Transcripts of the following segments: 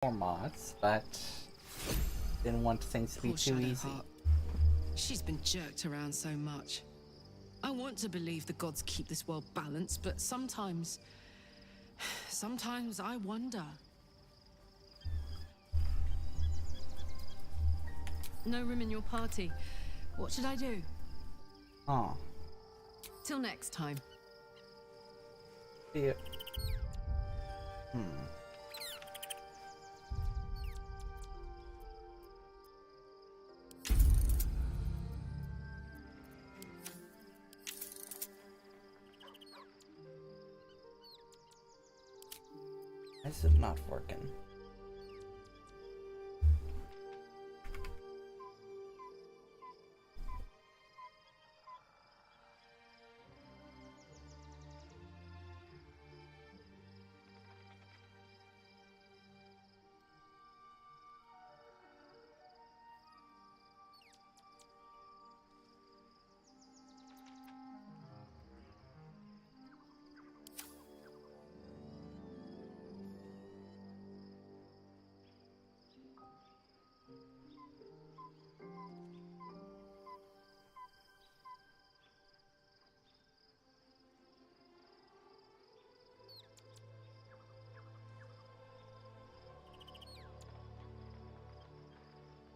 more mods, but didn't want things to be too easy. She's been jerked around so much. I want to believe the gods keep this world balanced, but sometimes I wonder. No room in your party. What should I do? Oh. Till next time. Yeah. Why is it not working?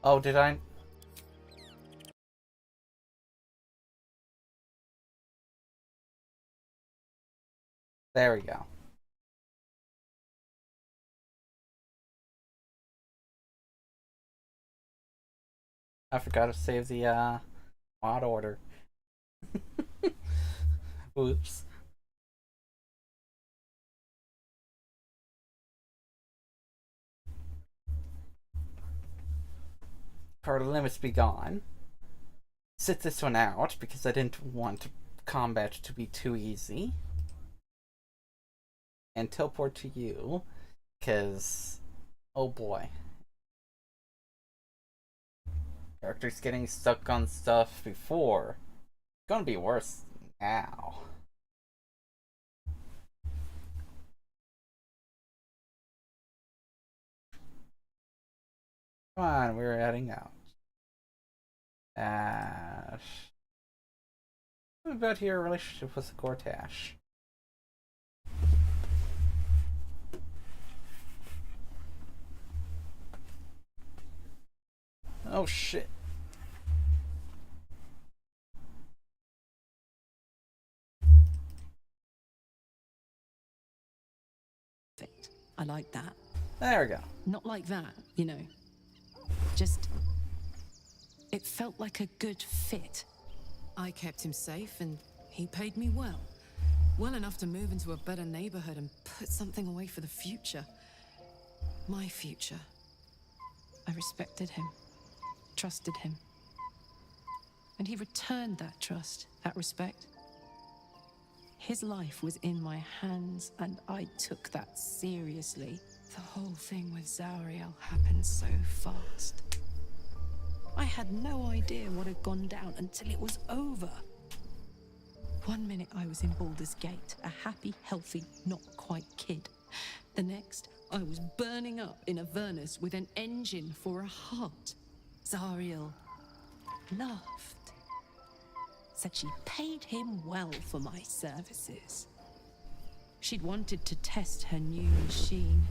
Oh, did I? There we go. I forgot to save the mod order. Oops. For the limits be gone. Sit this one out because I didn't want combat to be too easy. And teleport to you because, oh boy. Characters getting stuck on stuff before. It's gonna be worse now. Come on, we're heading out. Ash. What about your relationship with the Gortash? Oh shit. I like that. There we go. Not like that, you know. Just... it felt like a good fit. I kept him safe and he paid me well. Well enough to move into a better neighborhood and put something away for the future. My future. I respected him. Trusted him. And he returned that trust, that respect. His life was in my hands, and I took that seriously. The whole thing with Zauriel happened so fast. I had no idea what had gone down until it was over. One minute I was in Baldur's Gate, a happy, healthy, not quite kid. The next, I was burning up in Avernus with an engine for a heart. Zauriel laughed. Said she paid him well for my services. She'd wanted to test her new machine,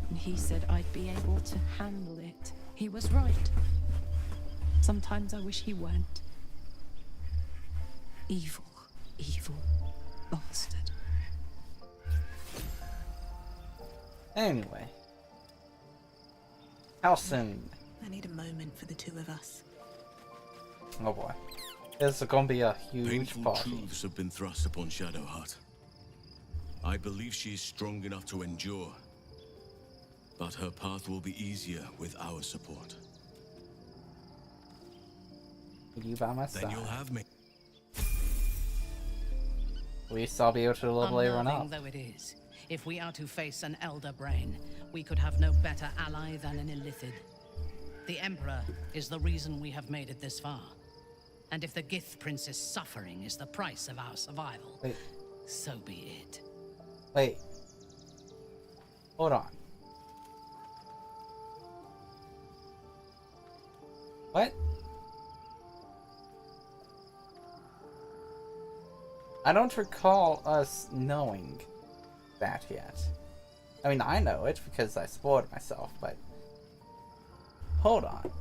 and he said I'd be able to handle it. He was right. Sometimes I wish he weren't. Evil, evil bastard. Anyway. Halson. I need a moment for the two of us. Oh boy. This is gonna be a huge Painful party. truths have been thrust upon Shadowheart. I believe she is strong enough to endure, but her path will be easier with our support. You by my side. Then you'll have me. At least I'll be able to level everyone up. Though it is, if we are to face an Elder Brain, we could have no better ally than an Illithid. The Emperor is the reason we have made it this far. And if the Gith Prince's suffering is the price of our survival, Wait. so be it. Wait. Hold on. What? I don't recall us knowing that yet. I mean, I know it because I spoiled myself, but... Hold on.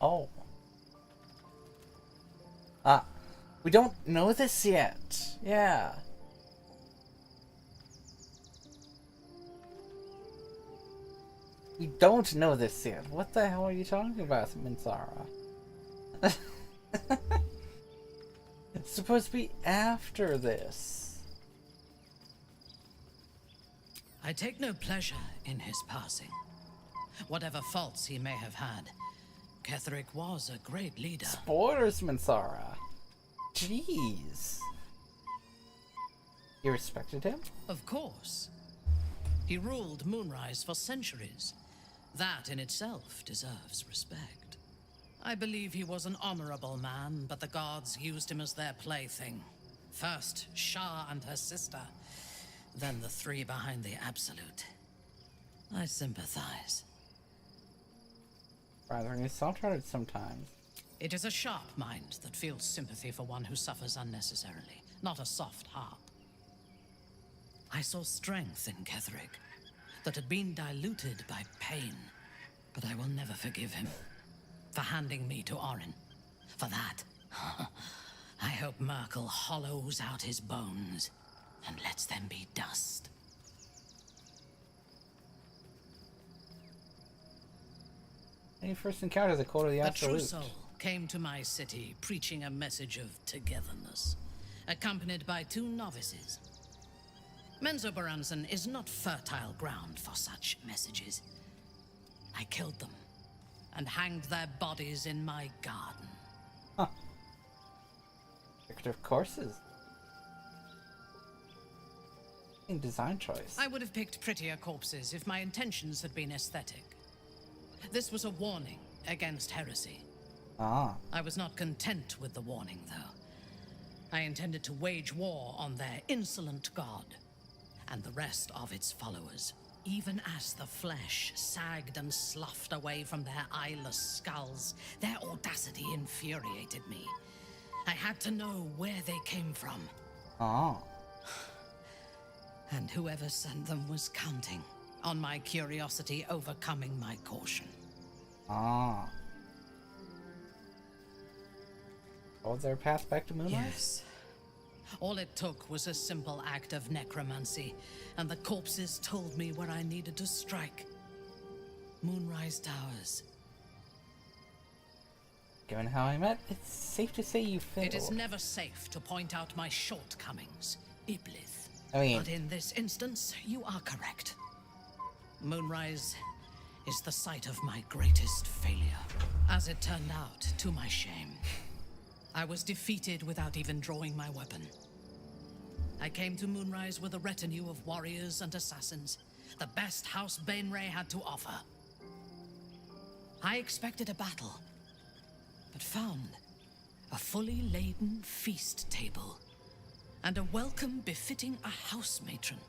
Oh. Ah. We don't know this yet. Yeah. We don't know this yet. What the hell are you talking about, Minsara? It's supposed to be after this. I take no pleasure in his passing. Whatever faults he may have had, Ketherick was a great leader. Spoilers, Minsara. Jeez. You respected him? Of course. He ruled Moonrise for centuries. That in itself deserves respect. I believe he was an honorable man, but the gods used him as their plaything. First, Shah and her sister, then the three behind the Absolute. I sympathize. Rather, he's soft-hearted sometimes. It is a sharp mind that feels sympathy for one who suffers unnecessarily, not a soft heart. I saw strength in Ketherick that had been diluted by pain, but I will never forgive him for handing me to Orin. For that, I hope Merkel hollows out his bones and lets them be dust. When you first encountered the Court of the The true Absolute. soul came to my city preaching a message of togetherness, accompanied by 2 novices. Menzoberranzan is not fertile ground for such messages. I killed them and hanged their bodies in my garden. Huh. Decorative courses. Design choice. I would have picked prettier corpses if my intentions had been aesthetic. This was a warning against heresy. Ah. I was not content with the warning, though. I intended to wage war on their insolent god and the rest of its followers, even as the flesh sagged and sloughed away from their eyeless skulls. Their audacity infuriated me. I had to know where they came from. Ah. And whoever sent them was counting on my curiosity overcoming my caution. Ah. Hold their path back to Moonrise? Yes. All it took was a simple act of necromancy, and the corpses told me where I needed to strike. Moonrise Towers. Given how I met, it's safe to say you failed. It is never safe to point out my shortcomings, Iblis. I mean... But in this instance, you are correct. Moonrise is the site of my greatest failure. As it turned out, to my shame, I was defeated without even drawing my weapon. I came to Moonrise with a retinue of warriors and assassins, the best House Bainray had to offer. I expected a battle, but found a fully laden feast table and a welcome befitting a house matron.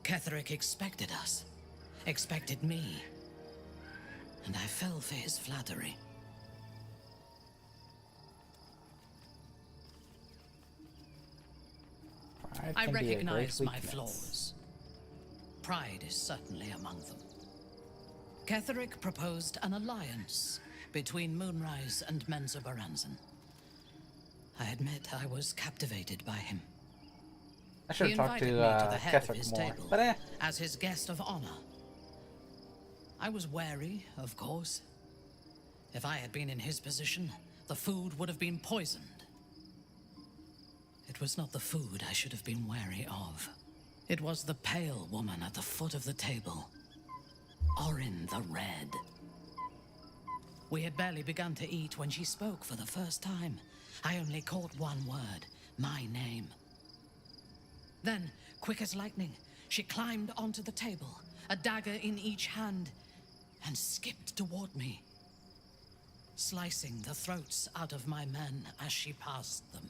Ketherick expected us, expected me, and I fell for his flattery. Pride I can be a great recognize my weakness. flaws. Pride is certainly among them. Ketherick proposed an alliance between Moonrise and Menzoberranzan. I admit I was captivated by him. I should He have talked invited to me to the head of Ketherick his more, table but as his guest of honor. I was wary, of course. If I had been in his position, the food would have been poisoned. It was not the food I should have been wary of. It was the pale woman at the foot of the table. Orin the Red. We had barely begun to eat when she spoke for the first time. I only caught one word, my name. Then, quick as lightning, she climbed onto the table, a dagger in each hand, and skipped toward me, slicing the throats out of my men as she passed them.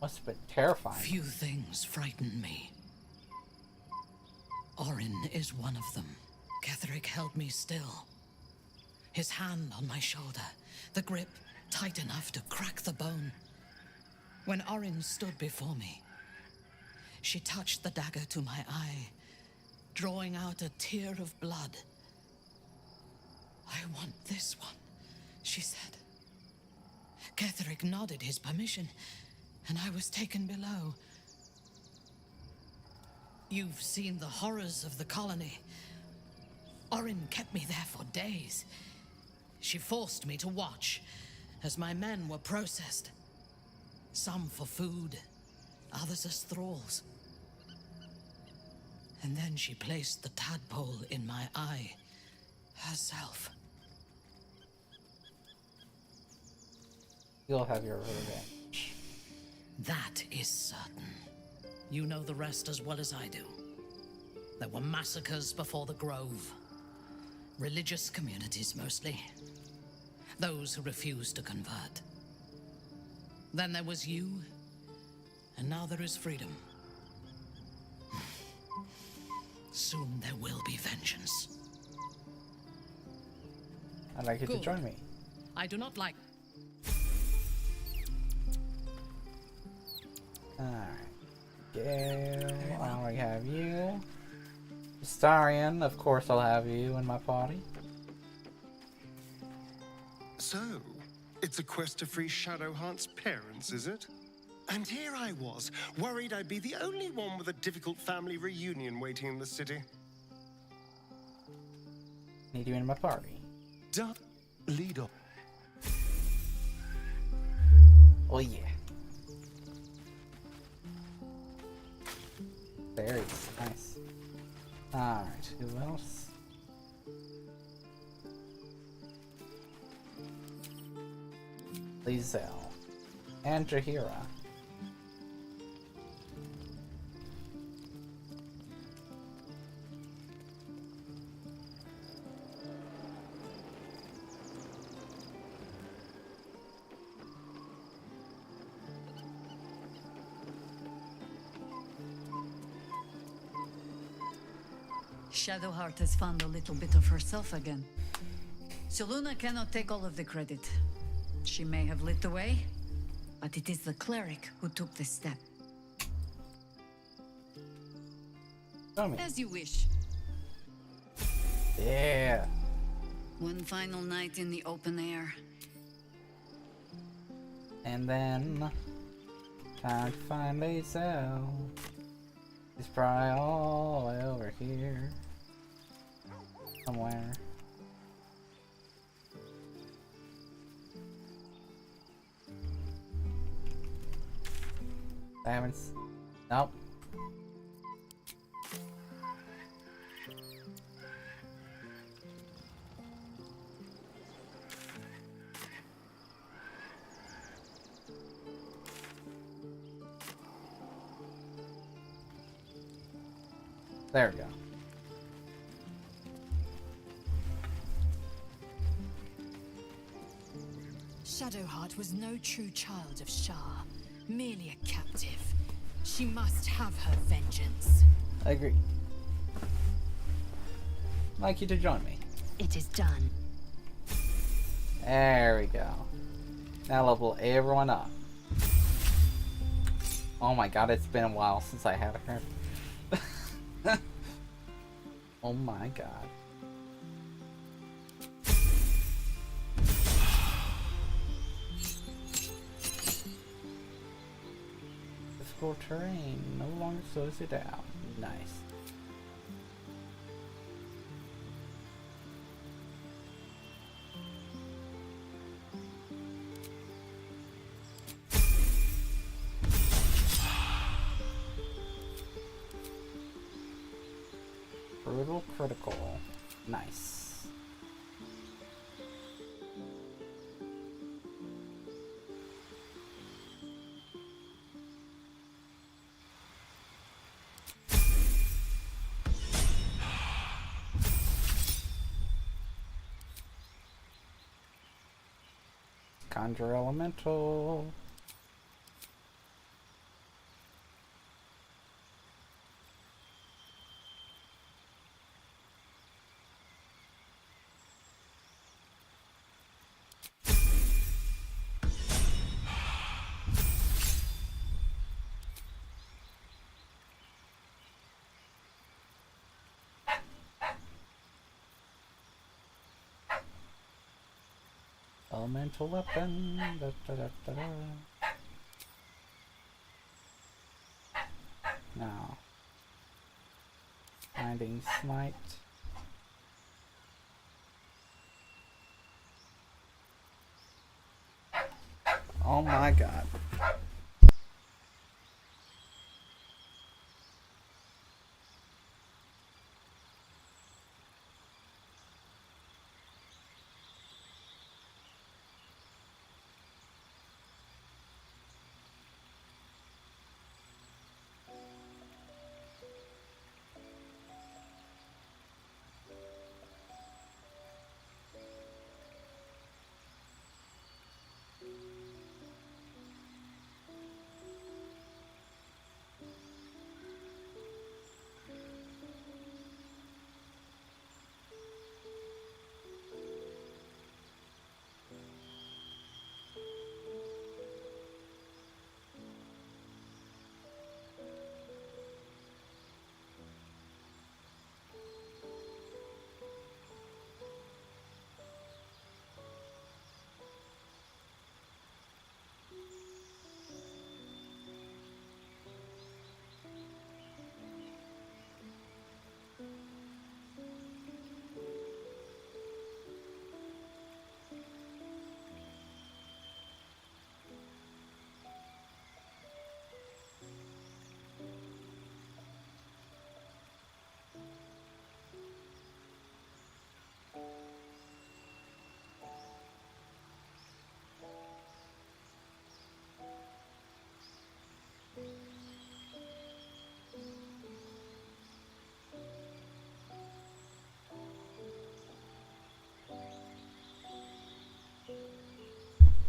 must have been terrifying. Few things frighten me. Orin is one of them. Ketherick held me still. His hand on my shoulder, the grip tight enough to crack the bone. When Orin stood before me, she touched the dagger to my eye, drawing out a tear of blood. I want this one, she said. Ketherick nodded his permission, and I was taken below. You've seen the horrors of the colony. Orin kept me there for days. She forced me to watch as my men were processed. Some for food, others as thralls. And then she placed the tadpole in my eye herself. You'll have your revenge. That is certain. You know the rest as well as I do. There were massacres before the Grove. Religious communities mostly. Those who refused to convert. Then there was you, and now there is freedom. Soon there will be vengeance. I'd like you to Good. join me. I do not like... Alright. Gale, I already have you. Starion, of course I'll have you in my party. So, it's a quest to free Shadowheart's parents, is it? And here I was, worried I'd be the only one with a difficult family reunion waiting in the city. Need you in my party. Lead on. Oh yeah. Berries, nice. Alright, who else? Lizel. And Jaheira. Shadowheart has found a little bit of herself again. Soluna cannot take all of the credit. She may have lit the way, but it is the cleric who took this step. Show me. As you wish. Yeah. One final night in the open air. And then time to find Lizel. He's probably all the way over here. Somewhere. I haven't. Nope. There we go. Shadowheart was no true child of Shah, merely a captive. She must have her vengeance. I agree. I'd like you to join me. It is done. There we go. Now level everyone up. Oh my god, it's been a while since I had her. Oh my god. Difficult terrain no longer slows you down. Nice. Brutal critical. Nice. Conjure elemental. Elemental weapon. Da, da, da, da, da. Now, finding smite. Oh my god.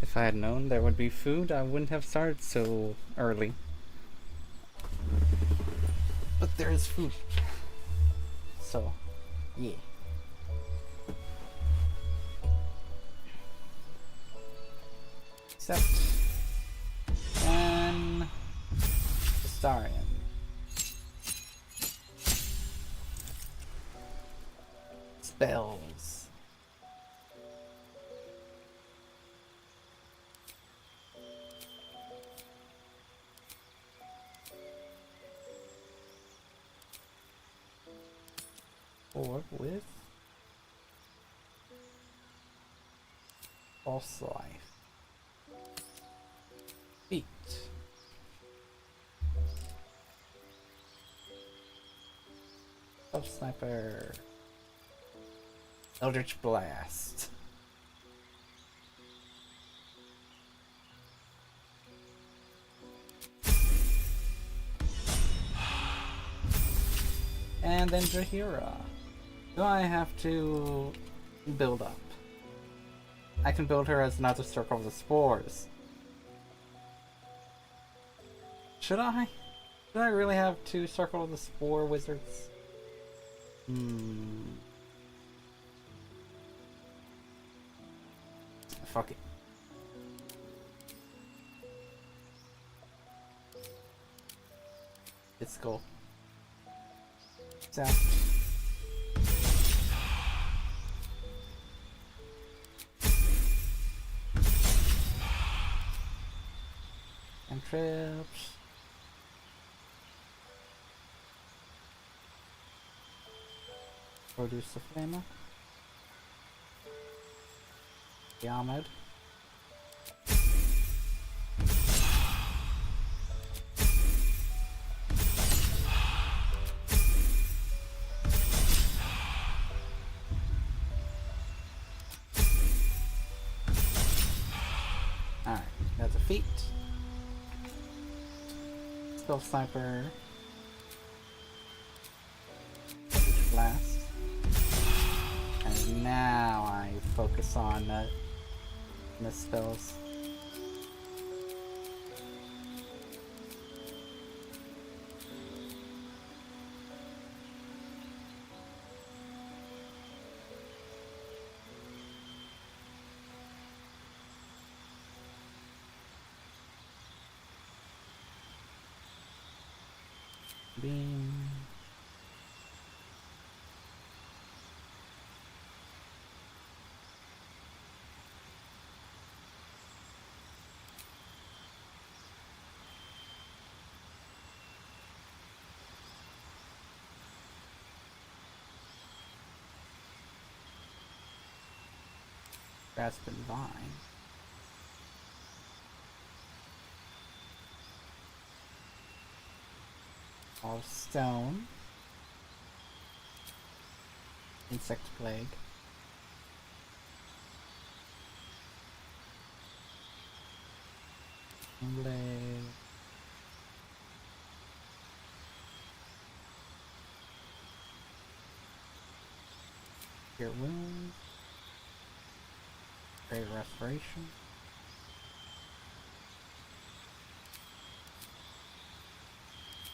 If I had known there would be food, I wouldn't have started so early. But there is food. So, yeah. Except... and... Astarion. Spells. Or with false life. Feet. Sub sniper. Eldritch blast. And then Jahira. Do I have to build up? I can build her as another Circle of the Spores. Should I? Should I really have 2 Circle of the Spore wizards? Fuck it. It's cool. So. And trips. Produce the flamer. Yamad. Alright, that's a feat. Stealth Sniper. Eldritch Blast. And now I focus on the spells. Beam. Grasp and Vine. All stone. Insect plague. Blade. Cure wounds. Great restoration.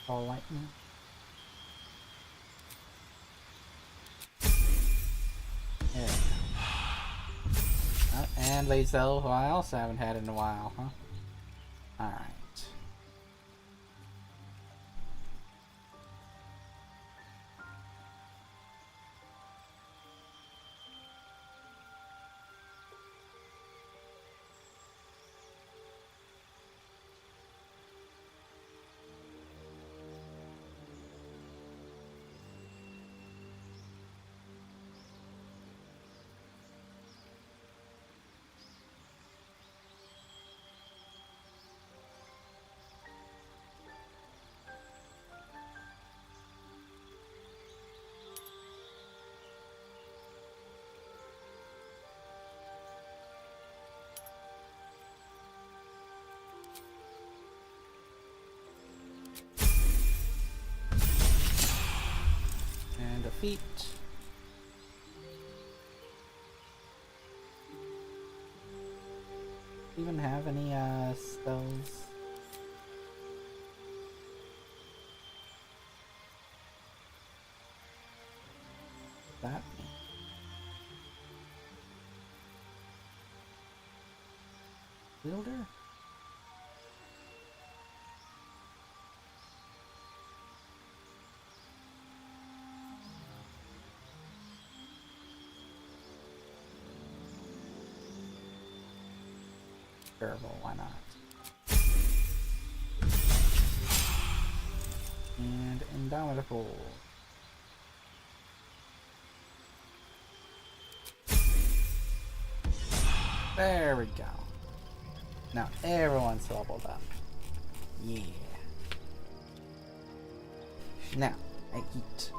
All lightning. Yeah. And Lazel, who I also haven't had in a while, huh? Alright. Feet. Even have any spells? That mean? Wielder? Terrible, why not? And Indomitable. There we go. Now everyone's leveled up. Yeah. Now, I eat.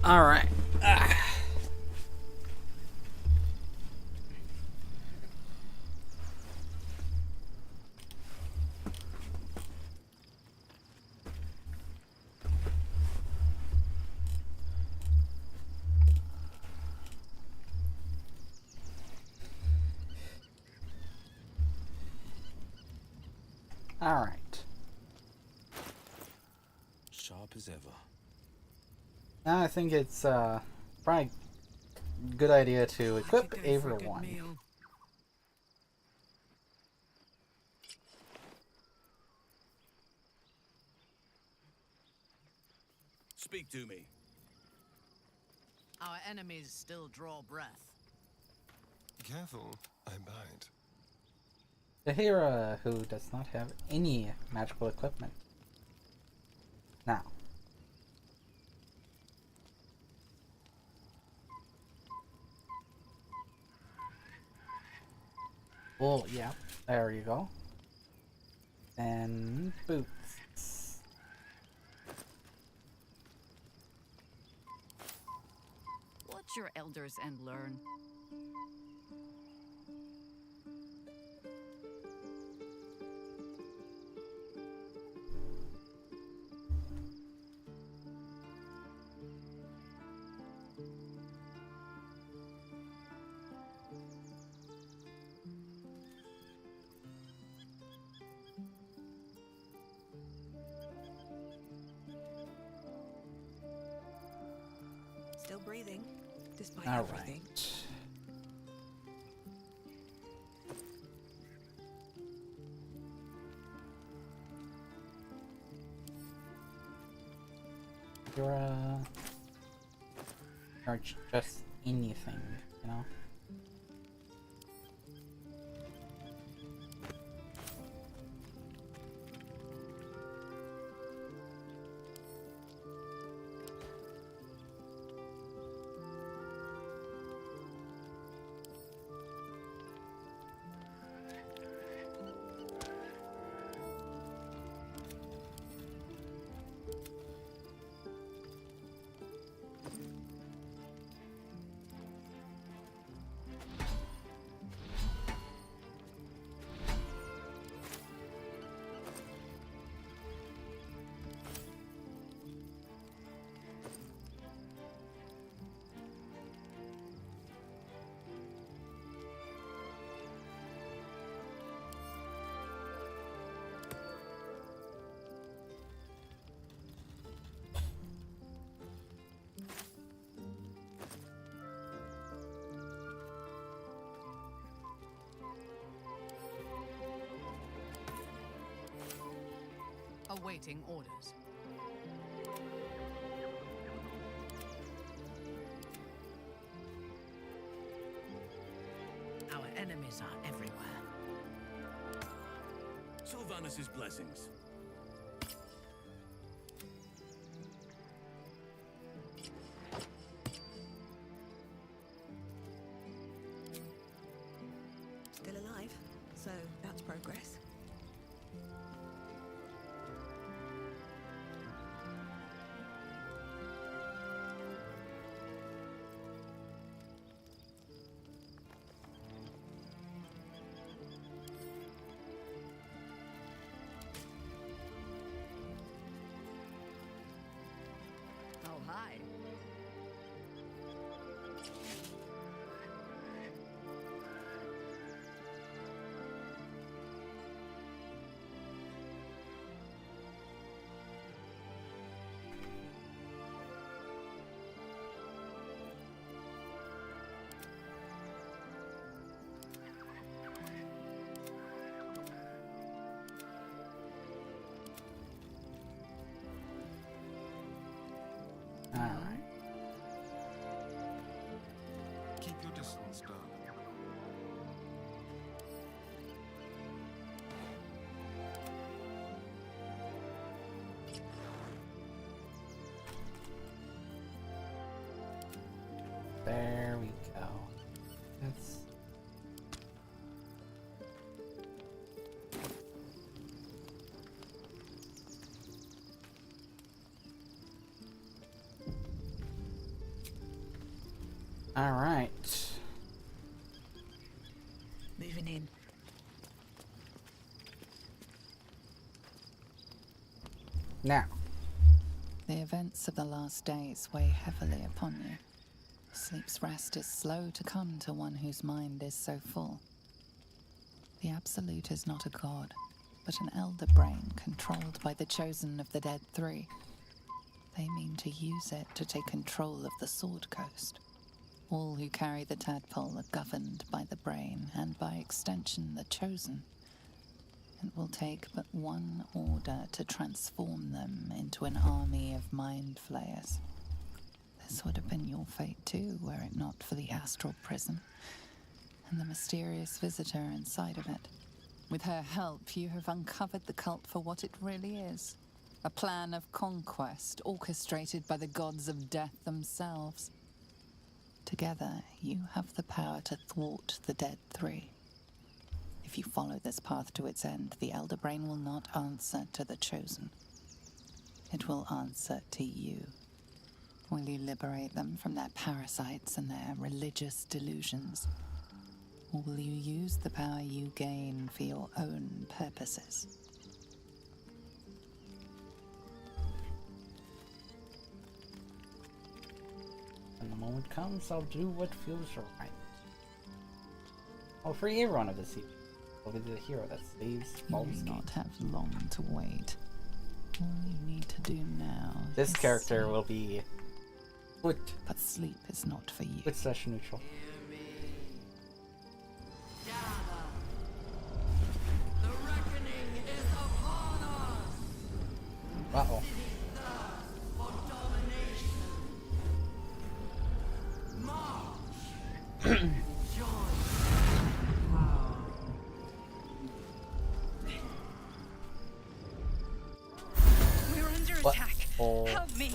All right. All right. Sharp as ever. Now I think it's probably a good idea to equip I could go for a good everyone. meal. Speak to me. Our enemies still draw breath. Careful, I bite. The hero who does not have any magical equipment. Now. Oh, yeah. There you go. And boots. Watch your elders and learn. Still breathing, despite All everything. right. Or just anything, you know? Awaiting orders. Our enemies are everywhere. Sylvanus' blessings. Still alive, so that's progress. Oh, hi. All right. Keep your distance, darling. There we go. That's Alright. Moving in. Now. The events of the last days weigh heavily upon you. Sleep's rest is slow to come to one whose mind is so full. The Absolute is not a god, but an elder brain controlled by the chosen of the Dead Three. They mean to use it to take control of the Sword Coast. All who carry the tadpole are governed by the brain, and by extension the chosen. It will take but one order to transform them into an army of mind flayers. This would have been your fate too, were it not for the astral prison and the mysterious visitor inside of it. With her help, you have uncovered the cult for what it really is. A plan of conquest orchestrated by the gods of death themselves. Together, you have the power to thwart the Dead Three. If you follow this path to its end, the Elder Brain will not answer to the Chosen. It will answer to you. Will you liberate them from their parasites and their religious delusions? Or will you use the power you gain for your own purposes? When the moment comes, I'll do what feels right. I'll free everyone of this. I'll be the hero that saves You Baldur's do Gate. not have long to wait. All you need to do now This is character sleep. will be foot But sleep is not for you. / neutral. The reckoning is upon us! Uh-oh. For domination. March! Join. We're under What? attack. Oh. Help me.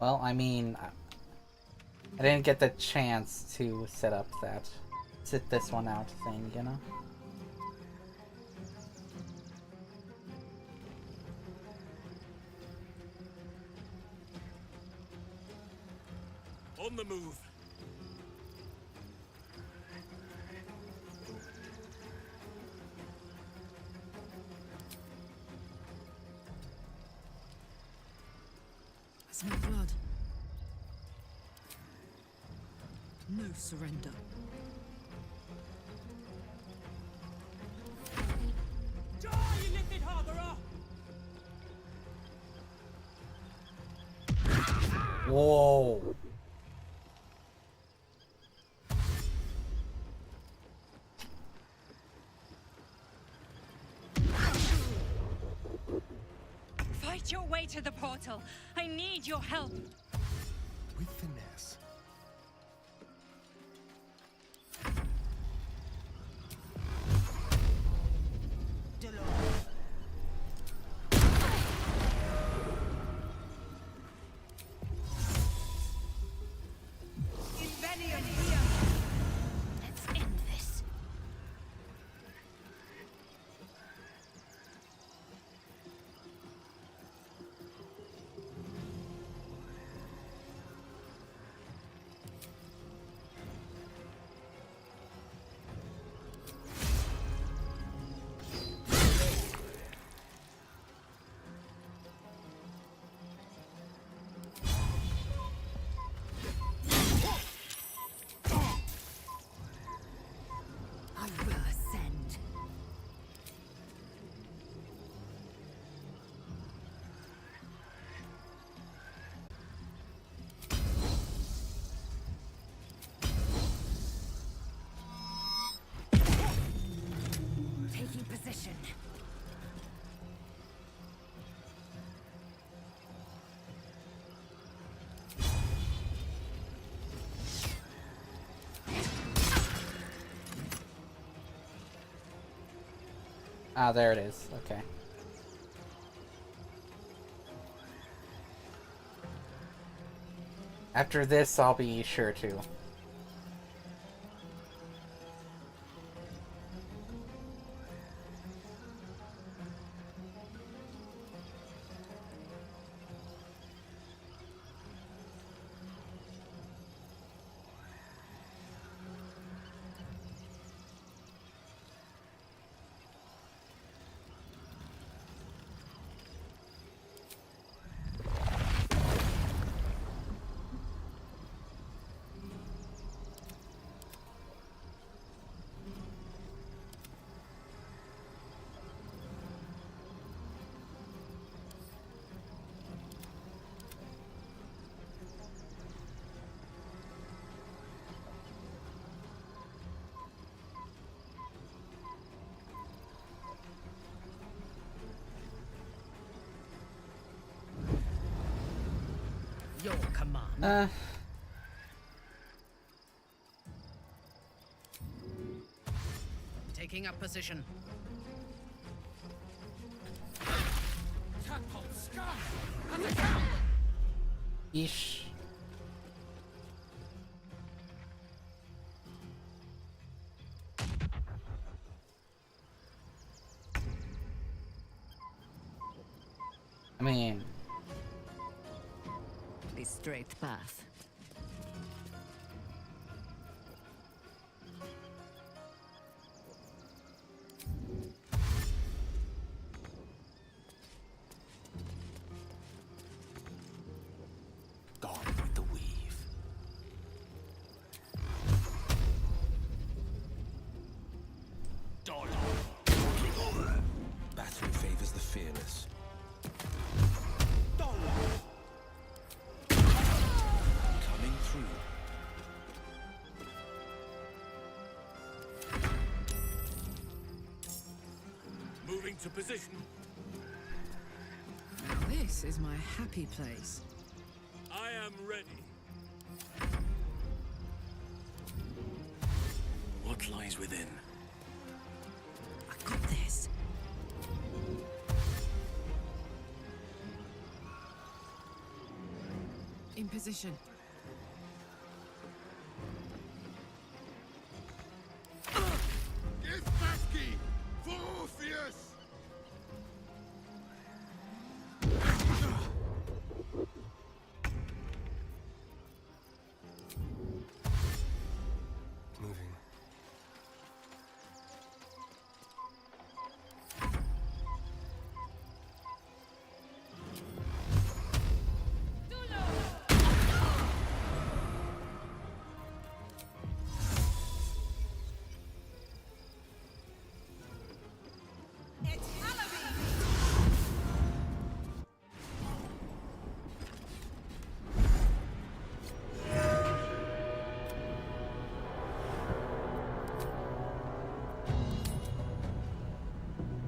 Well, I mean, I didn't get the chance to set up that, sit this one out thing, you know? On the move. I smell blood. No surrender. Die, you lifted harborer! Whoa! Fight your way to the portal. I need your help. With finesse. Let's end this. I will ascend. Taking position. Ah, there it is. Okay. After this, I'll be sure to. Your command. Taking up position. Yeesh. I mean, The straight path. Gone with the weave. Battle favors the fearless. Coming through. Moving to position. Now this is my happy place. I am ready. What lies within? I got this. In position. Moving.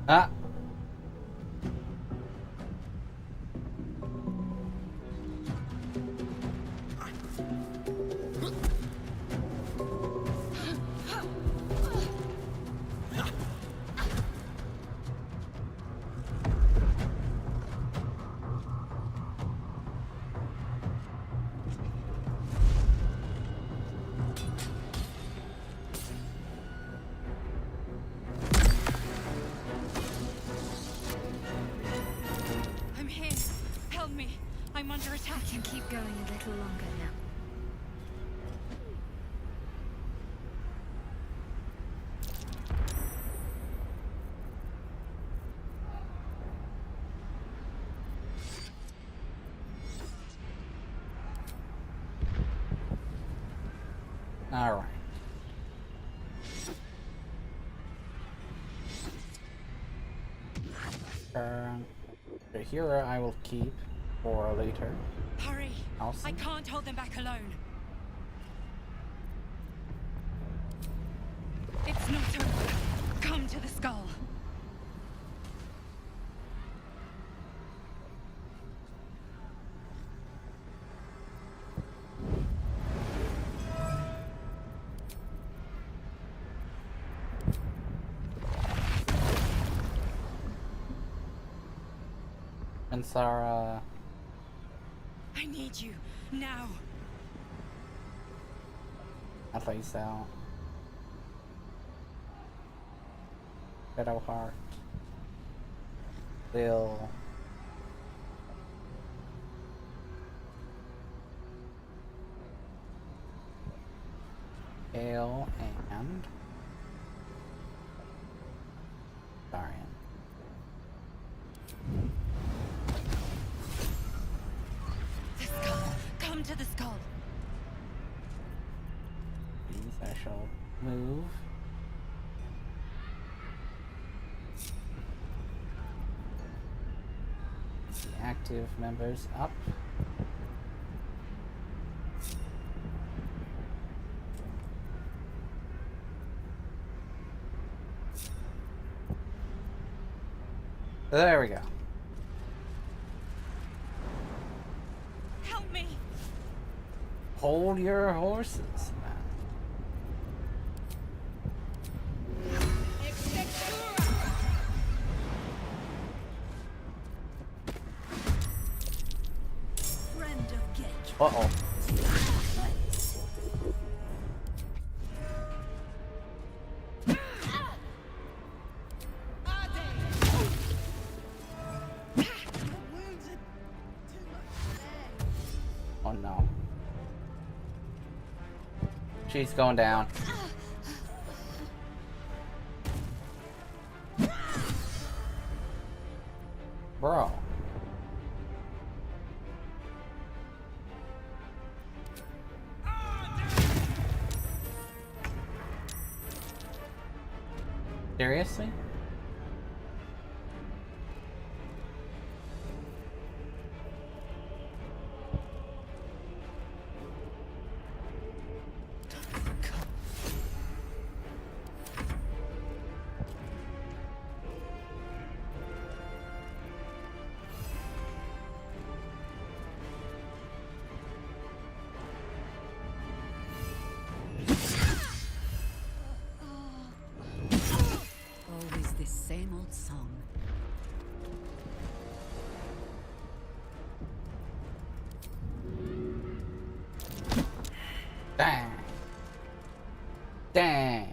ah. I'm here. Help me. I'm under attack. I can keep going a little longer now. All right. The hero I will keep for later. Hurry. Awesome. I can't hold them back alone. It's not over. Come to the skull. And Sarah. I need you now. I think so. Shadowheart will Ale and Darian. The skull. Come to the skull. These I shall move. The active members up. There we go. Help me. Hold your horses, man. Friend of Gek. Uh-oh. Oh no. She's going down. Bro. Seriously? Always the same old song. Dang. Dang.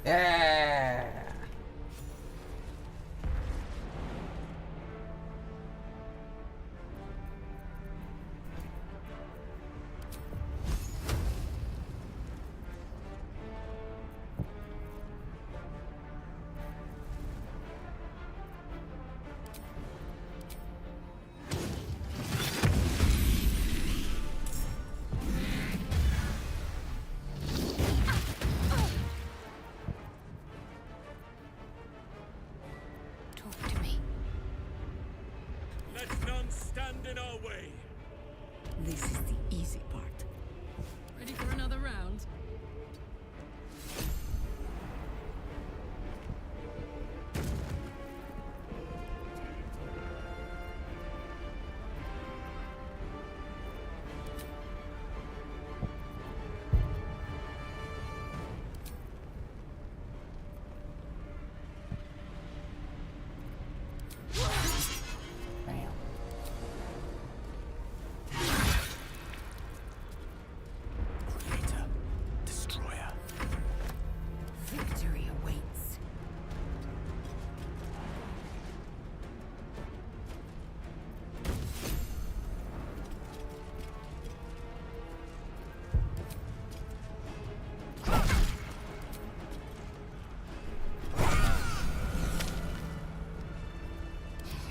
Yeah. Talk to me. Let none stand in our way. This is the easy part. Ready for another round? Bam. Creator, destroyer. Victory awaits.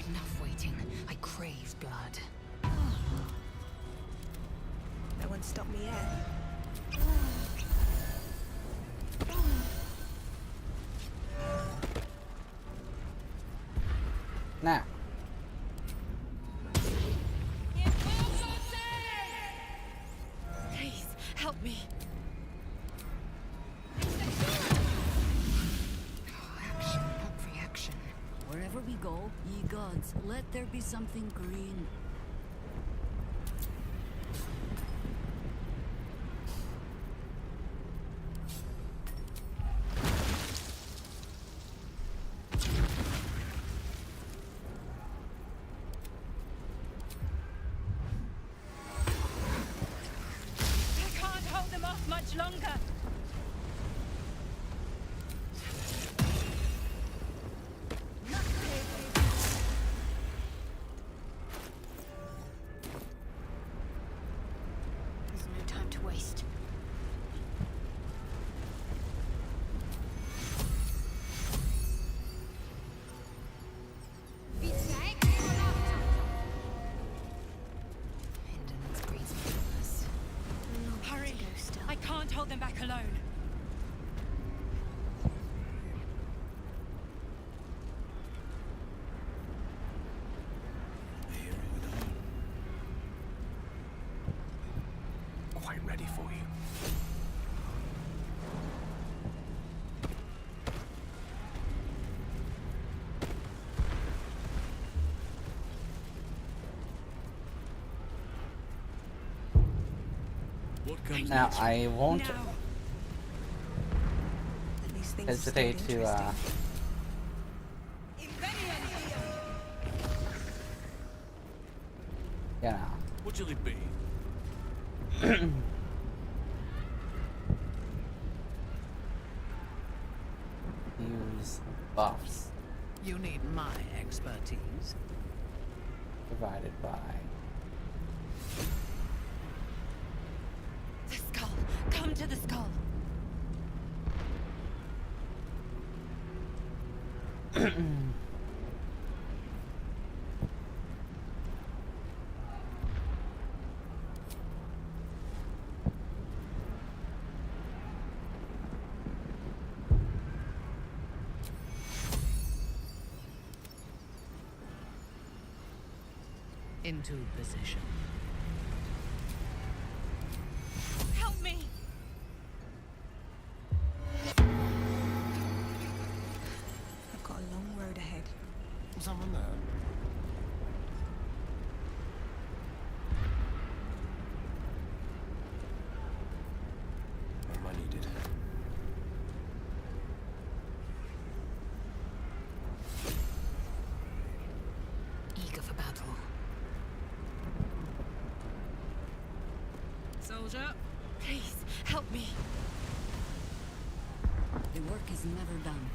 Enough waiting. I crave blood. No one stopped me yet. Now. Please, help me. Action, not reaction. Wherever we go, ye gods, let there be something green. much longer. There's no time to waste. Hindrance breeds madness. Hurry! I can't hold them back alone. Here we go. Quite ready for you. What comes Now, next? I won't Now. At least things hesitate stayed to, interesting. you know, What shall it be? use buffs You need my expertise. provided by. The skull. Come to the skull. Into position. Help me. I've got a long road ahead. Someone there? Am I needed? Eager for battle. Soldier. Please, help me. The work is never done.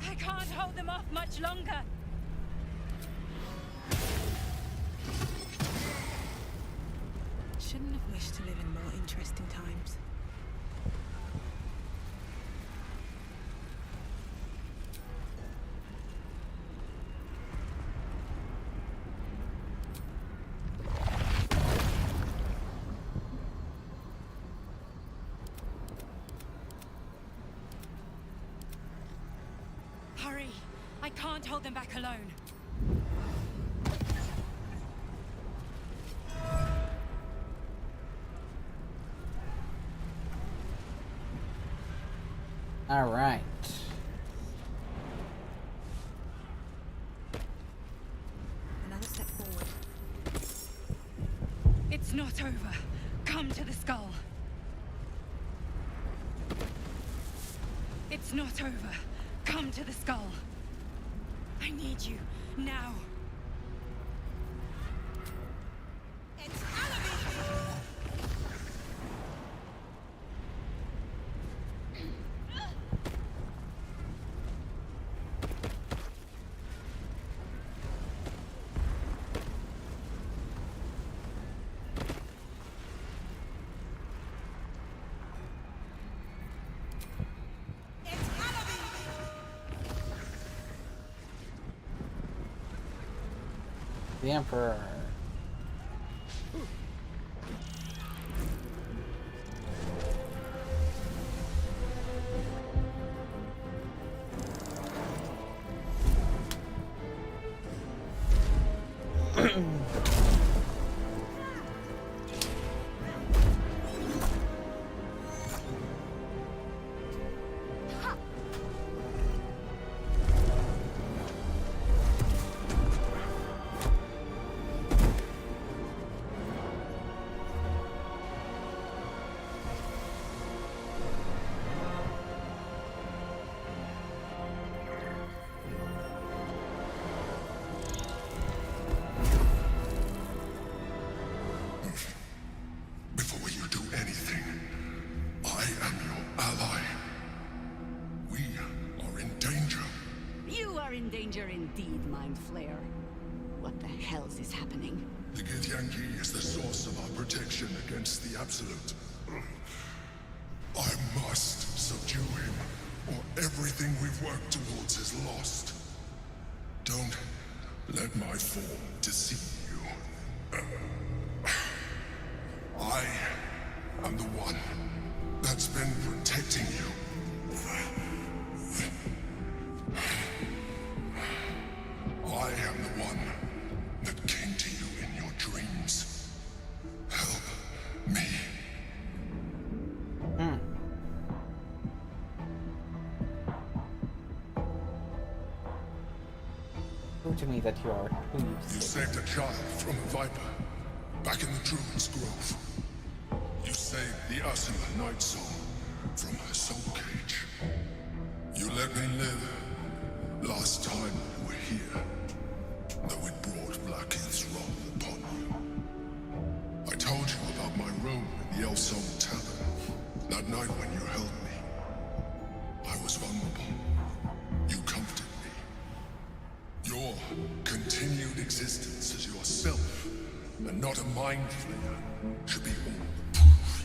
I can't hold them off much longer. Shouldn't have wished to live in more interesting times. Hurry! I can't hold them back alone. All right. Another step forward. It's not over. Come to the skull. It's not over. Come to the skull. I need you now. The Emperor. indeed, Mind Flayer. What the hell's is happening? The Githyanki is the source of our protection against the Absolute. I must subdue him, or everything we've worked towards is lost. Don't let my form deceive you. I am the one that's been protecting you. I am the one that came to you in your dreams. Help me. Prove to me that you are who you You say. saved a child from a viper back in the Druid's Grove. You saved the Ursula Night Soul from her soul cage. You let me live last time you were here, though it brought Blackheath's wrath upon you. I told you about my room in the Elsong Tavern that night when you held me. I was vulnerable. You comforted me. Your continued existence as yourself, and not a mind flayer, should be all the proof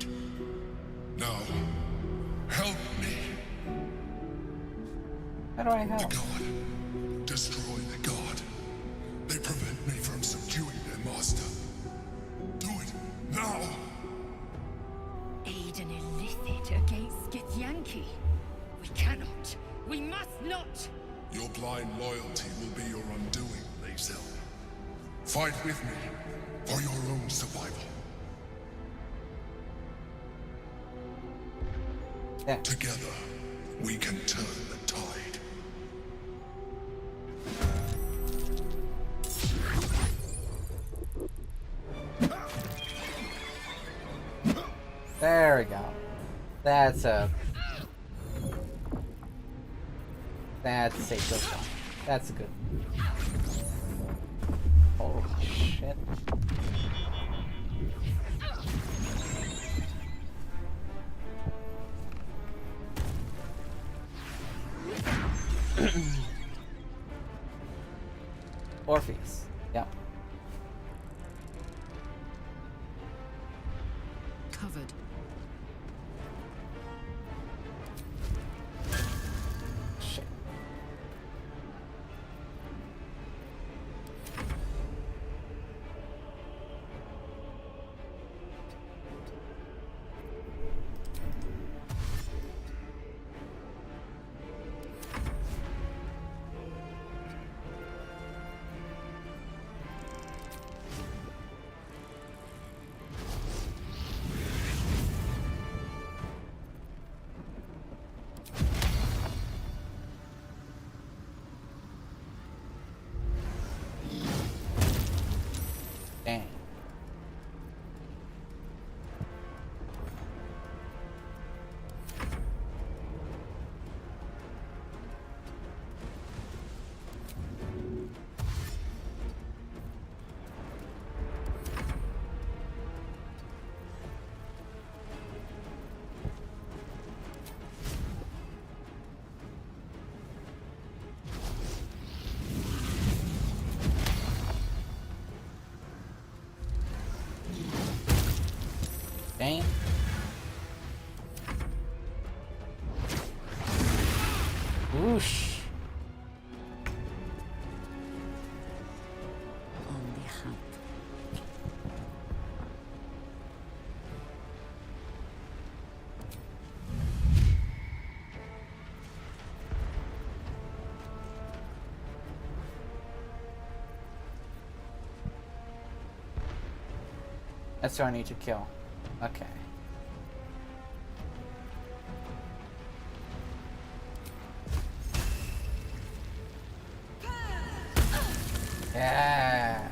you need. Now, help me. How do I help? The god. Destroy the god. They prevent me from subduing their master. Do it now. Aid an Illithid against Githyanki? We cannot. We must not. Your blind loyalty will be your undoing, Lae'zel. Fight with me for your own survival. Yeah. Together, we can turn the tide. There we go. That's a good one. That's a good one. Holy shit. Orpheus. Yep. Covered. Shit. Dang. Dang. Whoosh. On the hunt. That's who I need to kill. Okay. Yeah.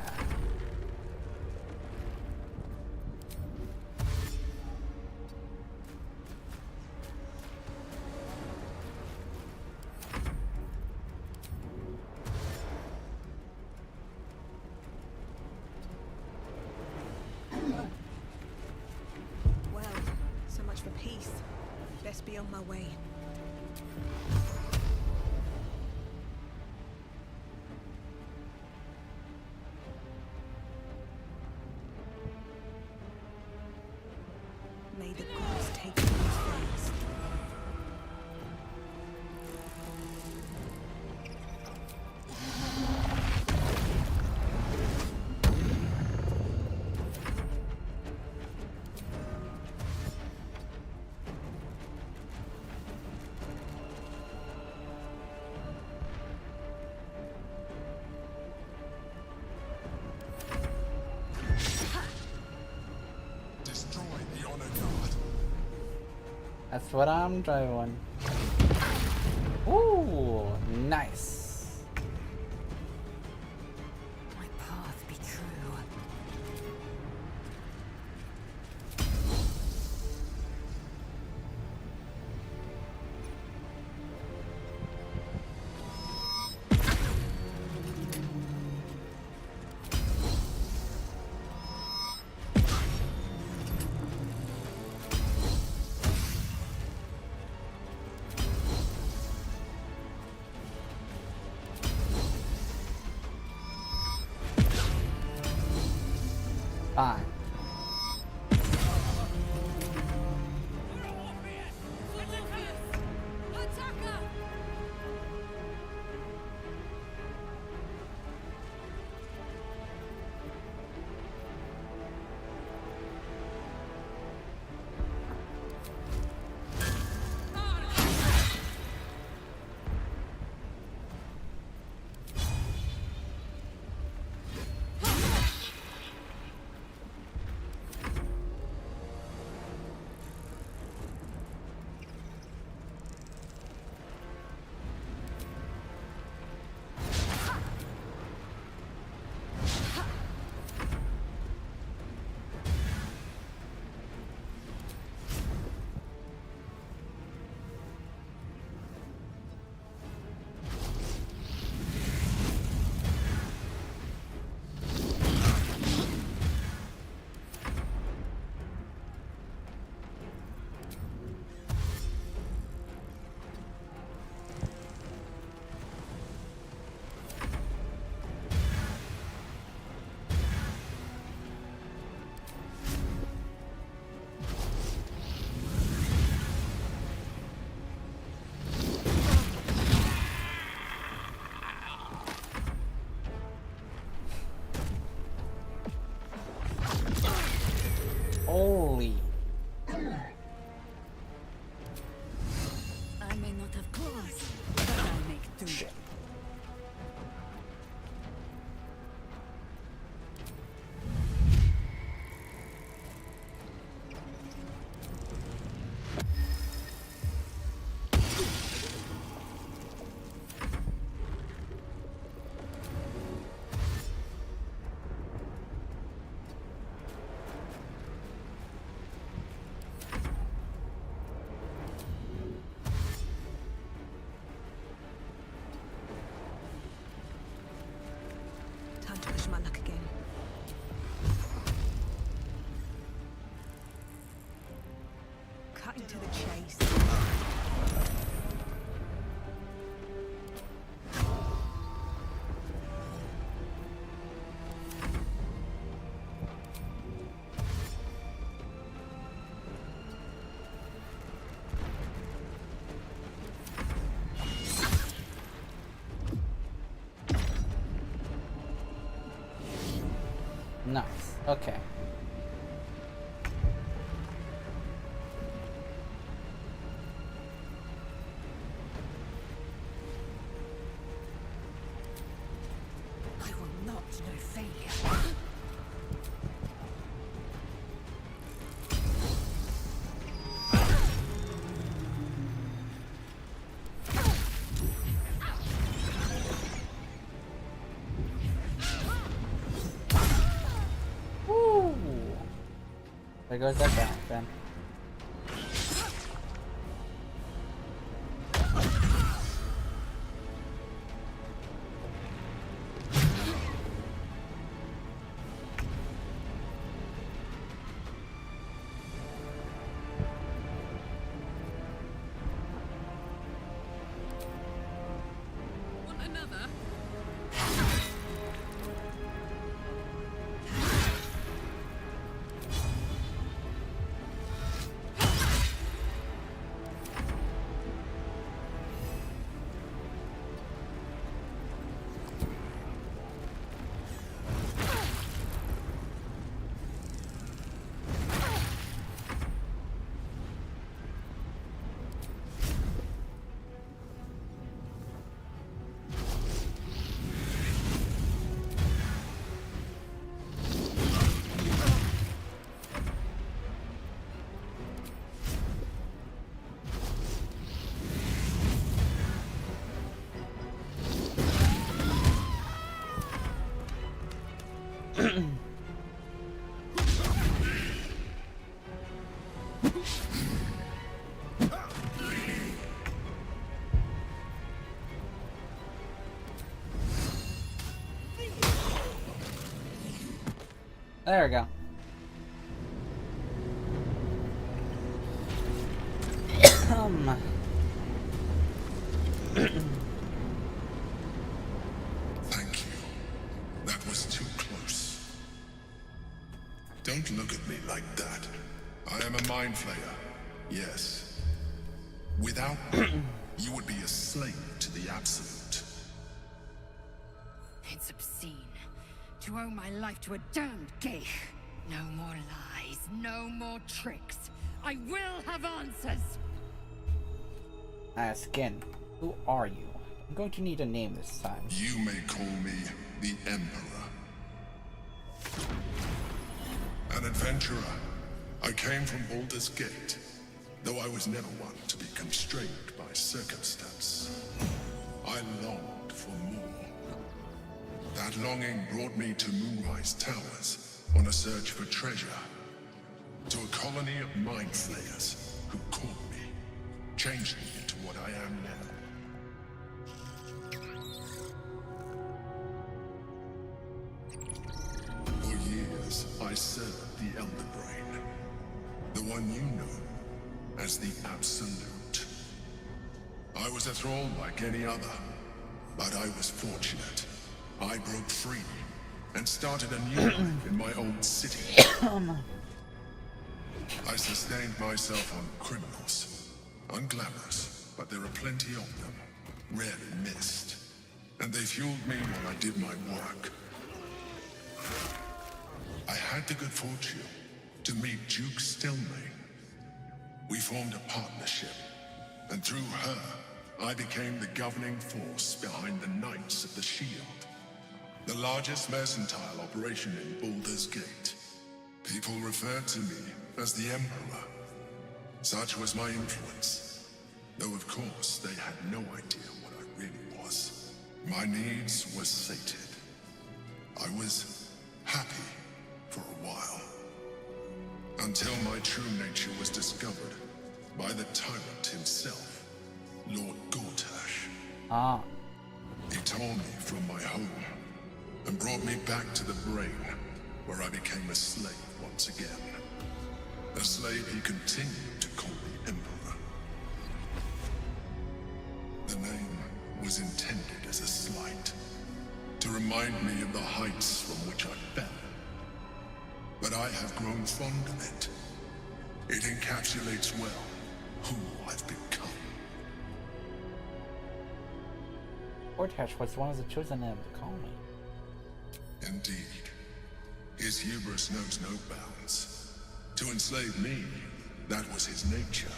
Well, so much for peace. Best be on my way. That's what I'm doing. Ooh, nice. My path be true. Fine. Holy. I may not have claws, but I'll make do. Time to push my luck again. Cutting to the chase. Nice. Okay. I will not know failure. Woo! There goes that back then. Want another? There we go. Thank you. That was too close. Don't look at me like that. I am a mind flayer. Yes. Without me, you would be a slave to the Absolute. It's obscene to owe my life to a damned geich. No more lies, no more tricks. I will have answers. Again, who are you? I'm going to need a name this time. You may call me the Emperor. An adventurer. I came from Baldur's Gate, though I was never one to be constrained by circumstance. I longed for more. That longing brought me to Moonrise Towers on a search for treasure. To a colony of mind flayers who caught me, changed me into what I am now. For years, I served the Elder Brain, the one you know as the Absolute. I was a thrall like any other, but I was fortunate. I broke free and started a new life in my old city. I sustained myself on criminals. Unglamorous, but there are plenty of them. Rarely missed. And they fueled me while I did my work. I had the good fortune to meet Duke Stelmane. We formed a partnership, and through her, I became the governing force behind the Knights of the Shield, the largest mercantile operation in Baldur's Gate. People referred to me as the Emperor. Such was my influence, though of course they had no idea what I really was. My needs were sated. I was happy for a while, until my true nature was discovered by the tyrant himself, Lord Gortash. Ah. He tore me from my home and brought me back to the Brain, where I became a slave once again. A slave he continued to call the Emperor. The name was intended as a slight, to remind me of the heights from which I fell. But I have grown fond of it. It encapsulates well who I've become. Gortash was one of the chosen of the colony. Indeed. His hubris knows no bounds. To enslave me, that was his nature.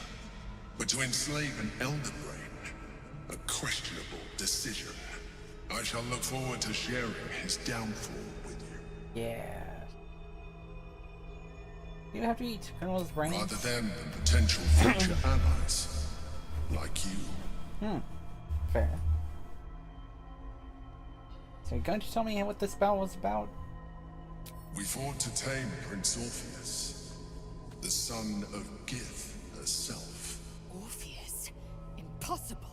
But to enslave an Elder Brain, a questionable decision. I shall look forward to sharing his downfall with you. Yeah. You have to eat Colonel's brain. Rather than potential future allies, like you. Fair. So you're going to tell me what this battle was about? We fought to tame Prince Orpheus, the son of Gith herself. Orpheus? Impossible.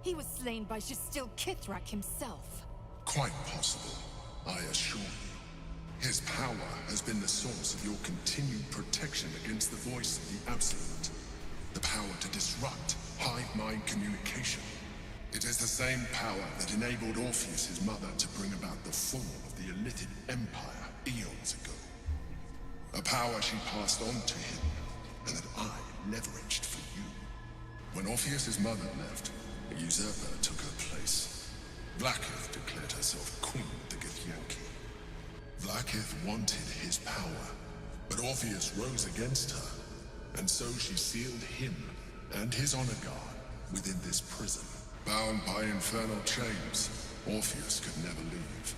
He was slain by Shastil Kithrak himself. Quite possible, I assure you. His power has been the source of your continued protection against the voice of the Absolute. The power to disrupt hive-mind communication. It is the same power that enabled Orpheus' mother to bring about the fall of the Illithid Empire eons ago. A power she passed on to him, and that I leveraged for you. When Orpheus' mother left, a usurper took her place. Blackith declared herself Queen of the Githyanki. Blackith wanted his power, but Orpheus rose against her, and so she sealed him and his honor guard within this prison. Bound by infernal chains, Orpheus could never leave.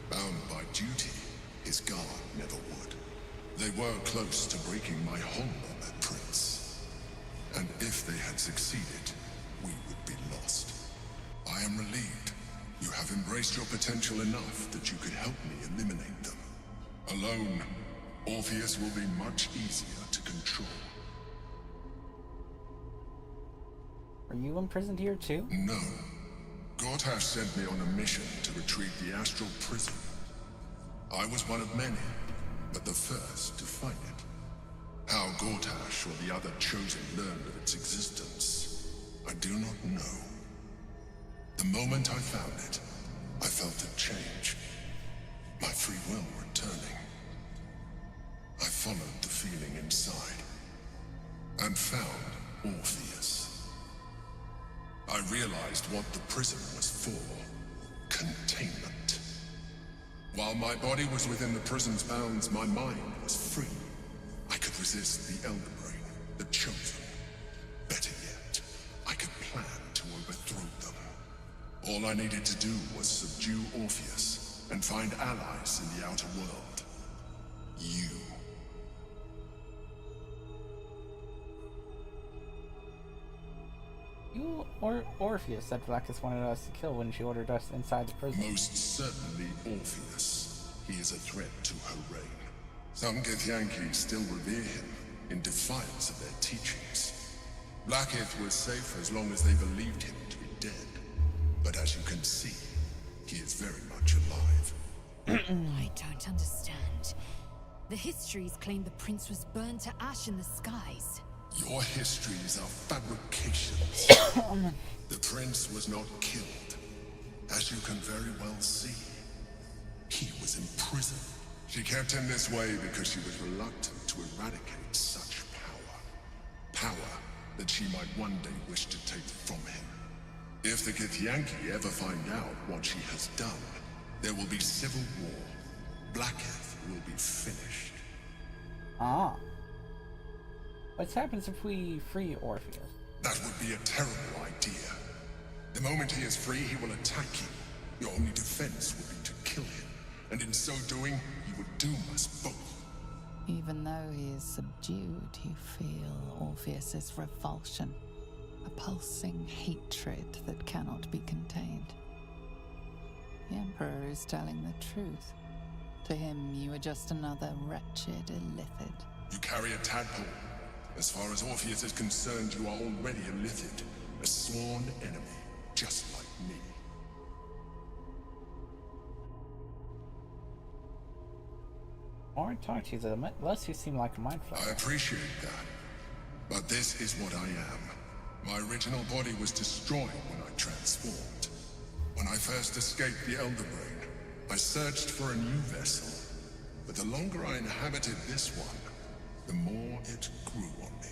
Bound by duty, his guard never would. They were close to breaking my hold on that prince. And if they had succeeded, we would be lost. I am relieved. You have embraced your potential enough that you could help me eliminate them. Alone, Orpheus will be much easier to control. Are you imprisoned here too? No. Gortash sent me on a mission to retrieve the astral prison. I was one of many, but the first to find it. How Gortash or the other chosen learned of its existence, I do not know. The moment I found it, I felt a change. My free will returning. I followed the feeling inside, and found Orpheus. I realized what the prison was for. Containment. While my body was within the prison's bounds, my mind was free. I could resist the Elder Brain, the Chosen. Better yet, I could plan to overthrow them. All I needed to do was subdue Orpheus and find allies in the outer world. You. You or Orpheus that Vlacus wanted us to kill when she ordered us inside the prison. Most certainly Orpheus. He is a threat to her reign. Some Githyanki still revere him, in defiance of their teachings. Blackith was safe as long as they believed him to be dead. But as you can see, he is very much alive. I don't understand. The histories claim the prince was burned to ash in the skies. Your histories are fabrications. The prince was not killed. As you can very well see, he was imprisoned. She kept him this way because she was reluctant to eradicate such power. Power that she might one day wish to take from him. If the Githyanki ever find out what she has done, there will be civil war. Blackith will be finished. Ah. What happens if we free Orpheus? That would be a terrible idea. The moment he is free, he will attack you. Your only defense would be to kill him. And in so doing, he would doom us both. Even though he is subdued, you feel Orpheus's revulsion. A pulsing hatred that cannot be contained. The Emperor is telling the truth. To him, you are just another wretched illithid. You carry a tadpole. As far as Orpheus is concerned, you are already a Lithid, a sworn enemy, just like me. The more I talk to you, the less you seem like a mind flayer. I appreciate that. But this is what I am. My original body was destroyed when I transformed. When I first escaped the Elder Brain, I searched for a new vessel. But the longer I inhabited this one, the more it grew on me.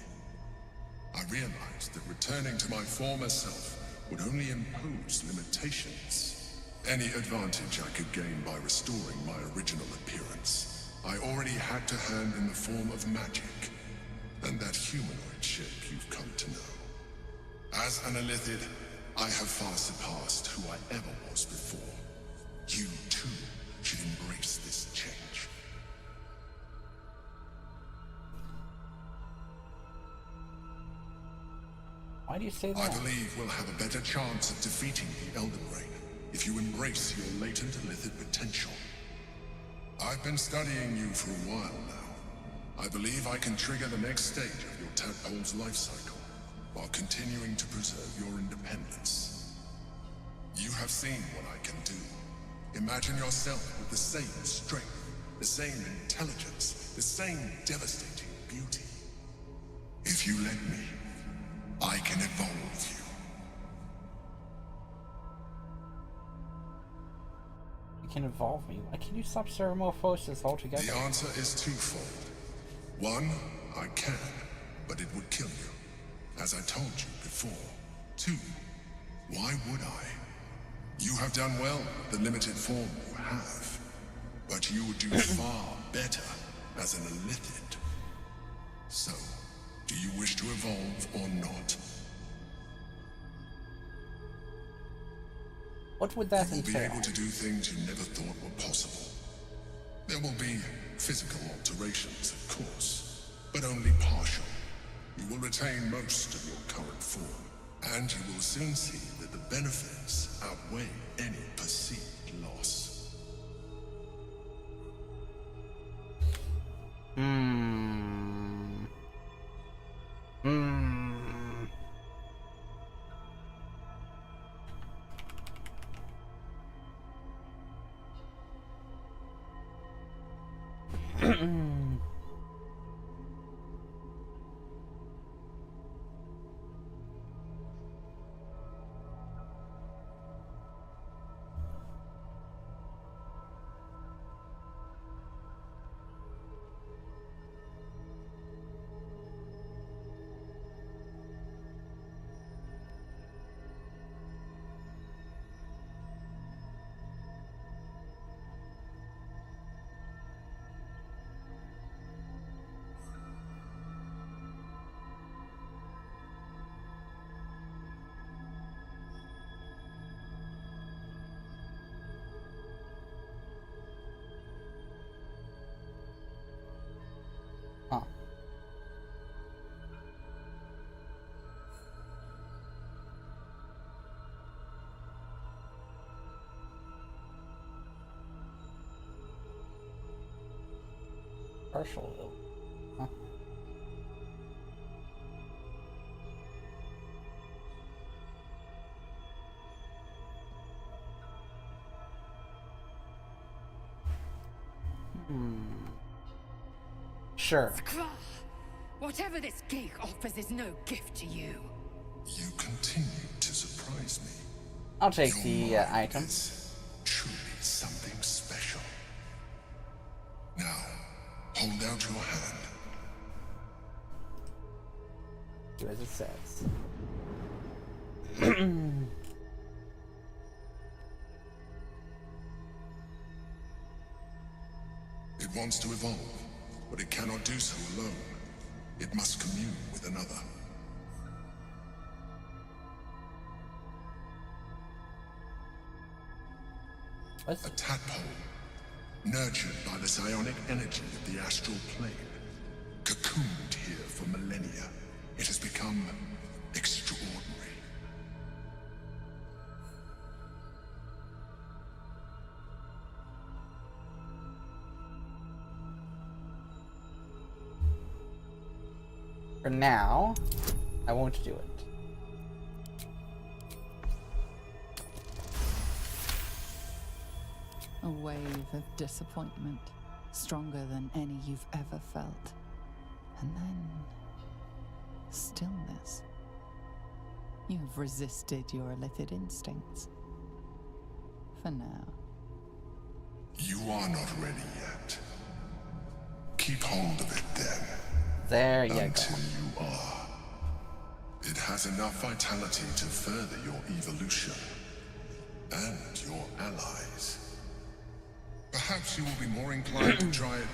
I realized that returning to my former self would only impose limitations. Any advantage I could gain by restoring my original appearance, I already had to hand in the form of magic, and that humanoid shape you've come to know. As an Illithid, I have far surpassed who I ever was before. You, too, should embrace this change. Why do you say that? I believe we'll have a better chance of defeating the Elden Brain if you embrace your latent Illithid potential. I've been studying you for a while now. I believe I can trigger the next stage of your tadpole's life cycle, while continuing to preserve your independence. You have seen what I can do. Imagine yourself with the same strength, the same intelligence, the same devastating beauty. If you let me, I can evolve you. You can evolve me? Why can't you stop Ceramorphosis altogether? The answer is twofold. One, I can, but it would kill you, as I told you before. Two, why would I? You have done well with the limited form you have, but you would do far better as an Illithid. So, do you wish to evolve or not? What would that You will be entail? able to do things you never thought were possible. There will be physical alterations, of course, but only partial. You will retain most of your current form, and you will soon see that the benefits outweigh any perceived loss. Huh. Partial will. Huh. Sure. Skra! Whatever this gig offers is no gift to you. You continue to surprise me. I'll take Your the mind item. is truly something special. Now, hold out your hand. Do as it says. It wants to evolve, but it cannot do so alone. It must commune with another. What's A tadpole, nurtured by the psionic energy of the astral plane, cocooned here for millennia. It has become extraordinary. For now, I won't do it. A wave of disappointment, stronger than any you've ever felt. And then stillness. You've resisted your illithid instincts. For now. You are not ready yet. Keep hold of it then. There you go. Until you are. It has enough vitality to further your evolution. And your allies. Perhaps you will be more inclined to try it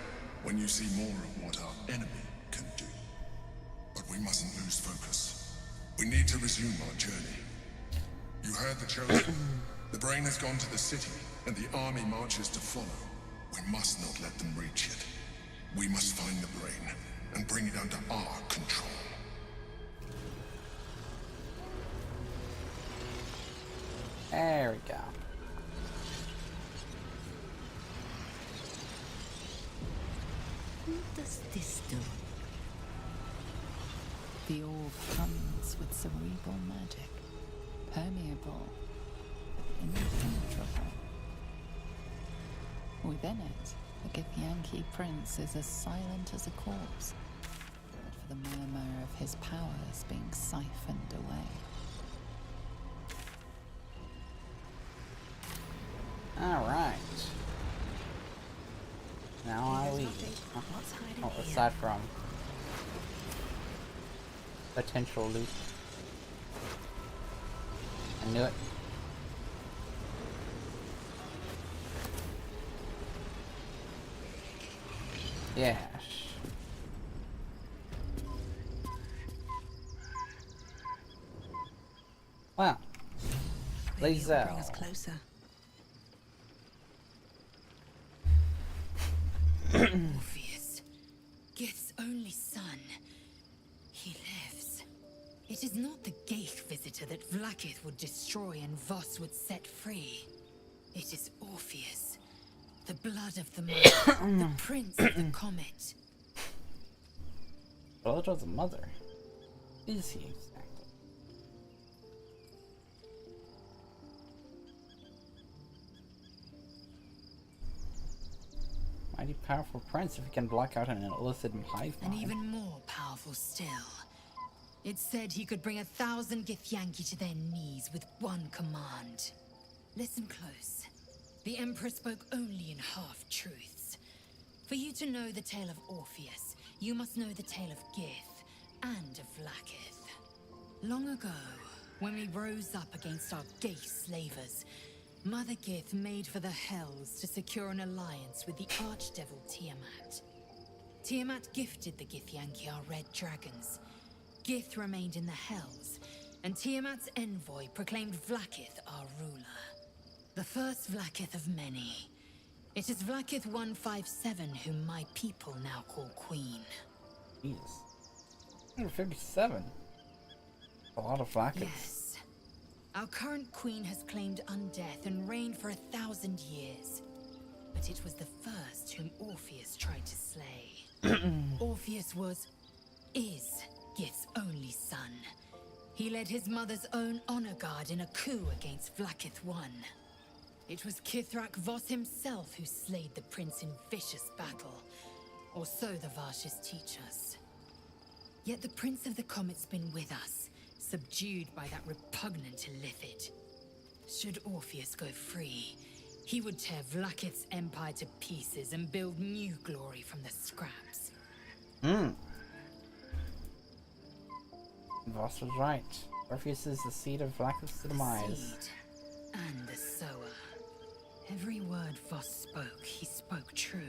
when you see more of what our enemy can do. But we mustn't lose focus. We need to resume our journey. You heard the chosen. The brain has gone to the city, and the army marches to follow. We must not let them reach it. We must find the brain and bring it under our control. There we go. What does this do? The orb comes with cerebral magic. Permeable. Impenetrable. Within it, the Githyanki prince is as silent as a corpse, but for the murmur of his powers being siphoned away. Alright. Now I leave. What's hiding Oh, here? aside from potential loot. I knew it. Yes. Wow. Maybe it'll Lazel. bring us closer. Orpheus, Gith's only son. He lives. It is not the Geich visitor that Vlaakith would destroy and Voss would set free. It is Orpheus, the blood of the mother, the prince of the comet. Blood of the mother. Is he exactly? mighty powerful prince if he can block out an illicit hive And mind. even more powerful still. It said he could bring 1,000 Githyanki to their knees with one command. Listen close. The Emperor spoke only in half-truths. For you to know the tale of Orpheus, you must know the tale of Gith and of Vlaakith. Long ago, when we rose up against our Geich slavers, Mother Gith made for the Hells to secure an alliance with the Archdevil Tiamat. Tiamat gifted the Githyanki our red dragons. Gith remained in the Hells, and Tiamat's envoy proclaimed Vlaakith our ruler. The first Vlaakith of many. It is Vlaakith 157 whom my people now call Queen. Jesus. 157. A lot of Vlaakiths. Yes. Our current queen has claimed undeath and reigned for 1,000 years. But it was the first whom Orpheus tried to slay. Orpheus is Gith's only son. He led his mother's own honor guard in a coup against Vlaakith I. It was Kithrak Voss himself who slayed the prince in vicious battle. Or so the Varshas teach us. Yet the Prince of the Comet's been with us, subdued by that repugnant Illithid. Should Orpheus go free, he would tear Vlaakith's empire to pieces and build new glory from the scraps. Voss was right. Orpheus is the seed of Vlaakith's demise. Seed and the sower. Every word Voss spoke, he spoke true.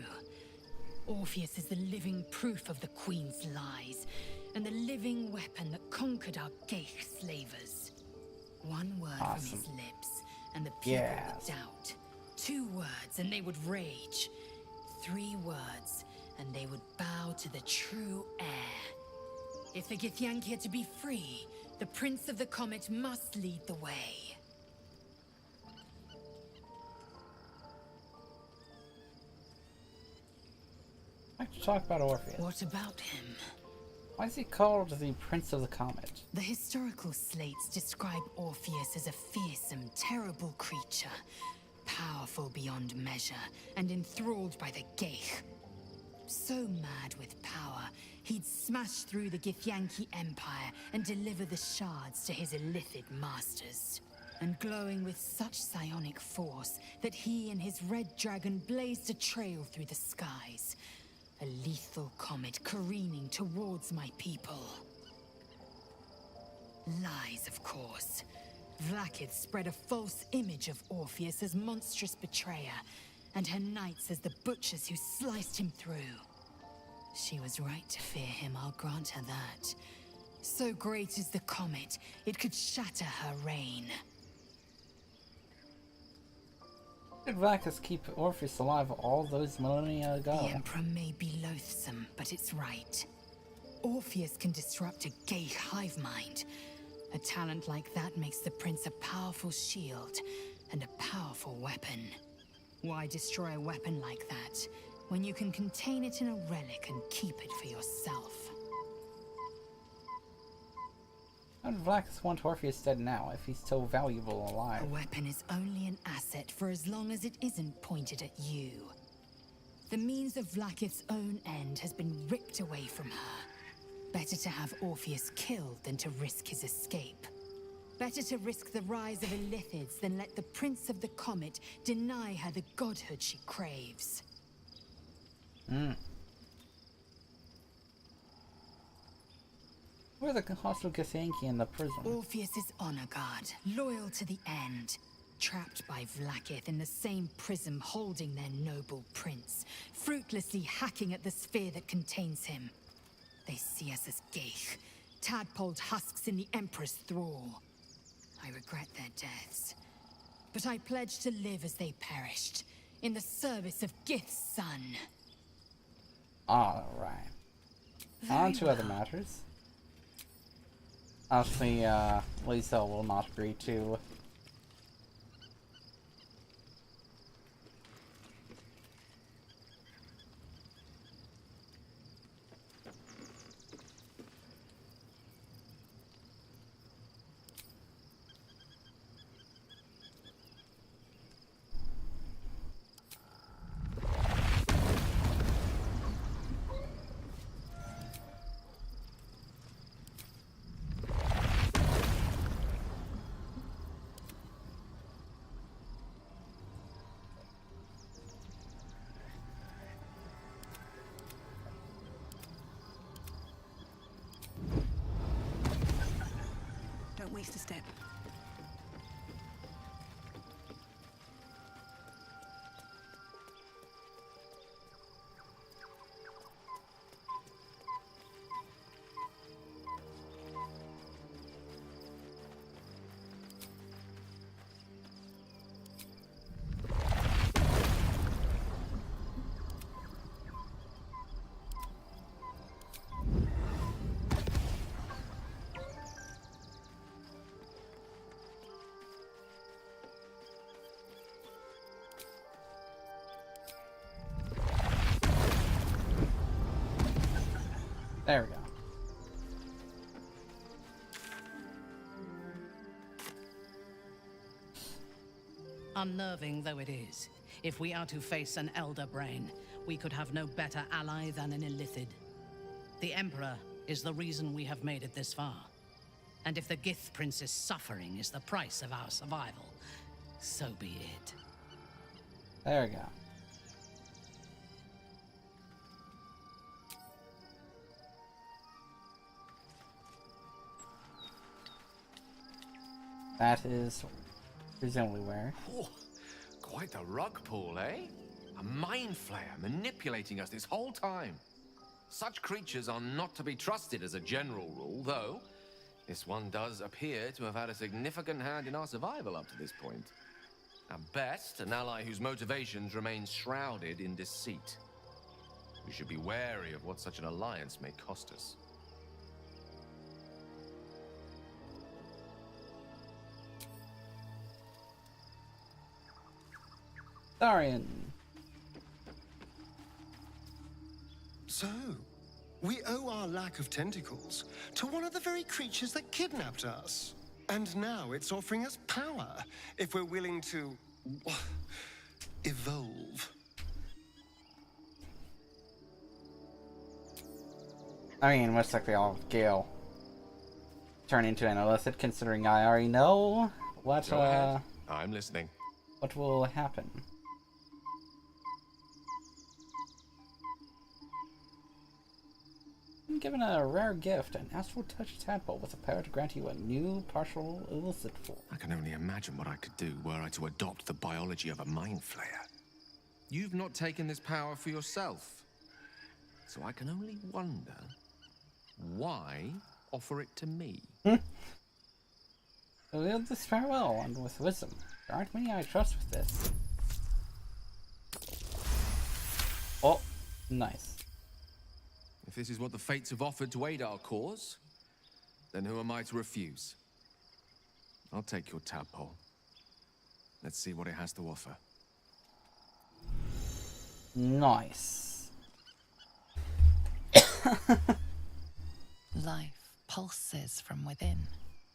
Orpheus is the living proof of the Queen's lies, and the living weapon that conquered our Geich slavers. One word from his lips, and the people would doubt. 2 words, and they would rage. 3 words, and they would bow to the true heir. If the Githyanki are to be free, the Prince of the Comet must lead the way. I'd like to talk about Orpheus. What about him? Why is he called the Prince of the Comet? The historical slates describe Orpheus as a fearsome, terrible creature, powerful beyond measure, and enthralled by the Geich. So mad with power, he'd smash through the Githyanki Empire and deliver the shards to his Illithid masters. And glowing with such psionic force that he and his red dragon blazed a trail through the skies. A lethal comet careening towards my people. Lies, of course. Vlaakith spread a false image of Orpheus as monstrous betrayer, and her knights as the butchers who sliced him through. She was right to fear him, I'll grant her that. So great is the comet, it could shatter her reign. Did Vlaakith keep Orpheus alive all those millennia ago? The Emperor may be loathsome, but it's right. Orpheus can disrupt a Geich hive mind. A talent like that makes the prince a powerful shield and a powerful weapon. Why destroy a weapon like that when you can contain it in a relic and keep it for yourself? How did Vlaakith want Orpheus dead now if he's so valuable alive? A weapon is only an asset for as long as it isn't pointed at you. The means of Vlaakith's own end has been ripped away from her. Better to have Orpheus killed than to risk his escape. Better to risk the rise of Illithids than let the Prince of the Comet deny her the godhood she craves. Who are the hostile Githyanki in the prison? Orpheus's honor guard, loyal to the end. Trapped by Vlaakith in the same prism holding their noble prince, fruitlessly hacking at the sphere that contains him. They see us as Geich, tadpoled husks in the Emperor's thrall. I regret their deaths, but I pledge to live as they perished, in the service of Gith's son. Alright. On to other matters. Obviously, Lisa will not agree to Don't waste a step. There we go. Unnerving though it is, if we are to face an elder brain, we could have no better ally than an Illithid. The Emperor is the reason we have made it this far. And if the Gith Prince's suffering is the price of our survival, so be it. There we go. That is presumably where. Oh, quite the rug pull, eh? A mind flayer manipulating us this whole time. Such creatures are not to be trusted as a general rule, though this one does appear to have had a significant hand in our survival up to this point. At best, an ally whose motivations remain shrouded in deceit. We should be wary of what such an alliance may cost us. Darian. So, we owe our lack of tentacles to one of the very creatures that kidnapped us. And now it's offering us power if we're willing to evolve. I mean, most likely I'll have Gale turn into an illicit, considering I already know what Go ahead. I'm listening. what will happen. I'm given a rare gift, an astral touch tadpole with the power to grant you a new partial illicit form. I can only imagine what I could do were I to adopt the biology of a mind flayer. You've not taken this power for yourself. So I can only wonder, why offer it to me? Wield this farewell and with wisdom. There aren't many I trust with this. Oh, nice. If this is what the fates have offered to aid our cause, then who am I to refuse? I'll take your tadpole. Let's see what it has to offer. Nice. Life pulses from within.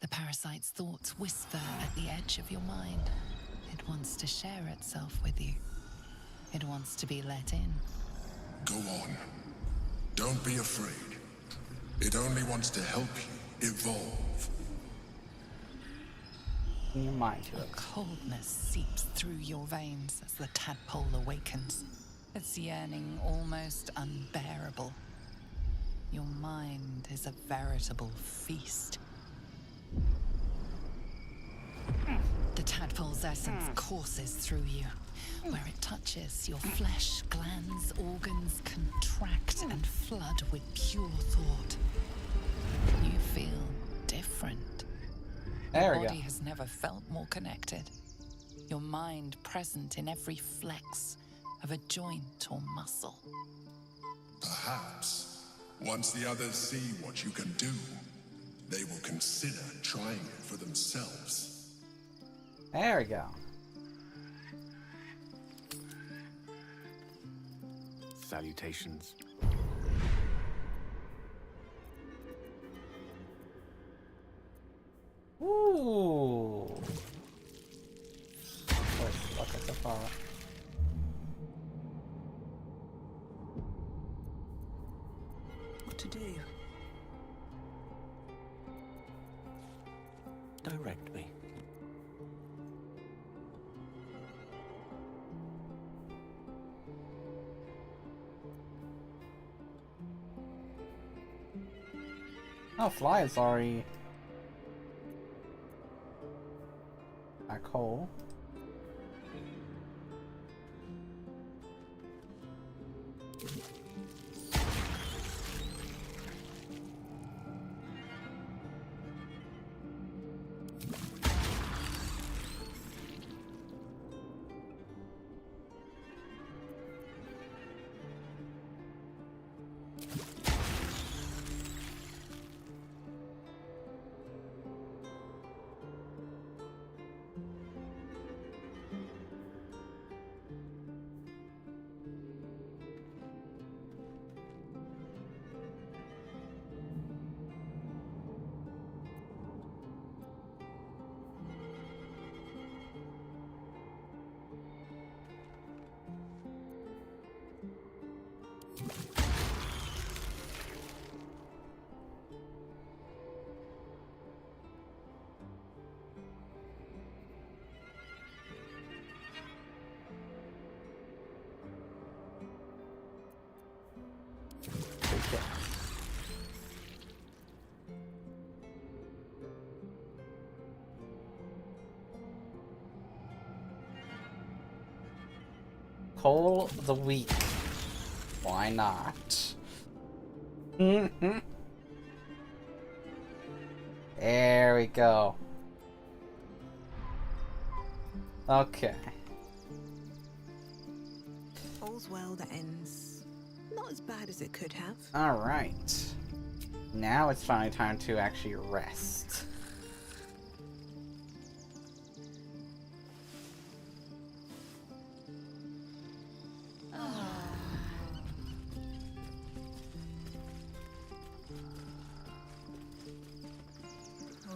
The parasite's thoughts whisper at the edge of your mind. It wants to share itself with you. It wants to be let in. Go on. Don't be afraid. It only wants to help you evolve. In your mind to A it. coldness seeps through your veins as the tadpole awakens. Its yearning almost unbearable. Your mind is a veritable feast. The tadpole's essence courses through you. Where it touches, your flesh, glands, organs contract and flood with pure thought. You feel different. There Your we go. body has never felt more connected. Your mind present in every flex of a joint or muscle. Perhaps, once the others see what you can do, they will consider trying it for themselves. There we go. Salutations. Ooh. Wait, look at the far. What to do? Direct me. Oh, fly is already. coal. Okay. Coal of the week. Why not? There we go. Okay. All's well that ends. Not as bad as it could have. Alright. Now it's finally time to actually rest.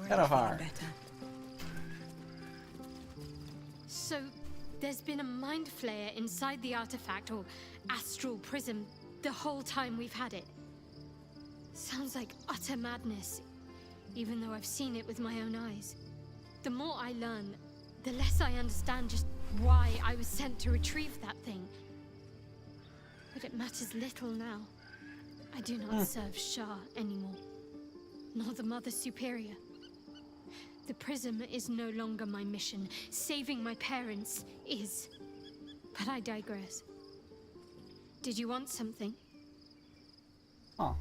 Kind of hard. So, there's been a mind flayer inside the artifact or astral prism the whole time we've had it. Sounds like utter madness, even though I've seen it with my own eyes. The more I learn, the less I understand just why I was sent to retrieve that thing. But it matters little now. I do not serve Shah anymore, nor the Mother Superior. The prism is no longer my mission. Saving my parents is. But I digress. Did you want something? Huh.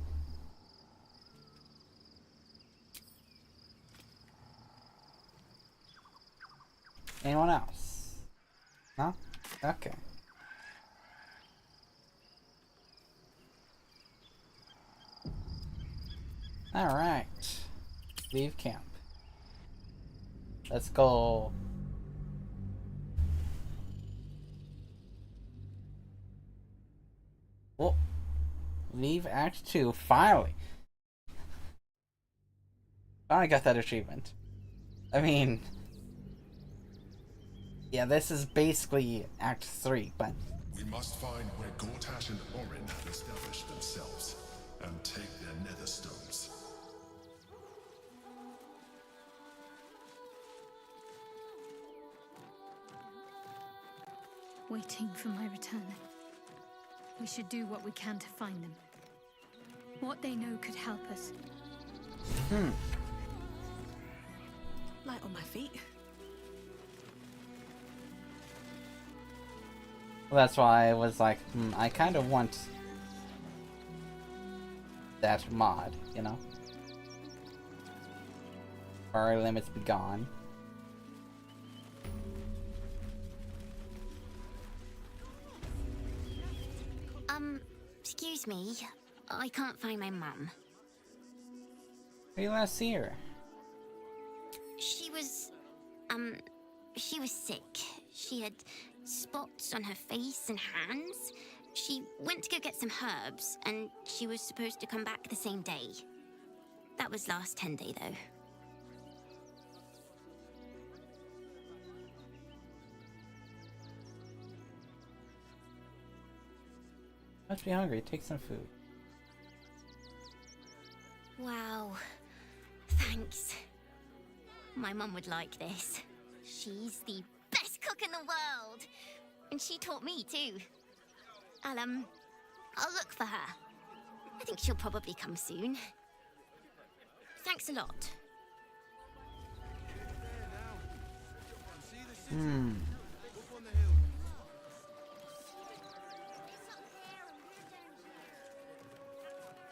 Anyone else? No? Okay. Alright. Leave camp. Let's go. Oh. Leave Act 2. Finally. Finally got that achievement. I mean... yeah, this is basically Act 3, but... We must find where Gortash and Orin have established themselves, and take their nether stones. Waiting for my return. We should do what we can to find them. What they know could help us. Light on my feet. Well, that's why I was like, I kind of want that mod, you know? Our limits be gone. Excuse me. I can't find my mum. Where you last see her? She was sick. She had spots on her face and hands. She went to go get some herbs, and she was supposed to come back the same day. That was last 10 day, though. Must be hungry. Take some food. Wow. Thanks. My mum would like this. She's the best cook in the world. And she taught me, too. I'll look for her. I think she'll probably come soon. Thanks a lot. Hmm.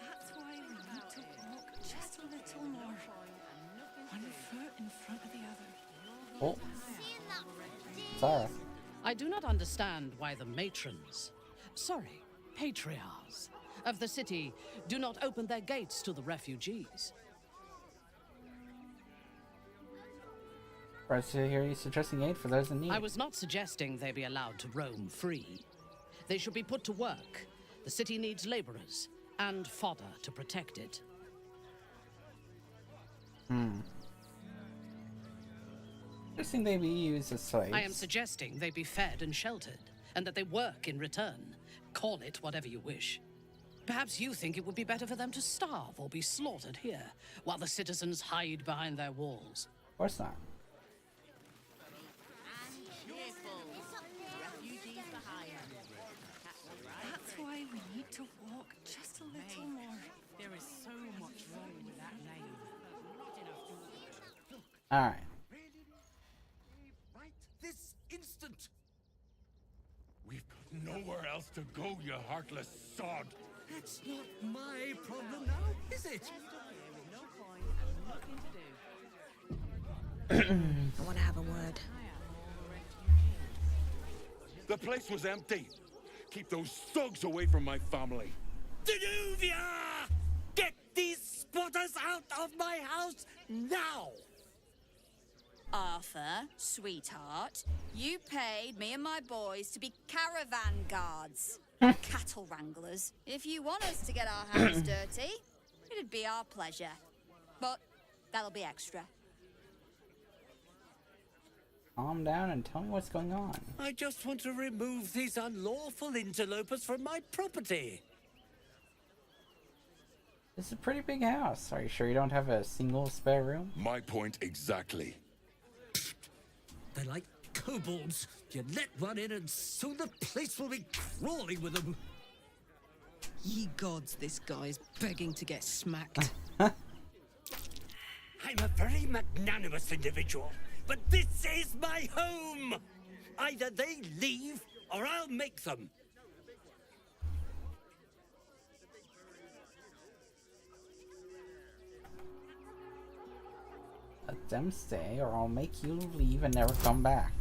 That's why we need to walk just a little more. One foot in front of the other. Oh. Sorry. I do not understand why the matrons, sorry, patriarchs of the city do not open their gates to the refugees. Right, so here he's suggesting aid for those in need. I was not suggesting they be allowed to roam free. They should be put to work. The city needs laborers and fodder to protect it. Suggesting they be used as slaves. I am suggesting they be fed and sheltered, and that they work in return. Call it whatever you wish. Perhaps you think it would be better for them to starve or be slaughtered here, while the citizens hide behind their walls. Of course not. That's why we need to walk just a little more. There is so much wrong with that name. Alright. Right this instant. We've got nowhere else to go, you heartless sod. It's not my problem now, is it? I want to have a word. The place was empty. Keep those thugs away from my family. Danuvia! Get these squatters out of my house now! Arthur, sweetheart, you paid me and my boys to be caravan guards. Cattle wranglers. If you want us to get our hands dirty, it'd be our pleasure. But that'll be extra. Calm down and tell me what's going on. I just want to remove these unlawful interlopers from my property. This is a pretty big house. Are you sure you don't have a single spare room? My point exactly. They're like kobolds. You let one in and soon the place will be crawling with them. Ye gods, this guy's begging to get smacked. I'm a very magnanimous individual, but this is my home! Either they leave, or I'll make them. Let them stay, or I'll make you leave and never come back.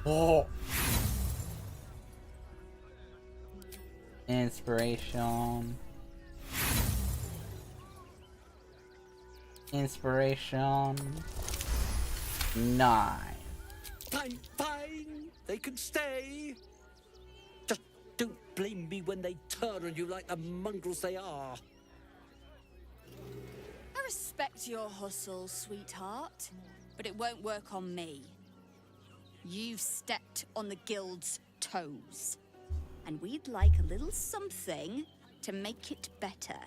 Oh! Inspiration. Inspiration. 9. Fine, fine. They can stay. Just don't blame me when they turn on you like the mongrels they are. I respect your hustle, sweetheart, but it won't work on me. You've stepped on the guild's toes, and we'd like a little something to make it better.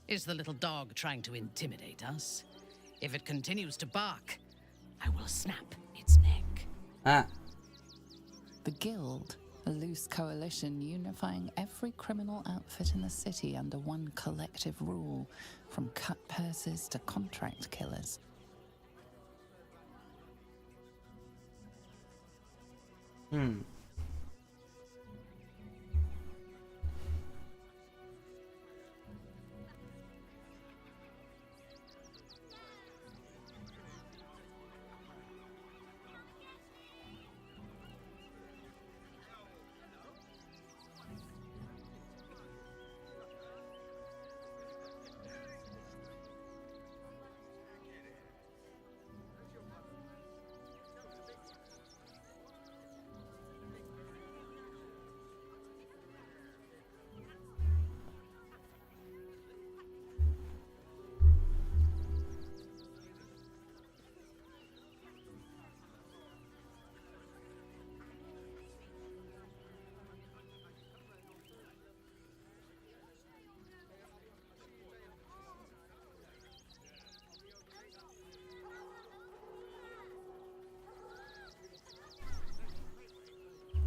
Is the little dog trying to intimidate us? If it continues to bark, I will snap its neck. The Guild, a loose coalition unifying every criminal outfit in the city under one collective rule, from cut purses to contract killers.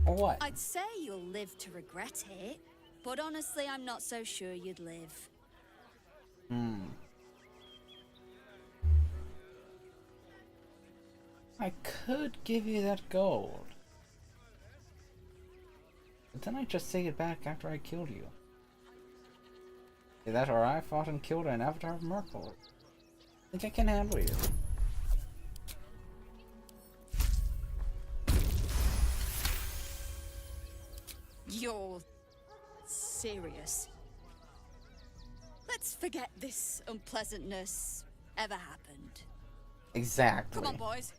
Or what? I'd say you'll live to regret it, but honestly, I'm not so sure you'd live. I could give you that gold. But then I just take it back after I killed you. Either that or I fought and killed an avatar of Merkel. I think I can handle you. You're serious? Let's forget this unpleasantness ever happened. Exactly. Come on, boys.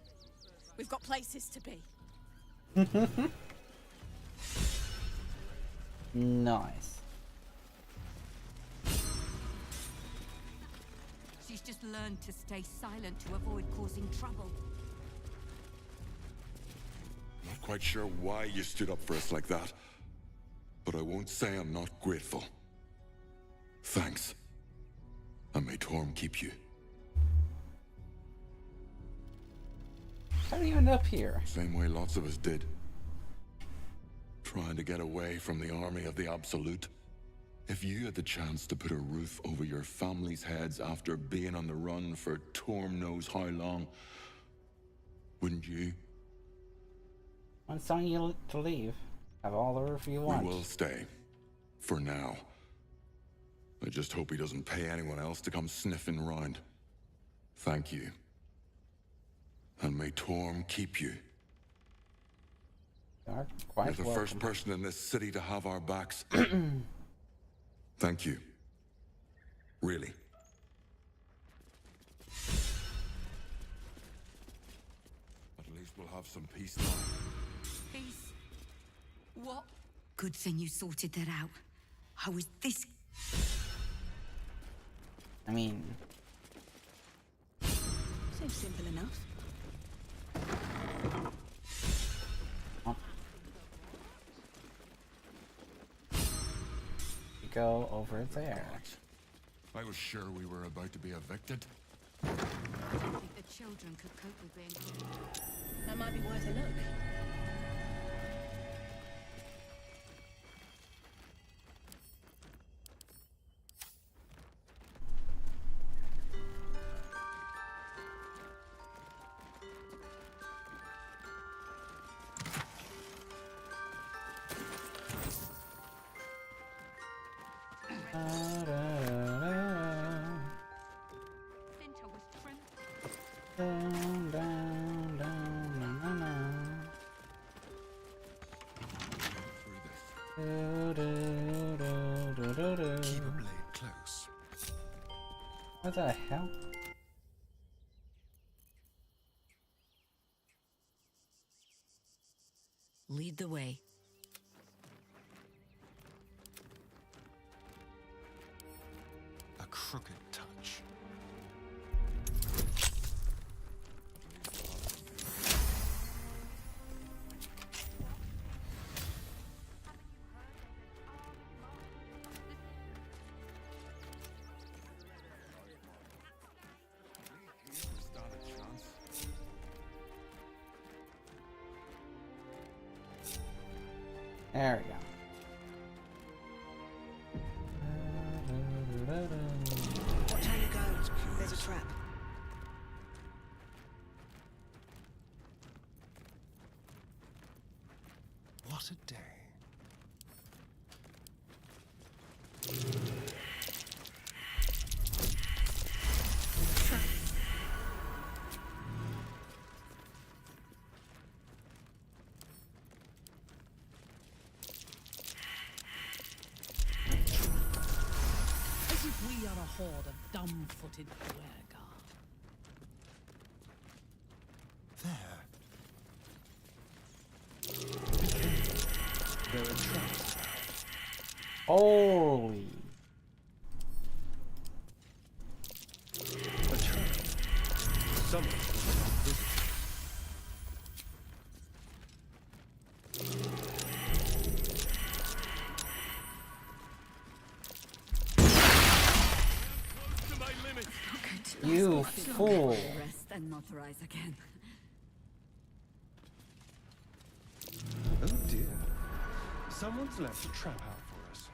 We've got places to be. Nice. She's just learned to stay silent to avoid causing trouble. Not quite sure why you stood up for us like that, but I won't say I'm not grateful. Thanks. And may Torm keep you. How do you end up here? Same way lots of us did. Trying to get away from the army of the Absolute. If you had the chance to put a roof over your family's heads after being on the run for Torm knows how long, wouldn't you? I'm telling you to leave. Have all the roof you want. We will stay. For now. I just hope he doesn't pay anyone else to come sniffing round. Thank you. And may Torm keep you. You're quite You're the welcome. first person in this city to have our backs. Thank you. Really. At least we'll have some peace now. Peace? What? Good thing you sorted that out. How is this? I mean... Seems simple enough. You go over there. I was sure we were about to be evicted. I don't think the children could cope with being... That might be worth a look. Down, down, down, na, na, na. Do, do, do, do, do, do. Keep a blade close. What the hell? Lead the way. A crooked touch. There we go. Watch how you go. There's a trap. What a day. As if we are a horde of dumb-footed wergar. There. There are traps. Holy. A trap. Someone will visit. You fool. Rest and not rise again. Oh dear. Someone's left a trap out for us.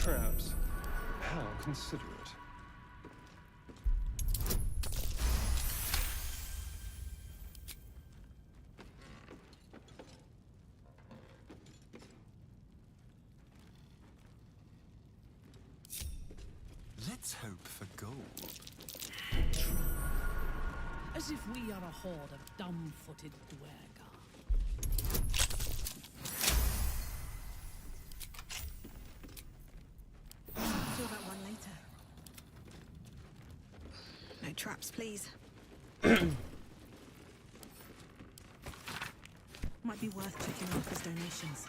traps. How considerate. Let's hope for gold. As if we are a horde of dumb-footed duergar. I'll do that one later. No traps, please. Might be worth checking Arthur's donations.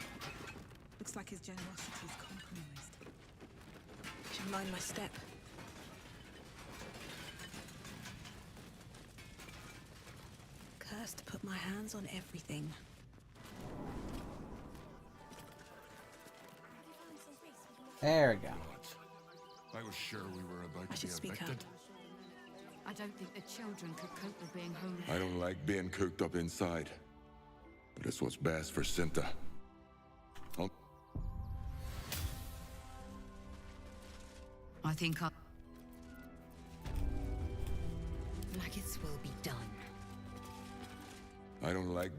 Looks like his generosity is compromised. Should mind my step. Cursed to put my hands on everything. There we go. I was sure we were about I to should be speak evicted. I don't think the children could cope with being home. I don't like being cooped up inside. But it's what's best for Cinta. I think I... Maggots will be done. I don't like...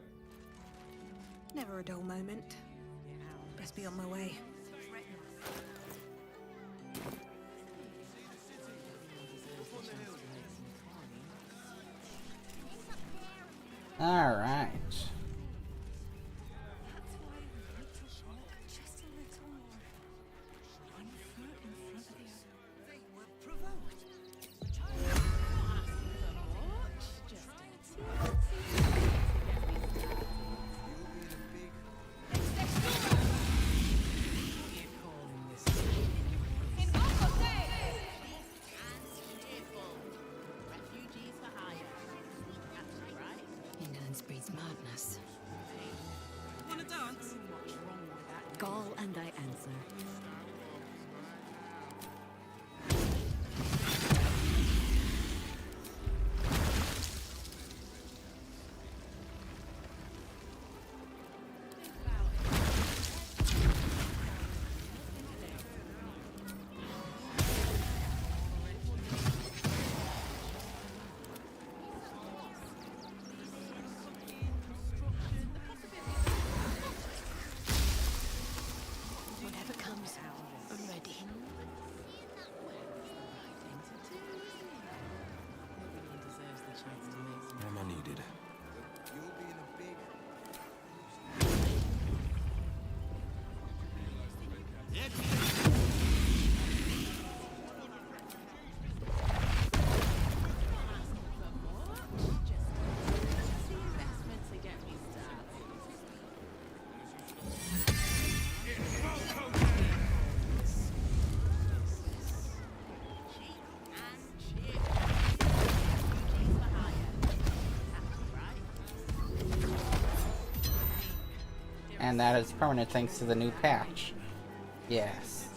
Never a dull moment. Best be on my way. All right. England's breeds madness. Wanna dance? Gall and I answer. Whatever comes, I'm ready. Am I needed? And that is permanent thanks to the new patch. Yes.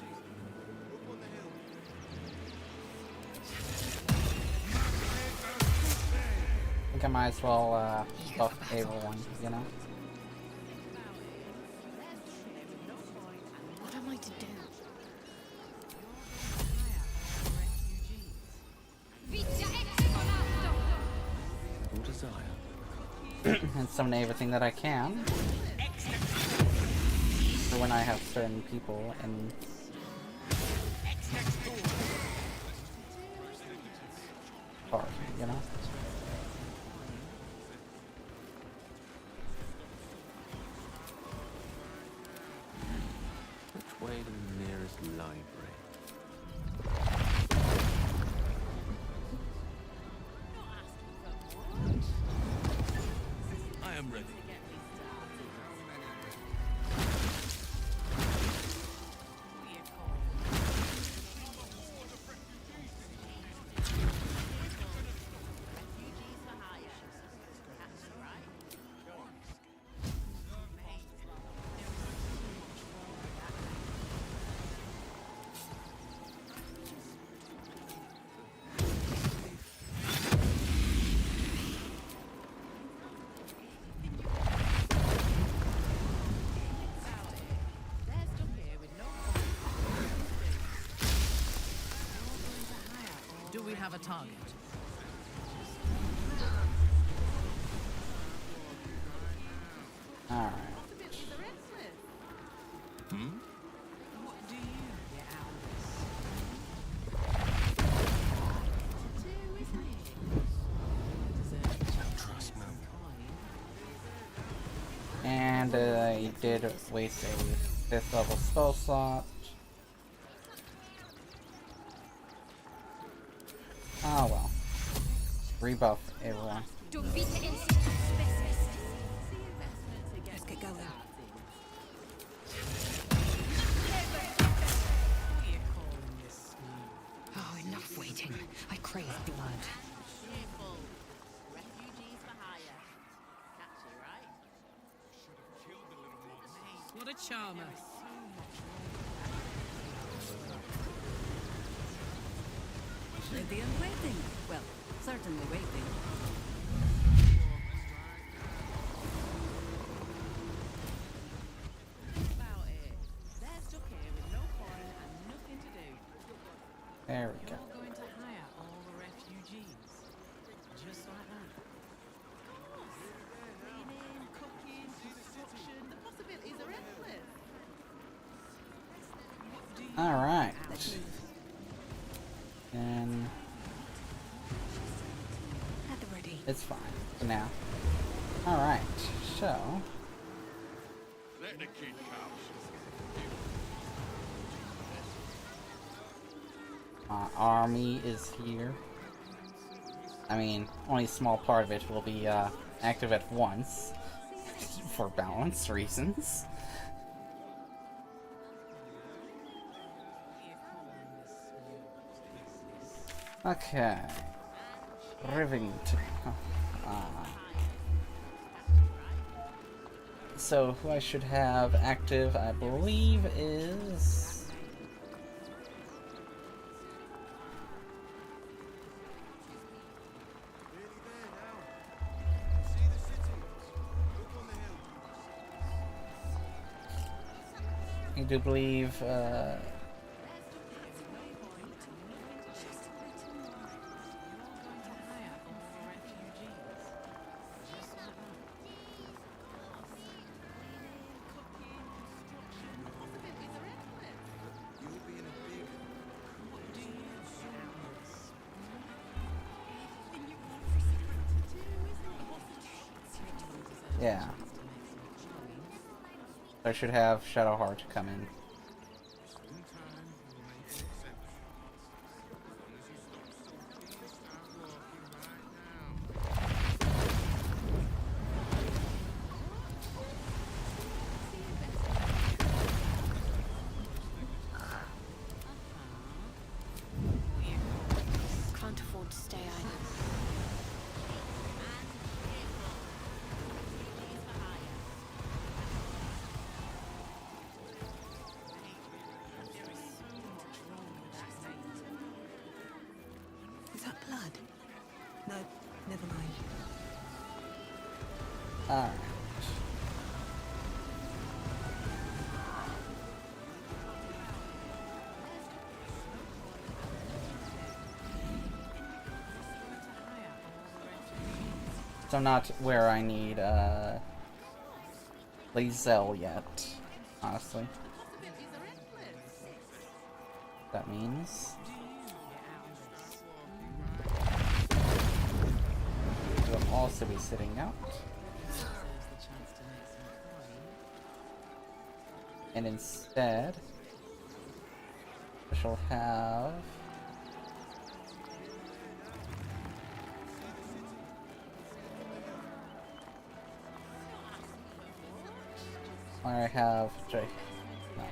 I think I might as well buff everyone, you know? What am I to do? Your desire. And summon everything that I can. For when I have certain people in part, you know? Which way to the nearest library? I am ready. Do we have a target? Alright. Hmm? What do you get out of Trust me. And I did waste a 5th level spell slot. Ah well. Rebuff everyone. Let's get going. Oh, enough waiting. I crave blood. What a charmer. Ready and waiting. Well, certainly waiting. There we go. You're going to hire all the refugees. Just like that. Cleaning, cooking, construction, the possibilities are endless. Alright. And At the ready. it's fine for now. Alright, so Let the kid come. my army is here. I mean, only a small part of it will be active at once for balance reasons. Okay. Rivington. So, who I should have active, I believe, is... I do believe, yeah. I should have Shadowheart come in. Can't afford to stay idle. Is that blood? No, never mind. Alright. So not where I need, Lae'zel yet, honestly. That means... will also be sitting out. And instead, I shall have... I have Jay. No.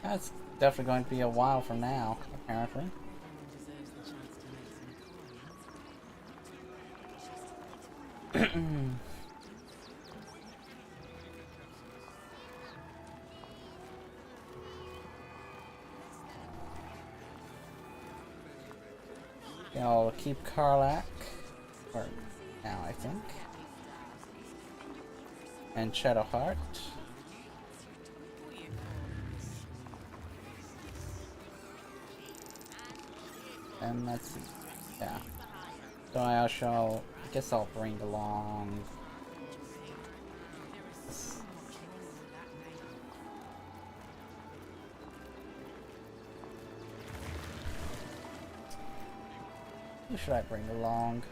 That's definitely going to be a while from now, apparently. I'll keep Karlak for now, I think. And Shadowheart. And let's see. Yeah. So I guess I'll bring along this. Who should I bring along?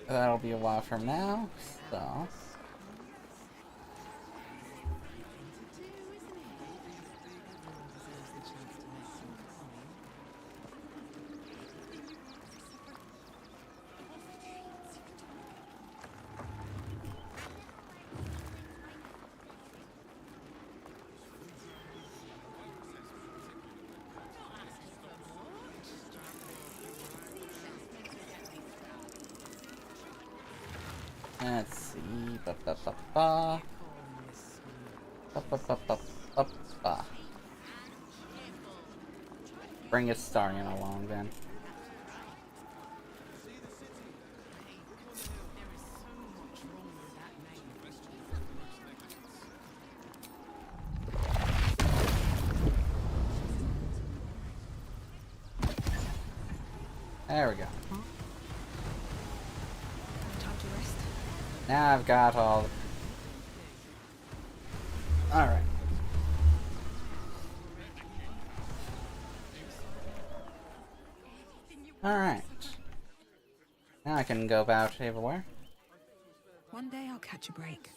That'll be a while from now, so... Let's see. Bring Astarion along then. There we go. Now I've got all... Alright. Alright. Now I can go about everywhere. One day I'll catch a break.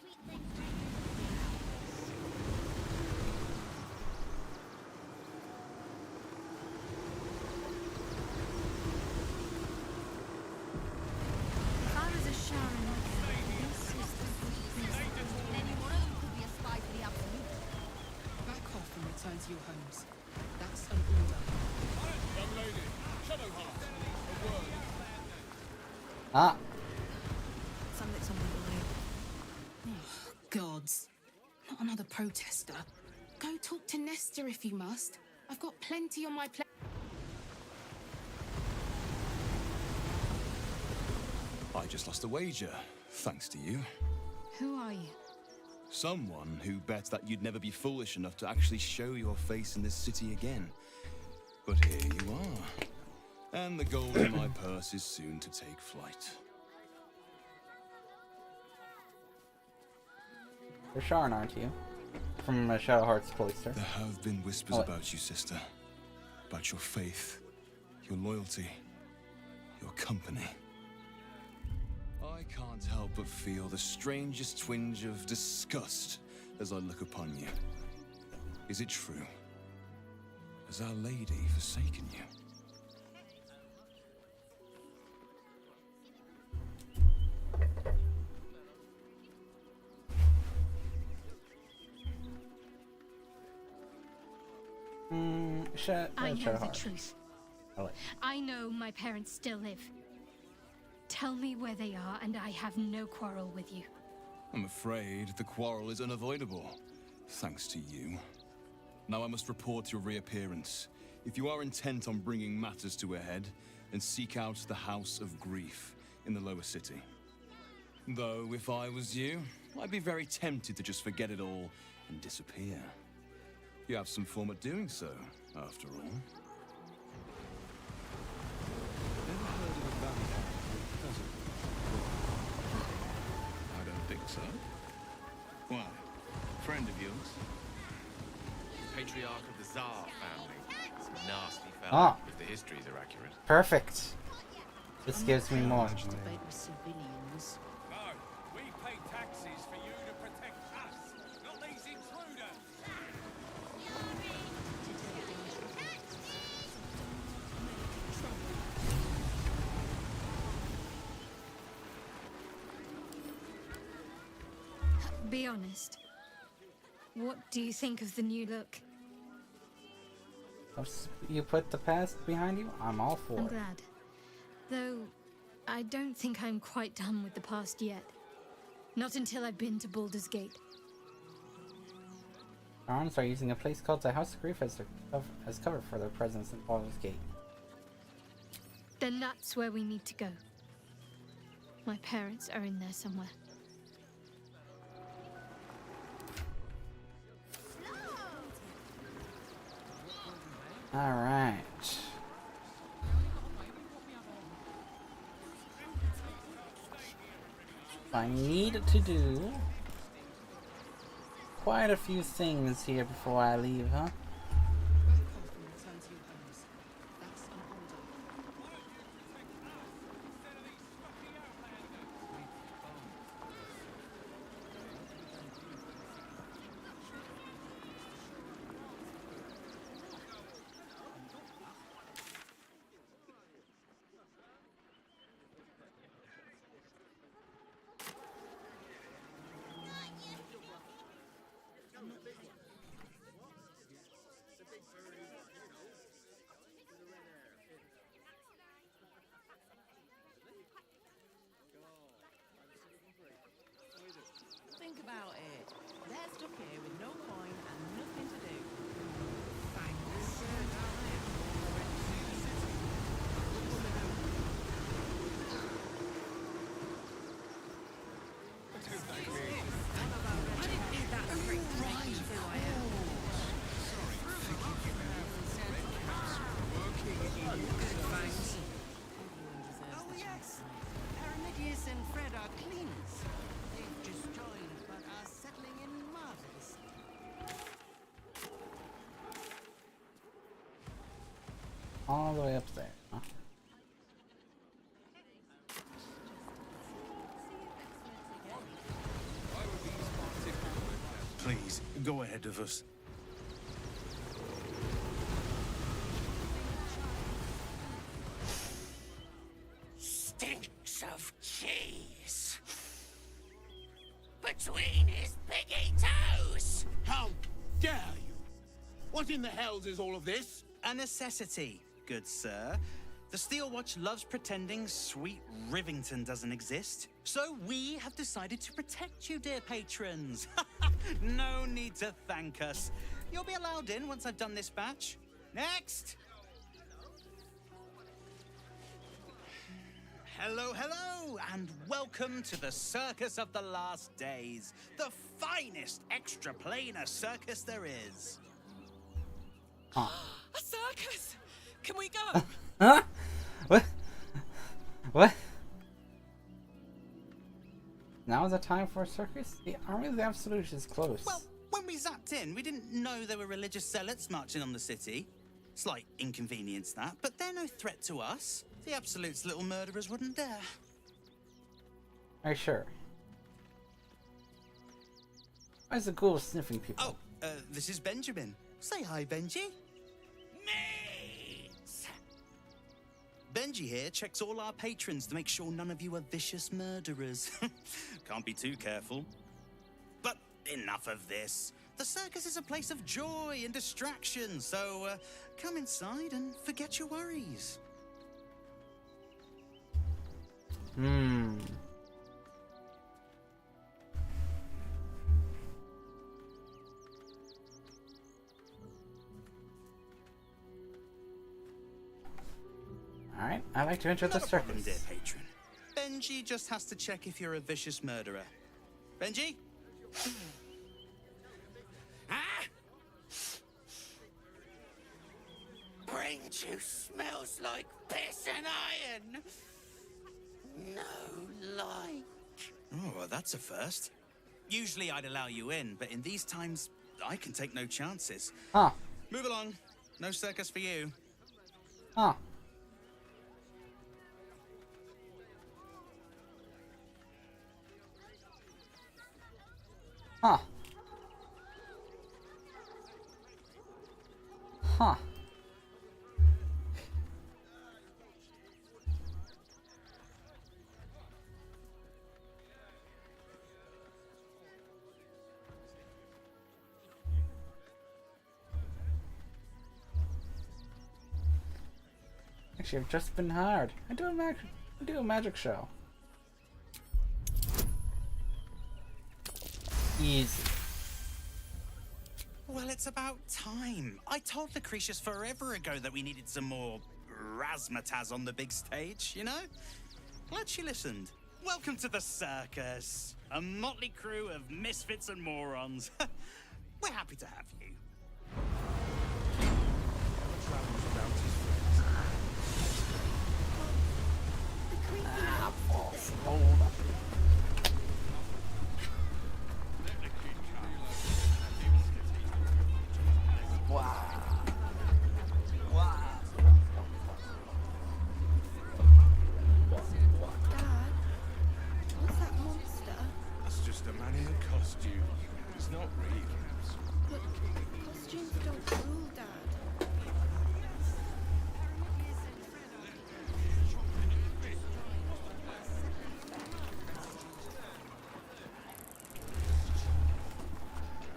Return to your homes. That's an order. Young lady, Shadowheart, a word. Ah. Something's on the line. Oh, gods. Not another protester. Go talk to Nestor if you must. I've got plenty on my plate. I just lost a wager, thanks to you. Who are you? Someone who bet that you'd never be foolish enough to actually show your face in this city again. But here you are. And the gold in my purse is soon to take flight. You're Sharn, aren't you? From Shadowheart's cloister. There have been whispers about you, sister. About your faith, your loyalty, your company. I can't help but feel the strangest twinge of disgust as I look upon you. Is it true? Has Our Lady forsaken you? I know the truth. I know my parents still live. Tell me where they are, and I have no quarrel with you. I'm afraid the quarrel is unavoidable, thanks to you. Now I must report your reappearance. If you are intent on bringing matters to a head, then seek out the House of Grief in the lower city. Though, if I was you, I'd be very tempted to just forget it all and disappear. You have some form at doing so, after all. Never heard of a vampire who doesn't? I don't think so. Why? Friend of yours? Patriarch of the Tsar family. Nasty fella, if the histories are accurate. Perfect. This gives me more. No, we pay taxes for you to Be honest. What do you think of the new look? Once you put the past behind you, I'm all for I'm it. glad. Though, I don't think I'm quite done with the past yet. Not until I've been to Baldur's Gate. Arms are using a place called the House of Grief as cover for their presence in Baldur's Gate. Then that's where we need to go. My parents are in there somewhere. Alright. I need to do quite a few things here before I leave, huh? Think about it. They're stuck here with no coin and nothing to do. Thanks. I didn't need that trick to make me who I am. Good, thanks. Oh yes, Aramidius and Fred are cleaners. They've just joined, but are settling in marvelously. All the way up there, huh? Please, go ahead of us. Stinks of cheese. Between his piggy toes. How dare you? What in the hells is all of this? A necessity, good sir. The Steel Watch loves pretending sweet Rivington doesn't exist. So we have decided to protect you, dear patrons. No need to thank us. You'll be allowed in once I've done this batch. Next! Hello, hello, and welcome to the Circus of the Last Days, the finest extra-planar circus there is. Huh. A circus! Can we go? Huh? What? What? Now is the time for a circus? The Army of the Absolute is close. Well, when we zapped in, we didn't know there were religious zealots marching on the city. Slight inconvenience, that, but they're no threat to us. The Absolute's little murderers wouldn't dare. Are you sure? Why is the ghoul sniffing people? Oh, this is Benjamin. Say hi, Benji. Benji here checks all our patrons to make sure none of you are vicious murderers. Can't be too careful. But enough of this. The circus is a place of joy and distraction, so come inside and forget your worries. Alright, I'd like to enter the Not a problem, circus. dear patron. Benji just has to check if you're a vicious murderer. Benji? Brain juice smells like piss and iron. No light. Oh, well, that's a first. Usually I'd allow you in, but in these times, I can take no chances. Huh. Move along. No circus for you. Huh. Huh. Huh. Actually, I've just been hired. I do a magic show. Easy. Well, it's about time. I told Lucretius forever ago that we needed some more razzmatazz on the big stage, you know? Glad she listened. Welcome to the circus. A motley crew of misfits and morons. We're happy to have you. What's that monster? It's just a man in a costume. It's not real. But costumes don't rule, Dad.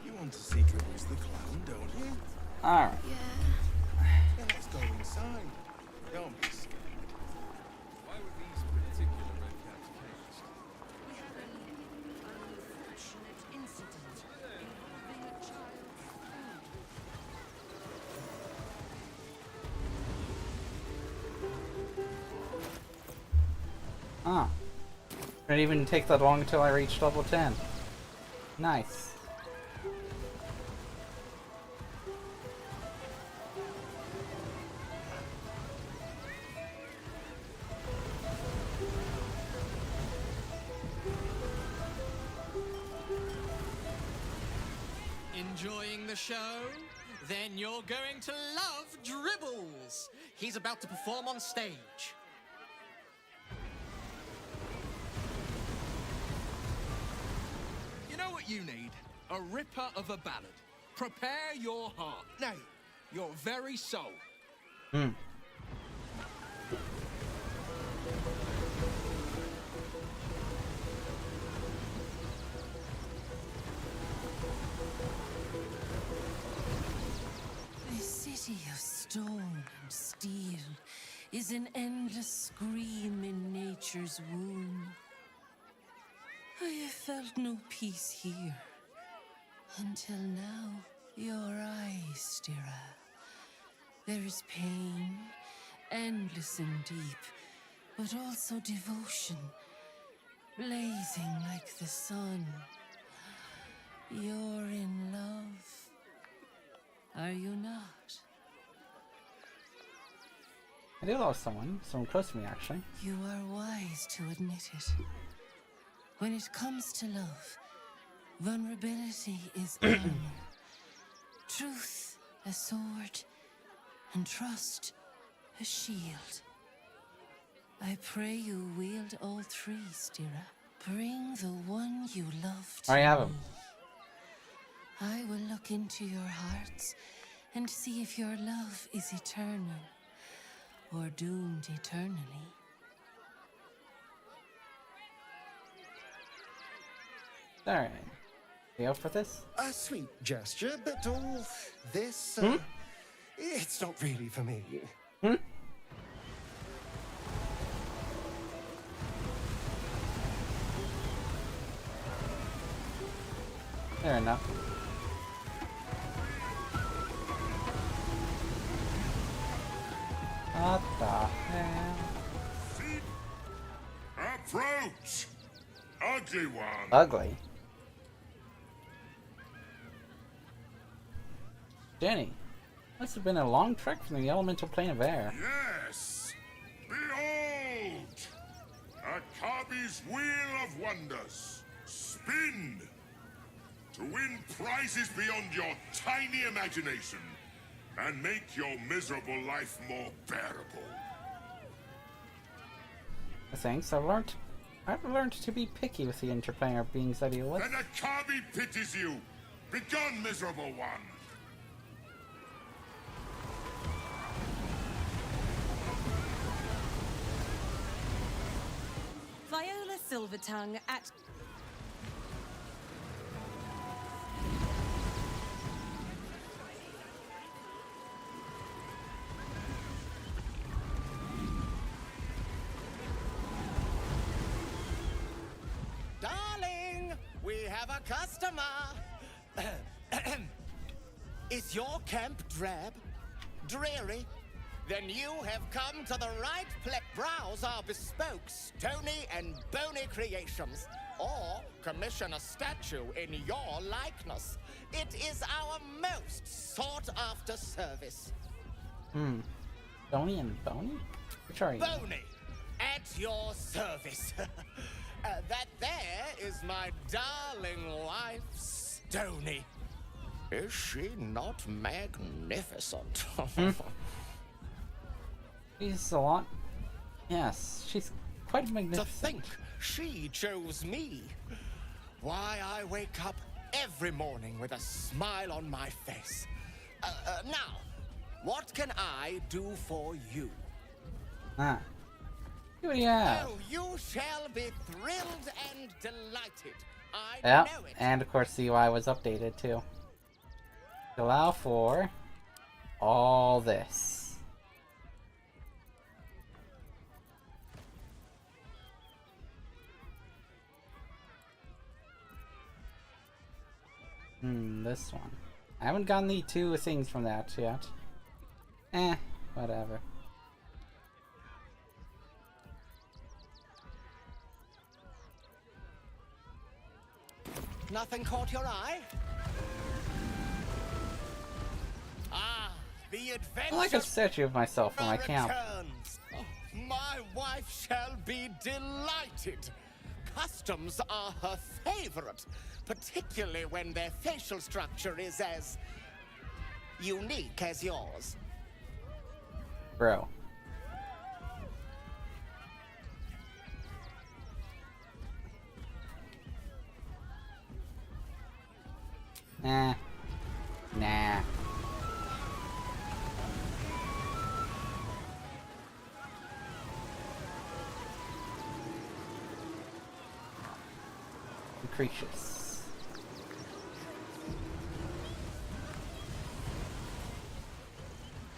You want to see Dribbles the clown, don't you? Alright. Then let's go inside. Don't be scared. Why were these particular red caps caged? We had an unfortunate incident involving a child. Ah. Didn't even take that long until I reached level 10. Nice. Enjoying the show? Then you're going to love Dribbles. He's about to perform on stage. You know what you need? A ripper of a ballad. Prepare your heart. Nay, your very soul. Hmm. The city of stone and steel is an endless scream in nature's womb. I have felt no peace here. Until now, your eyes, Stira. There is pain, endless and deep, but also devotion, blazing like the sun. You're in love. Are you not? I do love someone close to me actually. You are wise to admit it. When it comes to love, vulnerability is armor, truth a sword, and trust a shield. I pray you wield all three, Stira. Bring the one you love to I have me. him. I will look into your hearts and see if your love is eternal or doomed eternally. Alright. You up for this? A sweet gesture, but all this, it's not really for me. Fair enough. What the hell? Approach! Ugly one! Ugly? Jenny, must have been a long trek from the elemental plane of air. Yes! Behold! Akabi's Wheel of Wonders. Spin! To win prizes beyond your tiny imagination and make your miserable life more bearable. Thanks, I've learned to be picky with the interplanar beings I deal with. Then Akabi pities you! Begone, miserable one! Viola Silvertongue at... have a customer. Is your camp drab? Dreary? Then you have come to the right place. Browse our bespoke, stony and bony creations, or commission a statue in your likeness. It is our most sought-after service. Stony and bony? Which are you? Bony, at your service. That there is my darling wife, Stony. Is she not magnificent? She's a lot. Yes, she's quite magnificent. To think she chose me. Why, I wake up every morning with a smile on my face. Now, what can I do for you? Ah. What do you have? Oh, you shall be thrilled and delighted. I Yeah, know it. and of course the UI was updated too. To allow for all this. This one. I haven't gotten the 2 things from that yet. Whatever. Nothing caught your eye? Ah, the adventure. I like a statue of myself for my camp. returns. Oh, my wife shall be delighted. Customs are her favorite, particularly when their facial structure is as unique as yours. Bro. Nah. Lucretius.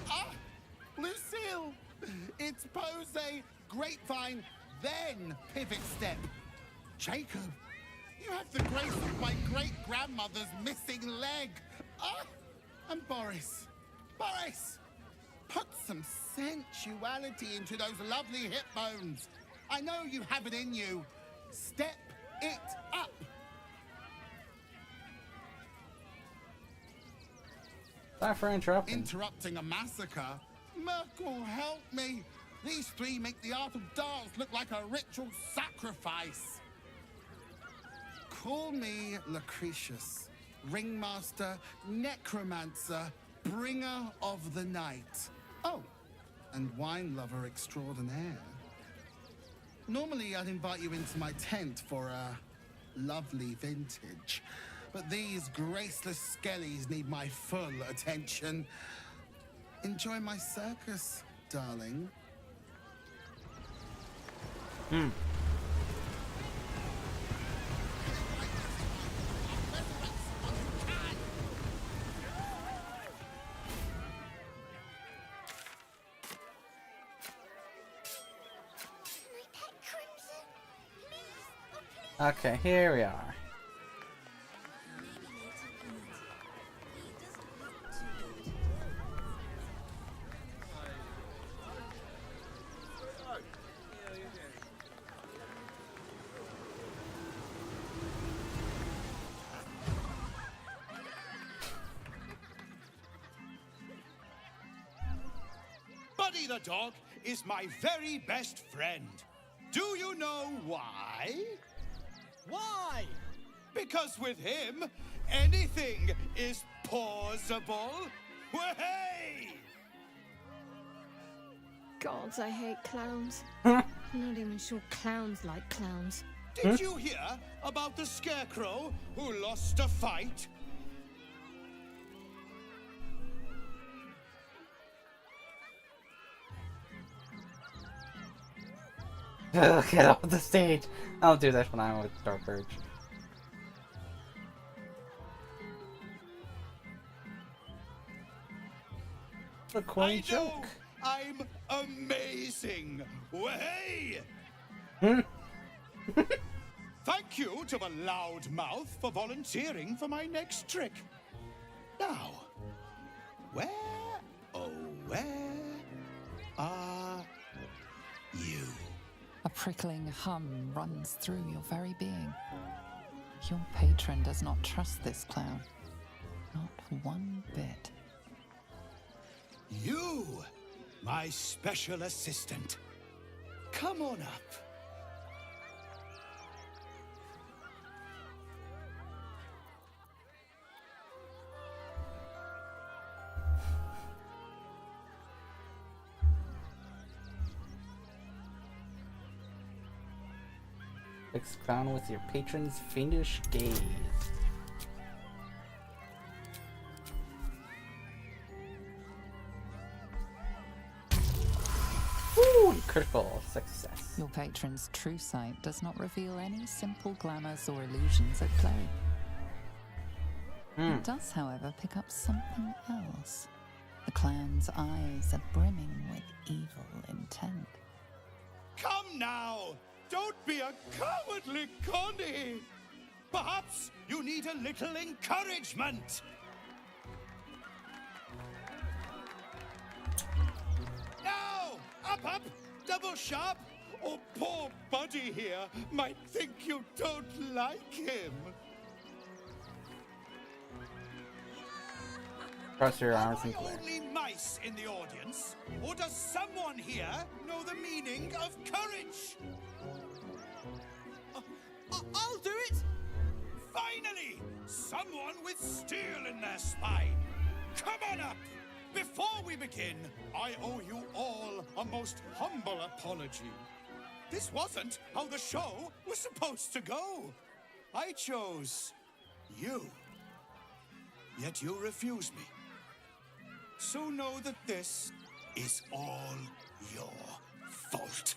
Ah! Lucille! It's pose, grapevine, then pivot step. Jacob, you have the grace of my great-grandmother's missing leg. Ah! And Boris. Boris! Put some sensuality into those lovely hip bones. I know you have it in you. Step it up. Sorry for interrupting. Interrupting a massacre? Merkel, help me. These 3 make the art of dance look like a ritual sacrifice. Call me Lucretius, ringmaster, necromancer, bringer of the night. Oh, and wine lover extraordinaire. Normally I'd invite you into my tent for a lovely vintage, but these graceless skellies need my full attention. Enjoy my circus, darling. Okay, here we are. Buddy the dog is my very best friend. Do you know why? Why? Because with him, anything is possible. Way! God, I hate clowns. I'm not even sure clowns like clowns. Did you hear about the scarecrow who lost a fight? Get off the stage. I'll do that when I'm with Dark Urge. A corny joke. I'm amazing. Way! Thank cute of a loud mouth for volunteering for my next trick. Now, where, oh, where are you? A prickling hum runs through your very being. Your patron does not trust this clown. Not one bit. You, my special assistant. Come on up. Fix clown with your patron's fiendish gaze. Woo! Critical success. Your patron's true sight does not reveal any simple glamours or illusions at play. It does, however, pick up something else. The clown's eyes are brimming with evil intent. Come now! Don't be a cowardly Connie! Perhaps you need a little encouragement! Now! Up! Double sharp! Or poor Buddy here might think you don't like him. Cross your arms Are and we glare. only mice in the audience? Or does someone here know the meaning of courage? I'll do it! Finally! Someone with steel in their spine! Come on up! Before we begin, I owe you all a most humble apology. This wasn't how the show was supposed to go. I chose you. Yet you refuse me. So know that this is all your fault.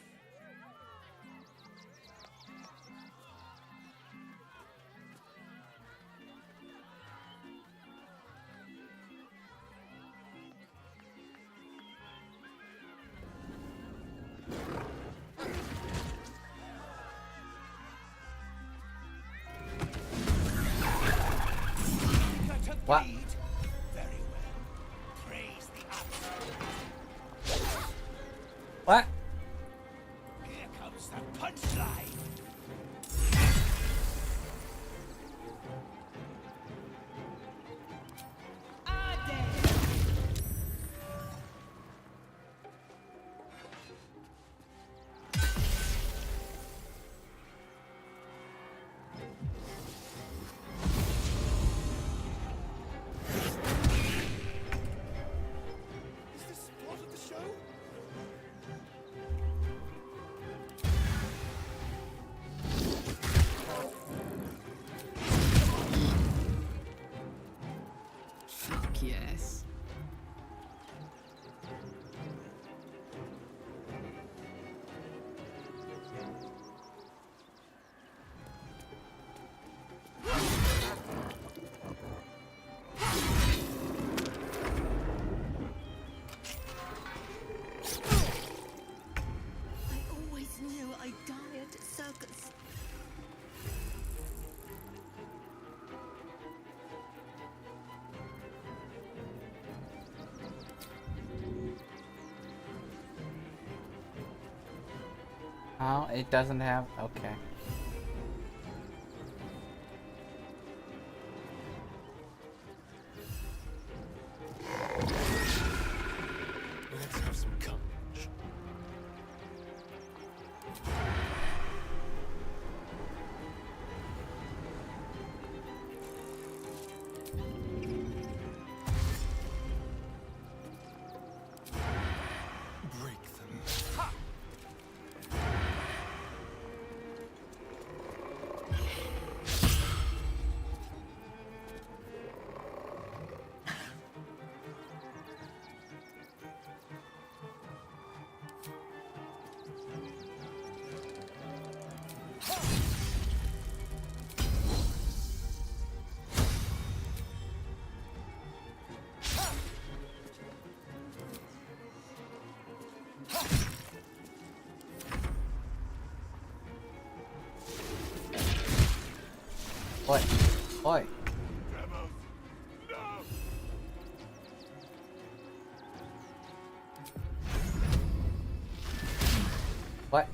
What? Very well. Praise the absolute. What? Here comes the punchline. Yes. I always knew I'd die at a circus. Oh, it doesn't have. Okay. Let's have some courage. Break them. Ha! Oi. Oi. What?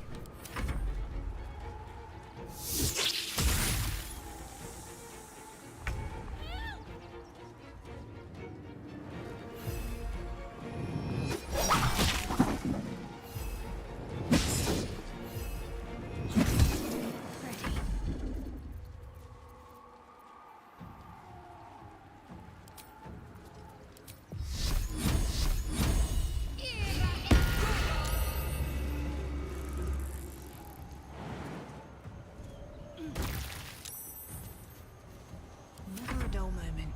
Never a dull moment.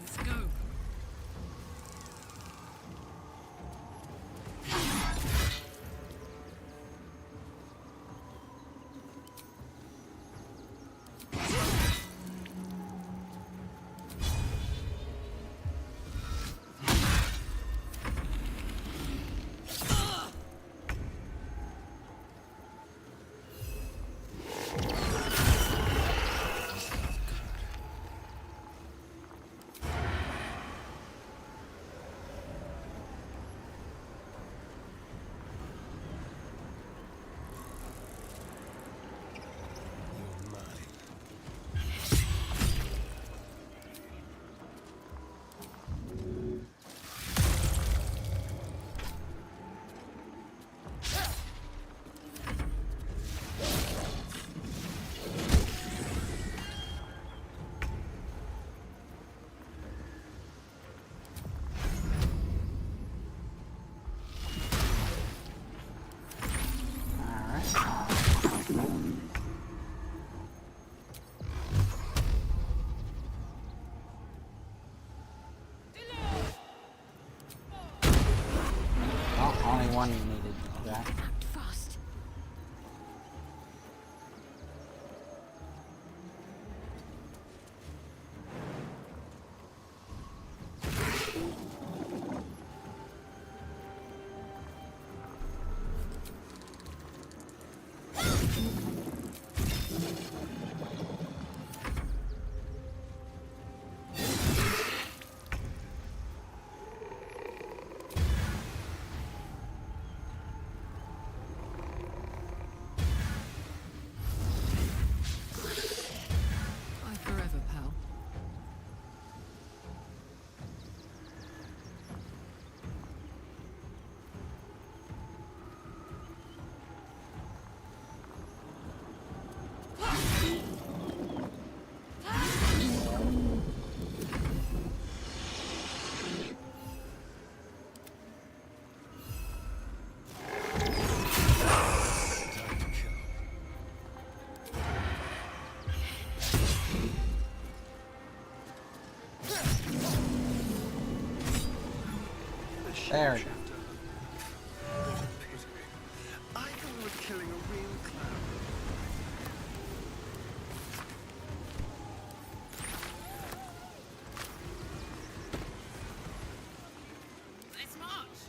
Let's go. Only one you needed to do that. Fast. Bye forever, pal. There we go. I thought we were killing a real clown. Let's march.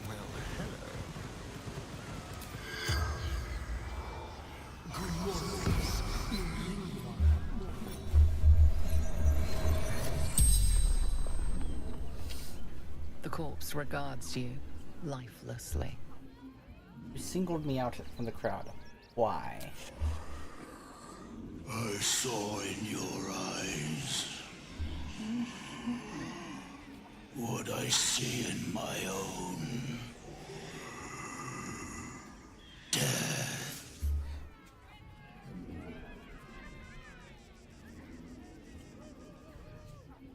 Well, hello. The corpse regards you lifelessly. You singled me out from the crowd. Why? I saw in your eyes what I see in my own. Death.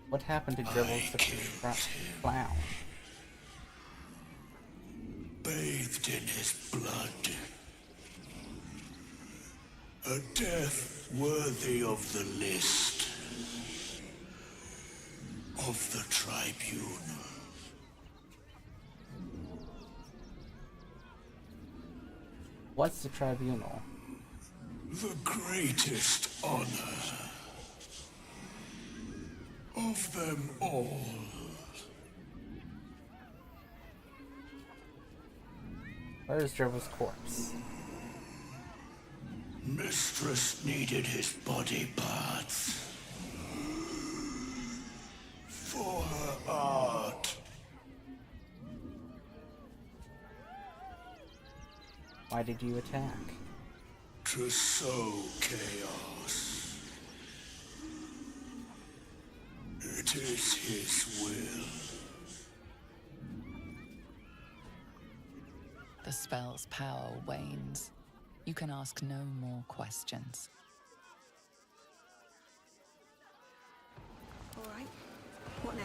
What happened to Dribbles the clown? Bathed in his blood. A death worthy of the list of the tribunal. What's the tribunal? The greatest honor of them all. Where's Dribble's corpse? Mistress needed his body parts for her art. Why did you attack? To sow chaos. It is his will. The spell's power wanes. You can ask no more questions. All right. What now?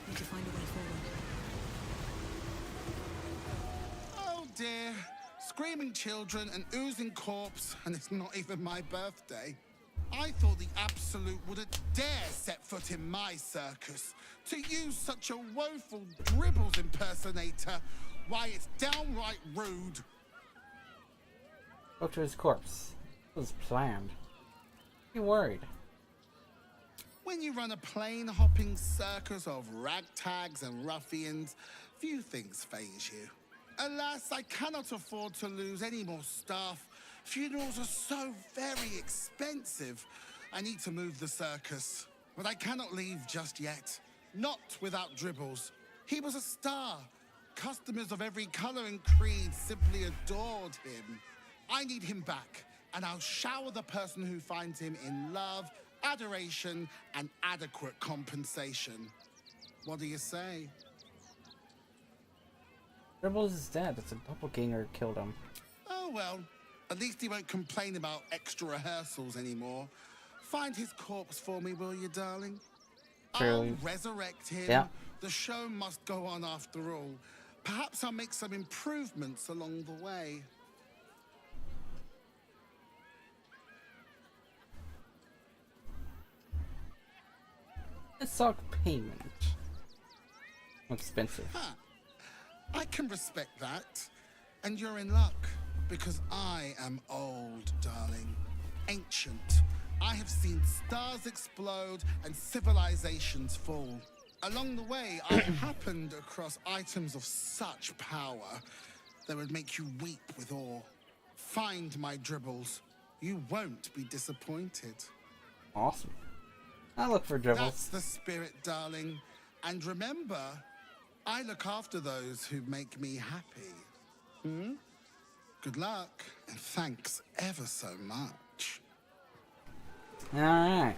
Need to find a way forward. Oh dear. Screaming children, an oozing corpse, and it's not even my birthday. I thought the Absolute wouldn't dare set foot in my circus. To use such a woeful Dribbles impersonator, why, it's downright rude. Look to his corpse. It was planned. Be worried. When you run a plane-hopping circus of ragtags and ruffians, few things faze you. Alas, I cannot afford to lose any more staff. Funerals are so very expensive. I need to move the circus, but I cannot leave just yet. Not without Dribbles. He was a star. Customers of every color and creed simply adored him. I need him back, and I'll shower the person who finds him in love, adoration, and adequate compensation. What do you say? Dribbles is dead. It's a doppelganger killed him. Oh well, at least he won't complain about extra rehearsals anymore. Find his corpse for me, will you, darling? True. I'll resurrect him. Yeah. The show must go on after all. Perhaps I'll make some improvements along the way. A stock payment. Expensive. Huh. I can respect that. And you're in luck, because I am old, darling. Ancient. I have seen stars explode and civilizations fall. Along the way, I happened across items of such power that would make you weep with awe. Find my Dribbles. You won't be disappointed. Awesome. I look for Dribbles. That's the spirit, darling. And remember, I look after those who make me happy. Hmm? Good luck, and thanks ever so much. Alright.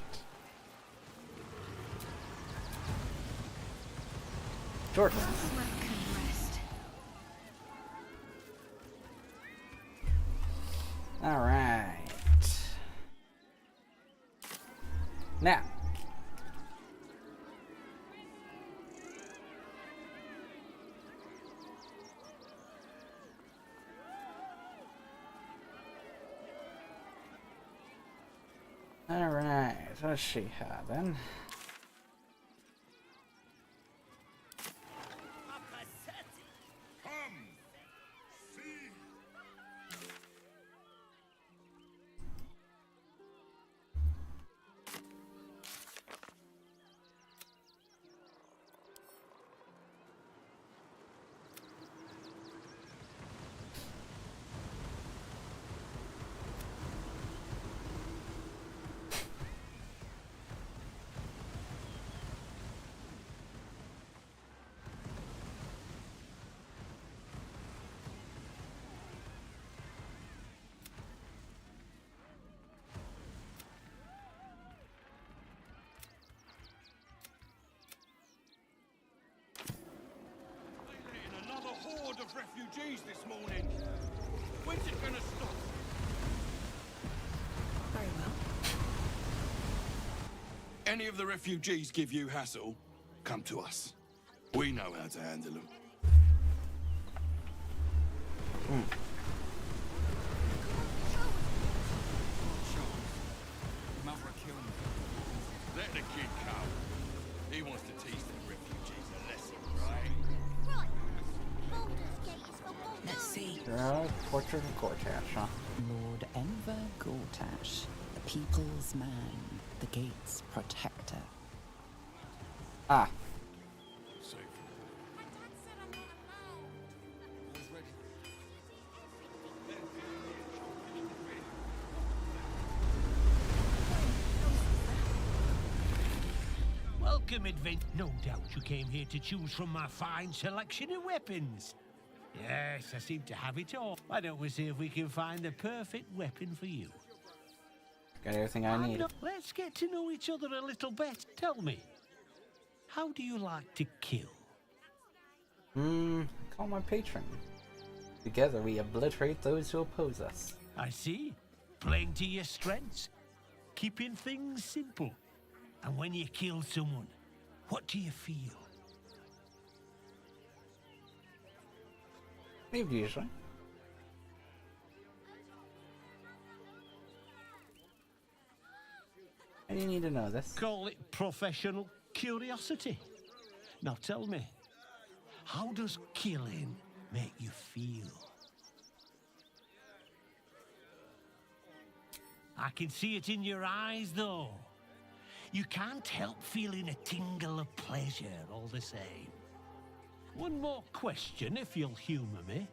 Jordan. Alright. Now. Alright, what does she have then? of refugees this morning. When's it gonna stop? Very well. Any of the refugees give you hassle, come to us. We know how to handle them. Mother killed me. Let the kid come. He wants to teach the refugees a lesson, right? Let's see. Portrait of Gortash, huh? Lord Enver Gortash, the people's man, the gate's protector. Ah. Welcome, advent. No doubt you came here to choose from my fine selection of weapons. Yes, I seem to have it all. Why don't we see if we can find the perfect weapon for you? Got everything I need. Let's get to know each other a little better. Tell me, how do you like to kill? Call my patron. Together we obliterate those who oppose us. I see. Playing to your strengths. Keeping things simple. And when you kill someone, what do you feel? Maybe usually. And you need to know this. Call it professional curiosity. Now tell me, how does killing make you feel? I can see it in your eyes, though. You can't help feeling a tingle of pleasure all the same. One more question, if you'll humor me.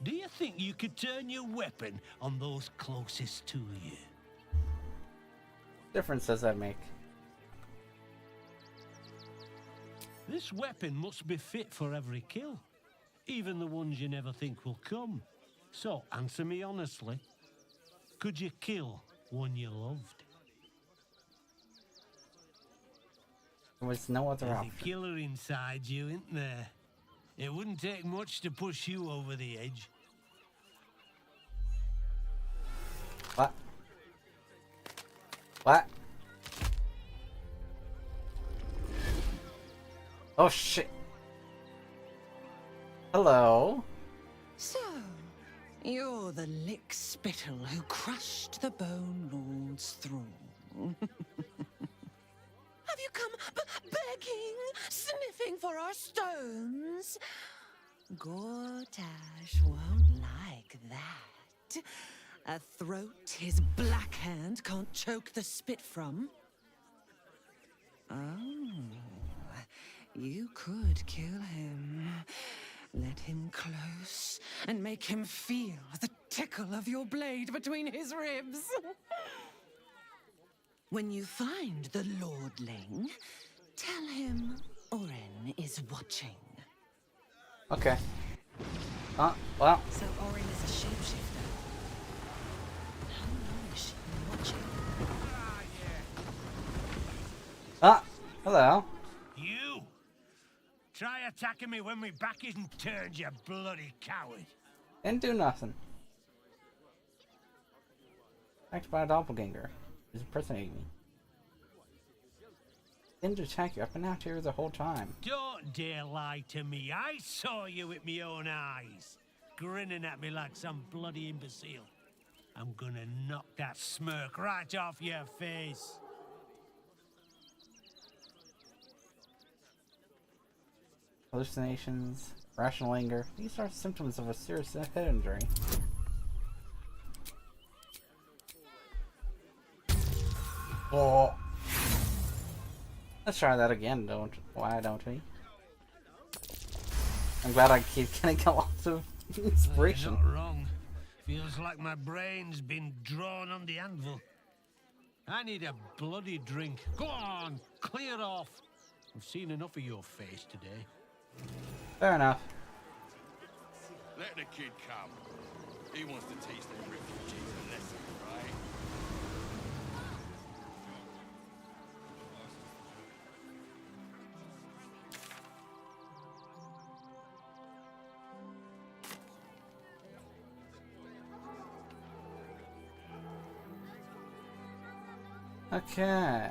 Do you think you could turn your weapon on those closest to you? Difference does that make? This weapon must be fit for every kill, even the ones you never think will come. So, answer me honestly. Could you kill one you loved? There was no other There's option. a killer inside you, isn't there? It wouldn't take much to push you over the edge. What? What? Oh shit. Hello. So, you're the lick spittle who crushed the Bone Lord's thrall. Have you come begging, sniffing for our stones? Gortash won't like that. A throat his black hand can't choke the spit from. Oh, you could kill him. Let him close and make him feel the tickle of your blade between his ribs. When you find the Lordling, tell him Orin is watching. Okay. Well. So Orin is a shapeshifter. How long has she been watching? Hello. You! Try attacking me when my back isn't turned, you bloody coward. Didn't do nothing. Attacked by a doppelganger. Who's impersonating me. Didn't attack you. I've been out here the whole time. Don't dare lie to me. I saw you with my own eyes. Grinning at me like some bloody imbecile. I'm gonna knock that smirk right off your face. Hallucinations, rational anger. These are symptoms of a serious head injury. Oh. Let's try that again, why don't we? I'm glad I keep getting a lot of inspiration. You're not wrong. Feels like my brain's been drawn on the anvil. I need a bloody drink. Go on, clear off. I've seen enough of your face today. Fair enough. Let the kid come. He wants to teach the refugees a lesson, right? Okay.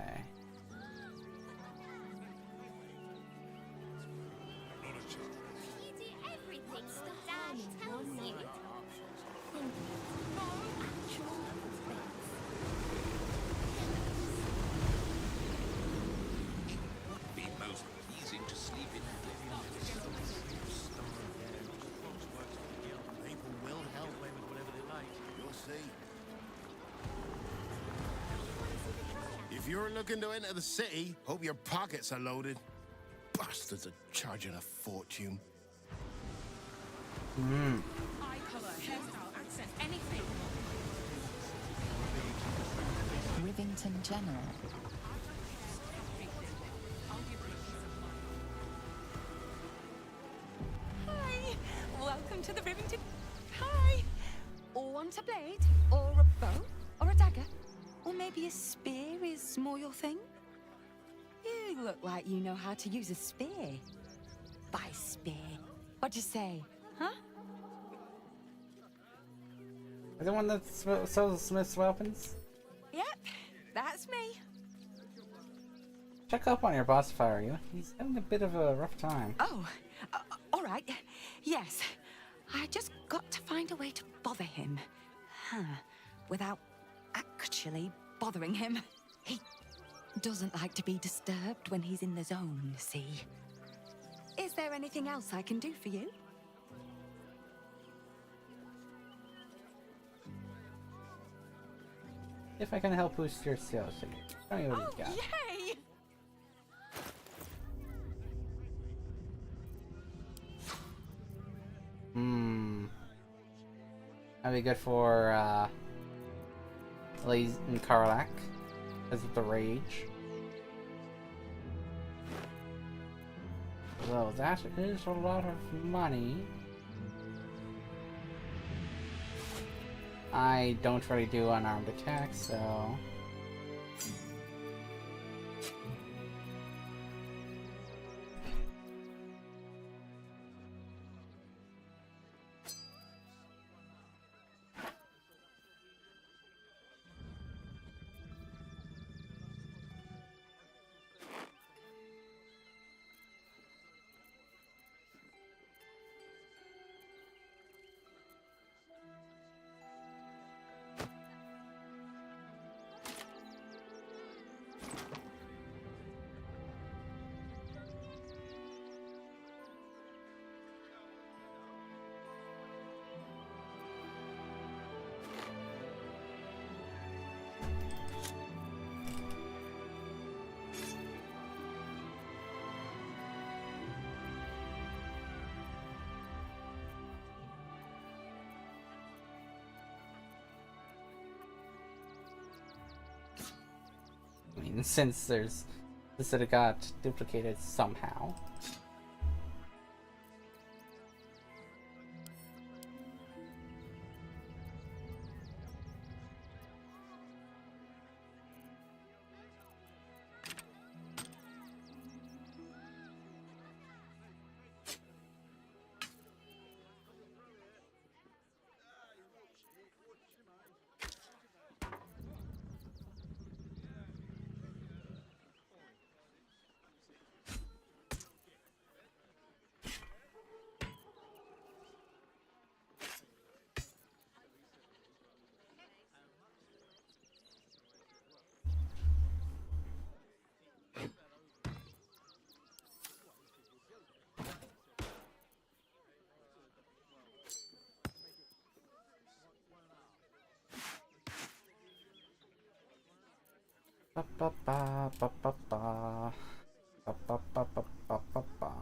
Be most pleasing to sleep in. People will help away with whatever they like. You'll see. If you're looking to enter the city, hope your pockets are loaded. Bastards are charging a fortune. Eye color, hairstyle, accent, anything. Rivington General. Hi, welcome to the Rivington. Hi. Want a blade, or a bow, or a dagger, or maybe a spear is more your thing? You look like you know how to use a spear. By spear. What'd you say, huh? The one that sells Smith's weapons? Yep, that's me. Check up on your boss if I were you. He's having a bit of a rough time. Oh, all right. Yes, I just got to find a way to bother him. Without actually bothering him. He doesn't like to be disturbed when he's in the zone, see? Is there anything else I can do for you? If I can help boost your sales figure. Tell me what you got. Yay! That'd be good for, Laze and Karlak. Because of the rage. Although that is a lot of money. I don't really do unarmed attacks, so... I mean, since this would have got duplicated somehow. Ba ba ba ba ba ba ba ba ba ba ba ba ba.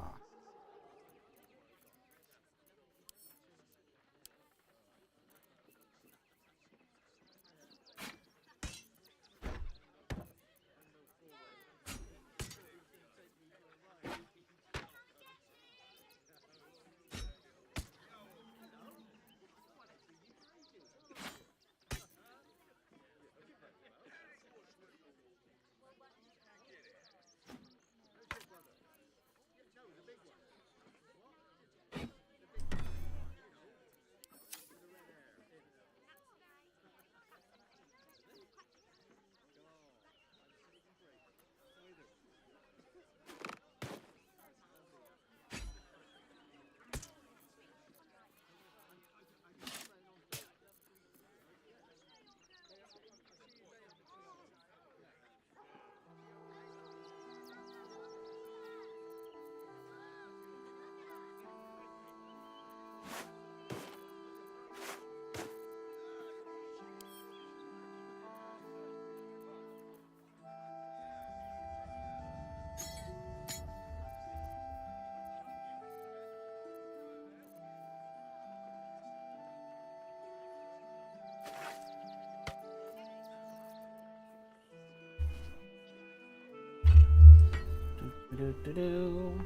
Do-do-do-do.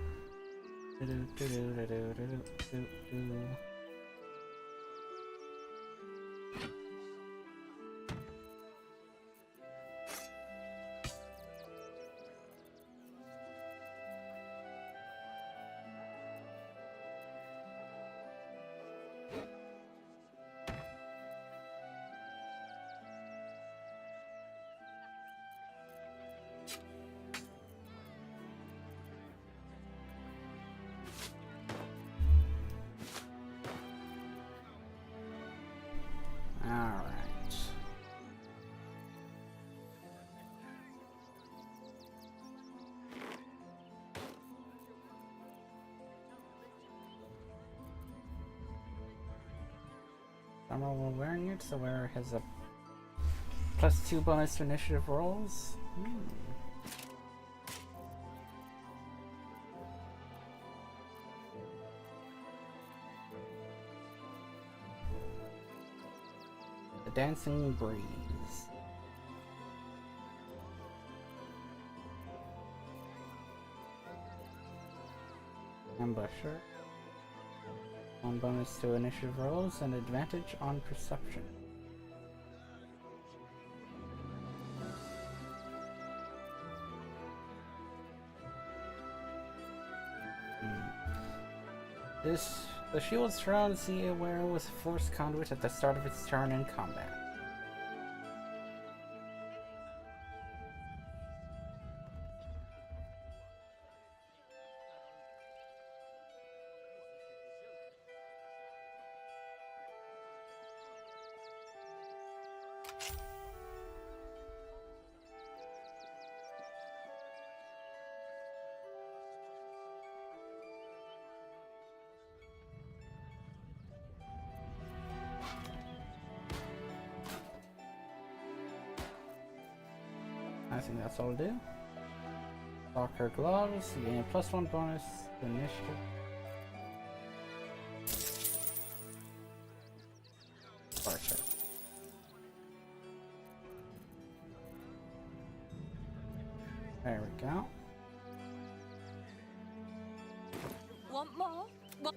Do-do-do-do-do-do-do-do-do. Alright. Summer while wearing it, so the wearer has a +2 bonus to initiative rolls. The Dancing Breeze. Ambusher. 1 bonus to initiative rolls and advantage on perception. The shield surrounds the wearer with force conduit at the start of its turn in combat. I think that's all I'll do. Locker gloves, you gain a +1 bonus to initiative. Archer. There we go. Want more? What?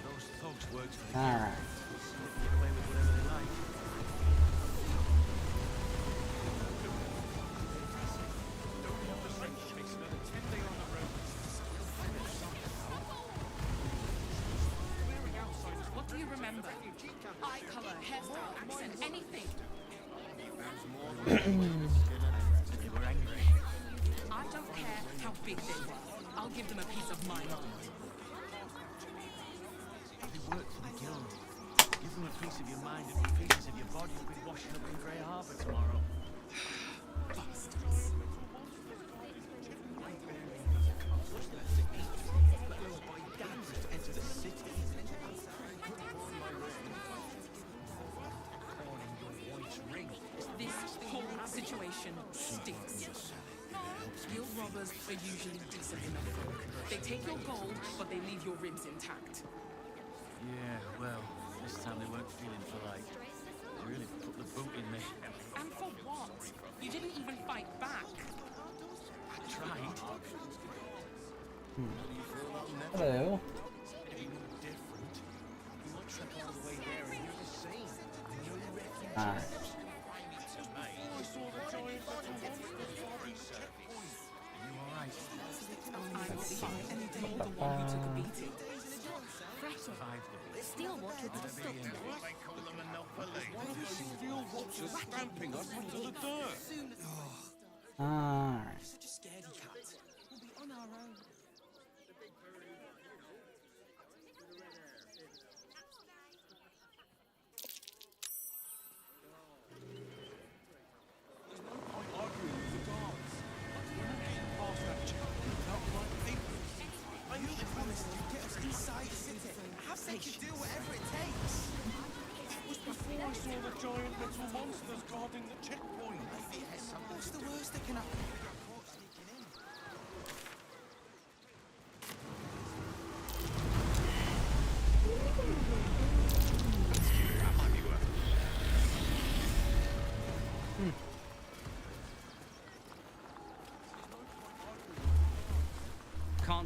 Those thugs worked for the Alright. play with whatever they like. What do you remember? Eye color, hairstyle, accent, anything. They were angry. I don't care how big they were. I'll give them a piece of my mind. They work for the guild. Give them a piece of your mind and pieces of your body will be washing up in Grey Harbour tomorrow. Bastards. Enter the city. This whole situation stinks. Guild robbers are usually decent enough folk. They take your gold, but they leave your ribs intact. Yeah, well, this time they weren't feeling polite. They really put the boot in me. And for what? You didn't even fight back. I tried. Hello. Alright. Let's see. Steel watchers to stop them. Steel watchers stamping us into the dirt. Alright. Such a scaredy cat. We'll be on our own. They can do whatever it takes. That was before I saw the giant metal monsters guarding the checkpoint. What's the worst that can happen?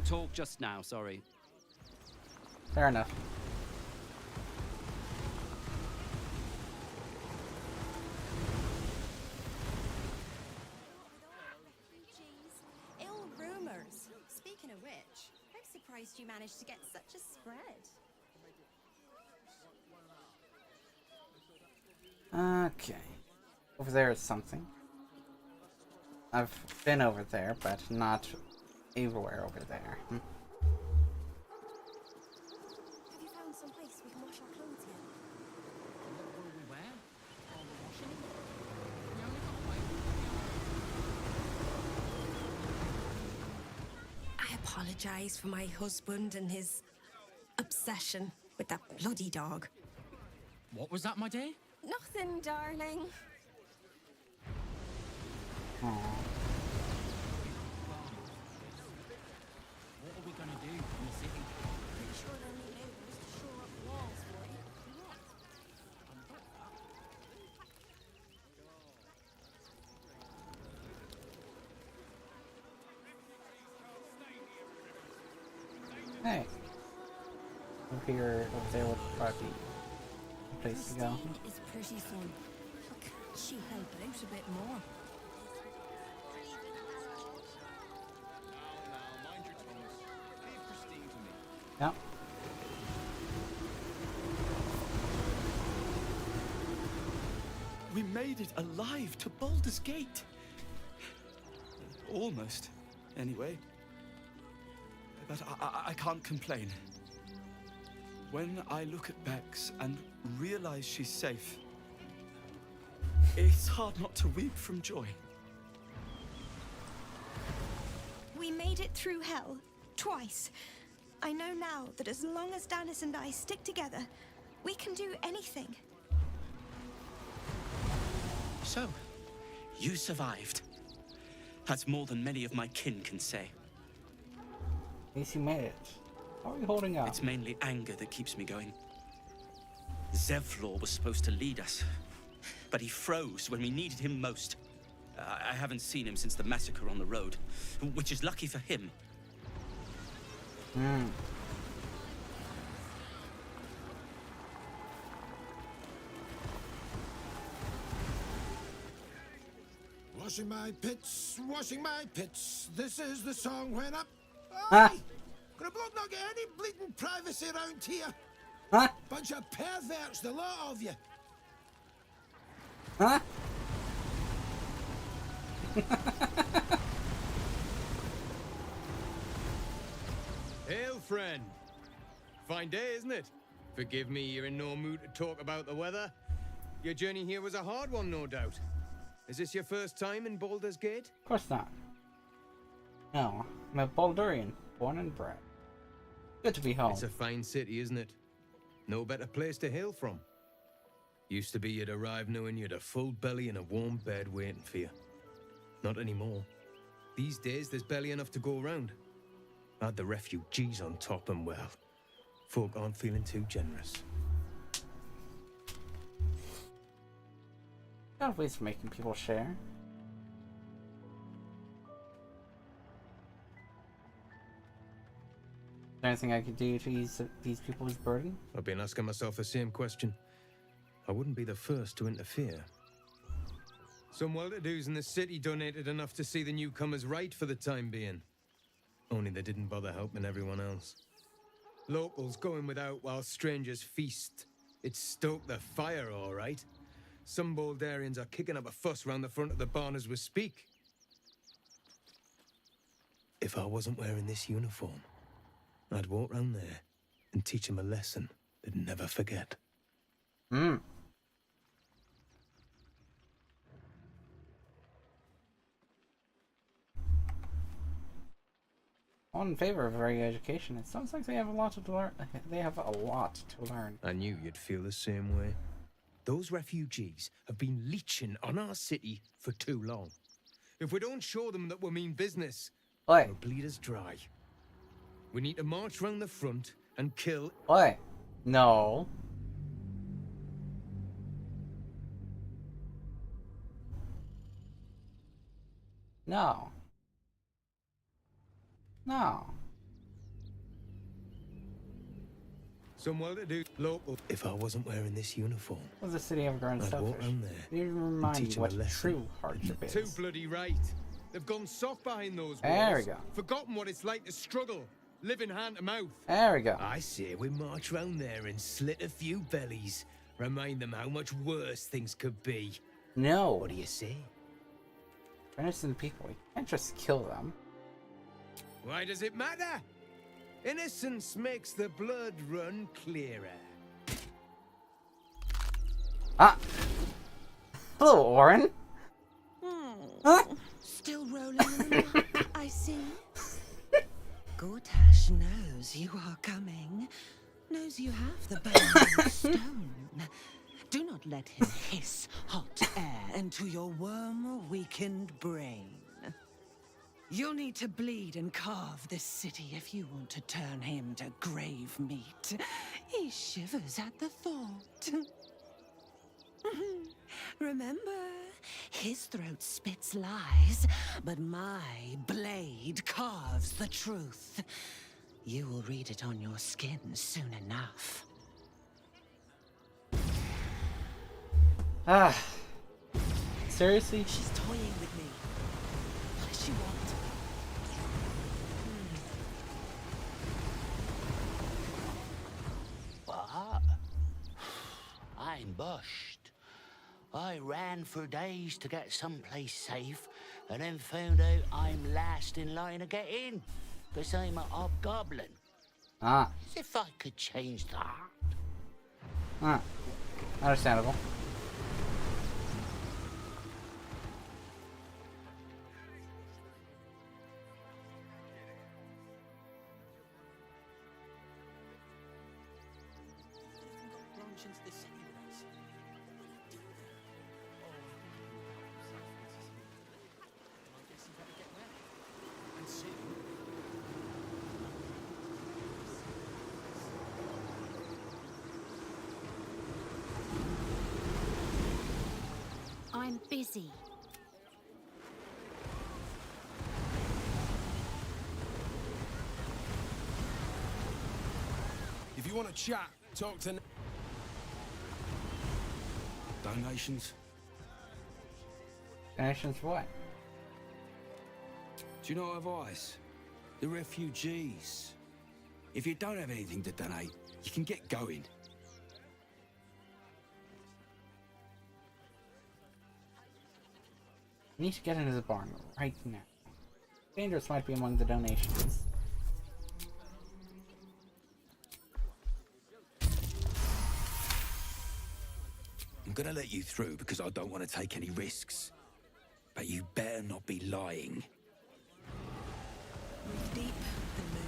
talk just now, sorry. Fair enough. Ill rumors. Speaking of which, I'm surprised you managed to get such a spread. Okay. Over there is something. I've been over there, but not everywhere over there. Have you found some place we can wash our clothes in? What will we wear? All the washing? I apologize for my husband and his obsession with that bloody dog. What was that, my dear? Nothing, darling. Aww. What are we gonna do in the city? Pretty sure they'll need neighbors to shore up the walls for you. Hey. Over here, over there would probably be a place to go. It's pretty fun. But can't she help out a bit more? Yep. We made it alive to Baldur's Gate. Almost, anyway. But I can't complain. When I look at Bex and realize she's safe, it's hard not to weep from joy. We made it through hell. Twice. I know now that as long as Danis and I stick together, we can do anything. So, you survived. That's more than many of my kin can say. At least you made it. How are you holding up? It's mainly anger that keeps me going. Zevlor was supposed to lead us, but he froze when we needed him most. I haven't seen him since the massacre on the road, which is lucky for him. Washing my pits, this is the song when up. Huh? Could a bloke not get any bleeding privacy around here? Huh? Bunch of perverts, the lot of you. Huh? Hail, friend. Fine day, isn't it? Forgive me, you're in no mood to talk about the weather. Your journey here was a hard one, no doubt. Is this your first time in Baldur's Gate? Of course not. No, I'm a Baldurian, born and bred. Good to be home. It's a fine city, isn't it? No better place to hail from. Used to be you'd arrive knowing you'd a full belly and a warm bed waiting for you. Not anymore. These days, there's barely enough to go around. Add the refugees on top and, well, folk aren't feeling too generous. Got ways of making people share. Is there anything I could do to ease these people's burden? I've been asking myself the same question. I wouldn't be the first to interfere. Some well-to-dos in the city donated enough to see the newcomers right for the time being. Only they didn't bother helping everyone else. Locals going without while strangers feast. It stoked the fire, all right. Some Baldurians are kicking up a fuss round the front of the barn as we speak. If I wasn't wearing this uniform, I'd walk round there and teach them a lesson they'd never forget. I'm in favor of very education. It sounds like they have a lot to learn. They have a lot to learn. I knew you'd feel the same way. Those refugees have been leeching on our city for too long. If we don't show them that we mean business, they'll bleed us dry. We need to march round the front and kill... Oi. No. No. No. Some well-to-do local. If I wasn't wearing this uniform, Was the city of grown I'd walk selfish? round there They even and remind teach you 'em what a lesson. true hardship is. Too bloody right. They've gone soft behind those walls. There we go. Forgotten what it's like to struggle, living hand to mouth. There we go. I say we march round there and slit a few bellies. Remind them how much worse things could be. No. What do you say? For innocent people, you can't just kill them. Why does it matter? Innocence makes the blood run clearer. Ah! Hello, Oren. Huh? Still rolling in the mud, I see. Gortash knows you are coming. Knows you have the burning stone. Do not let him hiss hot air into your worm-weakened brain. You'll need to bleed and carve this city if you want to turn him to grave meat. He shivers at the thought. Remember, his throat spits lies, but my blade carves the truth. You will read it on your skin soon enough. Ah. Seriously? She's toying with me. What does she want? What? I'm bushed. I ran for days to get someplace safe, and then found out I'm last in line to get in, because I'm a hobgoblin. Ah. As if I could change that. Ah. Understandable. Launch into the city race. What do you do there? I guess you better get there. And soon. I'm busy. If you want to chat, talk to... Donations? Donations for what? Do you know advice? The refugees. If you don't have anything to donate, you can get going. We need to get into the barn right now. Dangerous might be among the donations. I'm gonna let you through because I don't want to take any risks. But you better not be lying. Move deep, then move.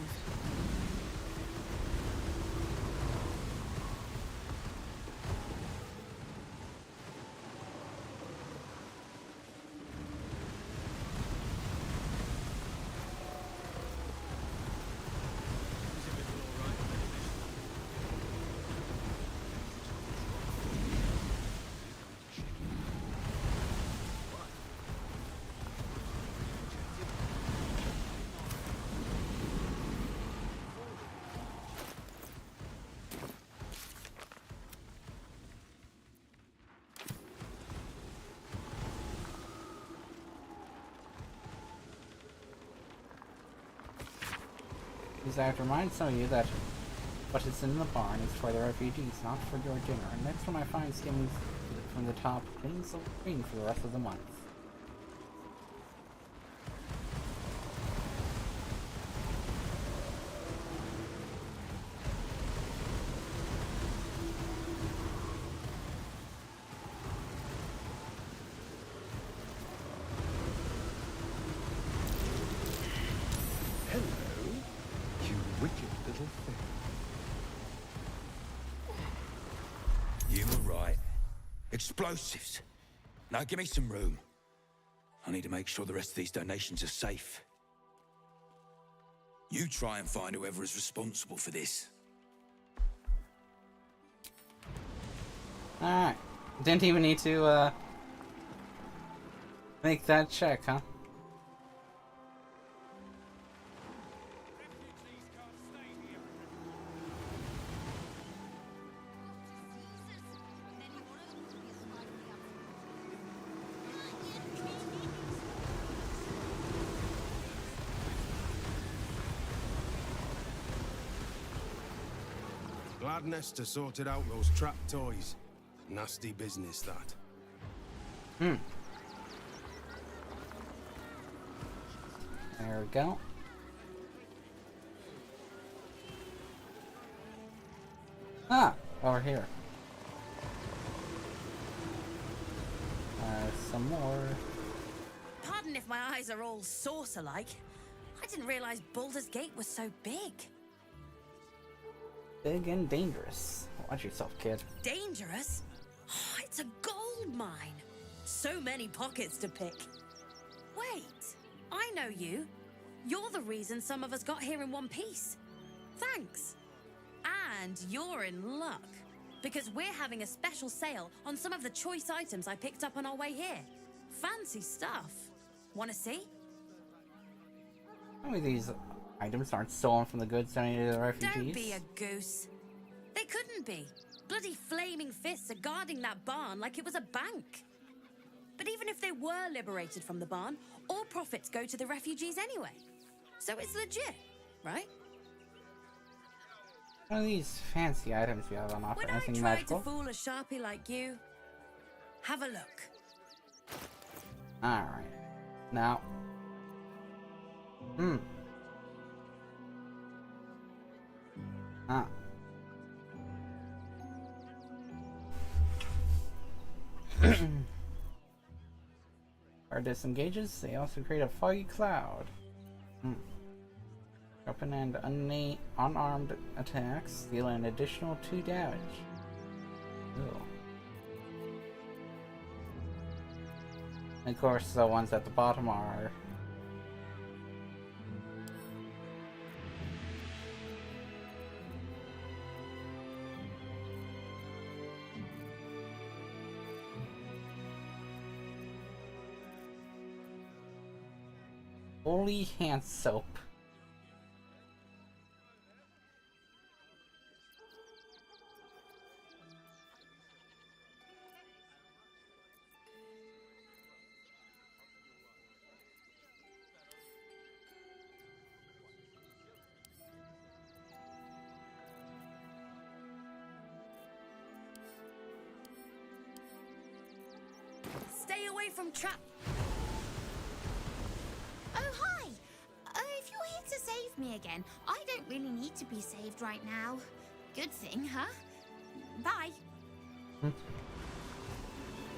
I have to remind some of you that what is in the barn is for the refugees, not for your dinner. And next time I find skimmings from the top, things will green for the rest of the month. You were right. Explosives. Now give me some room. I need to make sure the rest of these donations are safe. You try and find whoever is responsible for this. Alright. Didn't even need to, make that check, huh? Lad Nestor sorted out those trap toys. Nasty business, that. There we go. Ah, over here. Some more. Pardon if my eyes are all saucer-like. I didn't realize Baldur's Gate was so big. Big and dangerous. Watch yourself, kid. Dangerous? Oh, it's a gold mine. So many pockets to pick. Wait, I know you. You're the reason some of us got here in one piece. Thanks. And you're in luck, because we're having a special sale on some of the choice items I picked up on our way here. Fancy stuff. Wanna see? How many of these items aren't stolen from the goods donated to the refugees? Don't be a goose. They couldn't be. Bloody flaming fists are guarding that barn like it was a bank. But even if they were liberated from the barn, all profits go to the refugees anyway. So it's legit, right? What are these fancy items we have on offer? When Anything I tried magical? to fool a sharpie like you, have a look. Alright. Now. Ah. Our disengages, they also create a foggy cloud. Open and unarmed attacks deal an additional 2 damage. Ooh. And of course, the ones at the bottom are holy hand soap. Stay away from trap. Oh, hi! If you're here to save me again, I don't really need to be saved right now. Good thing, huh? Bye.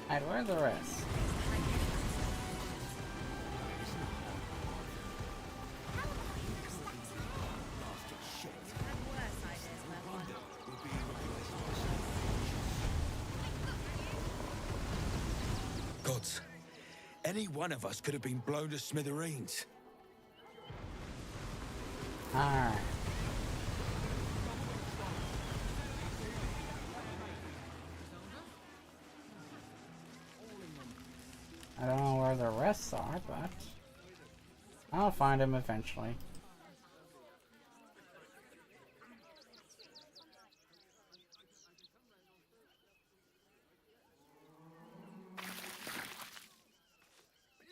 Alright, where are the rest? Gods, any one of us could have been blown to smithereens. Alright. I don't know where the rest are, but I'll find them eventually.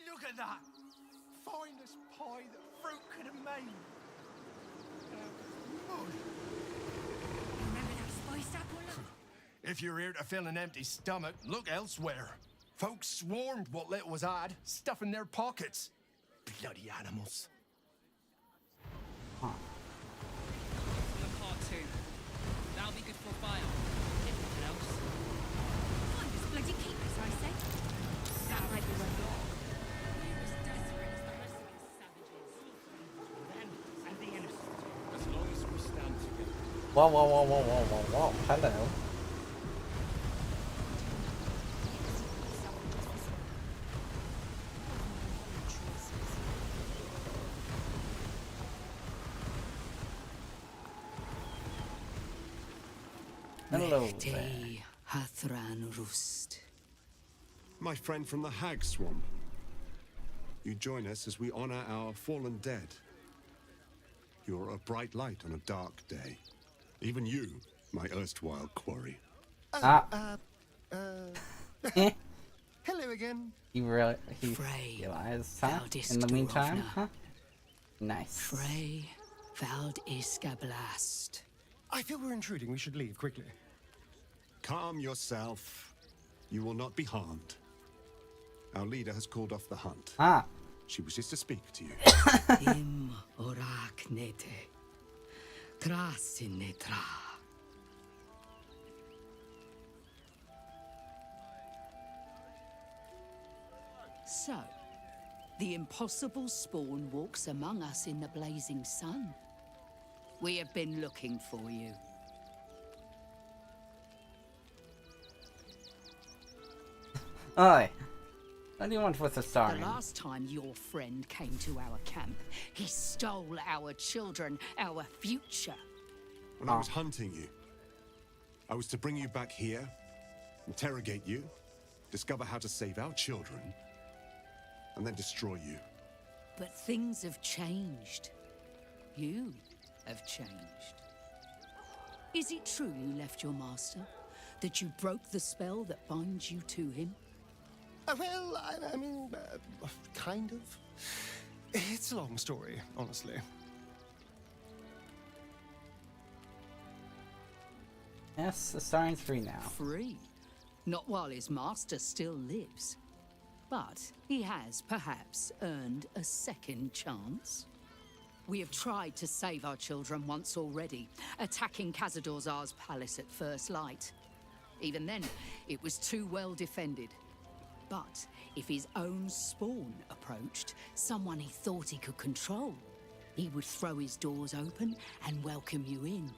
Look at that! Finest pie that fruit could have made. Remember that spiced apple? If you're here to fill an empty stomach, look elsewhere. Folks swarmed what little was had, stuffing their pockets. Bloody animals. Huh. The cartoon. That'll be good for a fire. If nothing else. Find us bloody keepers, I say. That might be worth it. As long as we stand together. Whoa, whoa, whoa, whoa, whoa, whoa, whoa. Hello. Hello there. Hathran Rust. My friend from the Hag Swamp. You join us as we honor our fallen dead. You're a bright light on a dark day. Even you, my erstwhile quarry. Hello again. He realized, huh? In the meantime, huh? Nice. Frey Vald Iska Blast. I feel we're intruding. We should leave quickly. Calm yourself. You will not be harmed. Our leader has called off the hunt. Ah. She wishes to speak to you. Im orak nete. Krasinetra. So, the impossible spawn walks among us in the blazing sun. We have been looking for you. Oi. What do you want with the star? The last time your friend came to our camp, he stole our children, our future. When I was hunting you, I was to bring you back here, interrogate you, discover how to save our children, and then destroy you. But things have changed. You have changed. Is it true you left your master? That you broke the spell that binds you to him? Well, I mean, kind of. It's a long story, honestly. Yes, the Starian's free now. Free? Not while his master still lives. But he has, perhaps, earned a second chance. We have tried to save our children once already, attacking Khazad-dûr's palace at first light. Even then, it was too well defended. But if his own spawn approached, someone he thought he could control, he would throw his doors open and welcome you in.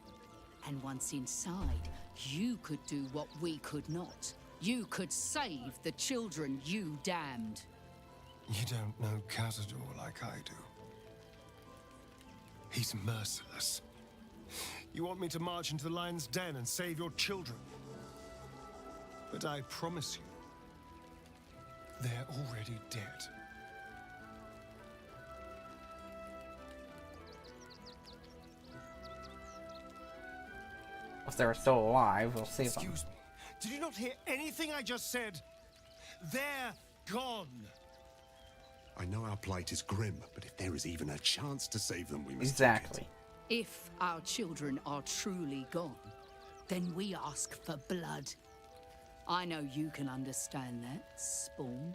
And once inside, you could do what we could not. You could save the children you damned. You don't know Khazad-dûr like I do. He's merciless. You want me to march into the lion's den and save your children? But I promise you, they're already dead. If they're still alive, we'll save them. Excuse me. Did you not hear anything I just said? They're gone. I know our plight is grim, but if there is even a chance to save them, we must Exactly. If our children are truly gone, then we ask for blood. I know you can understand that, Spawn.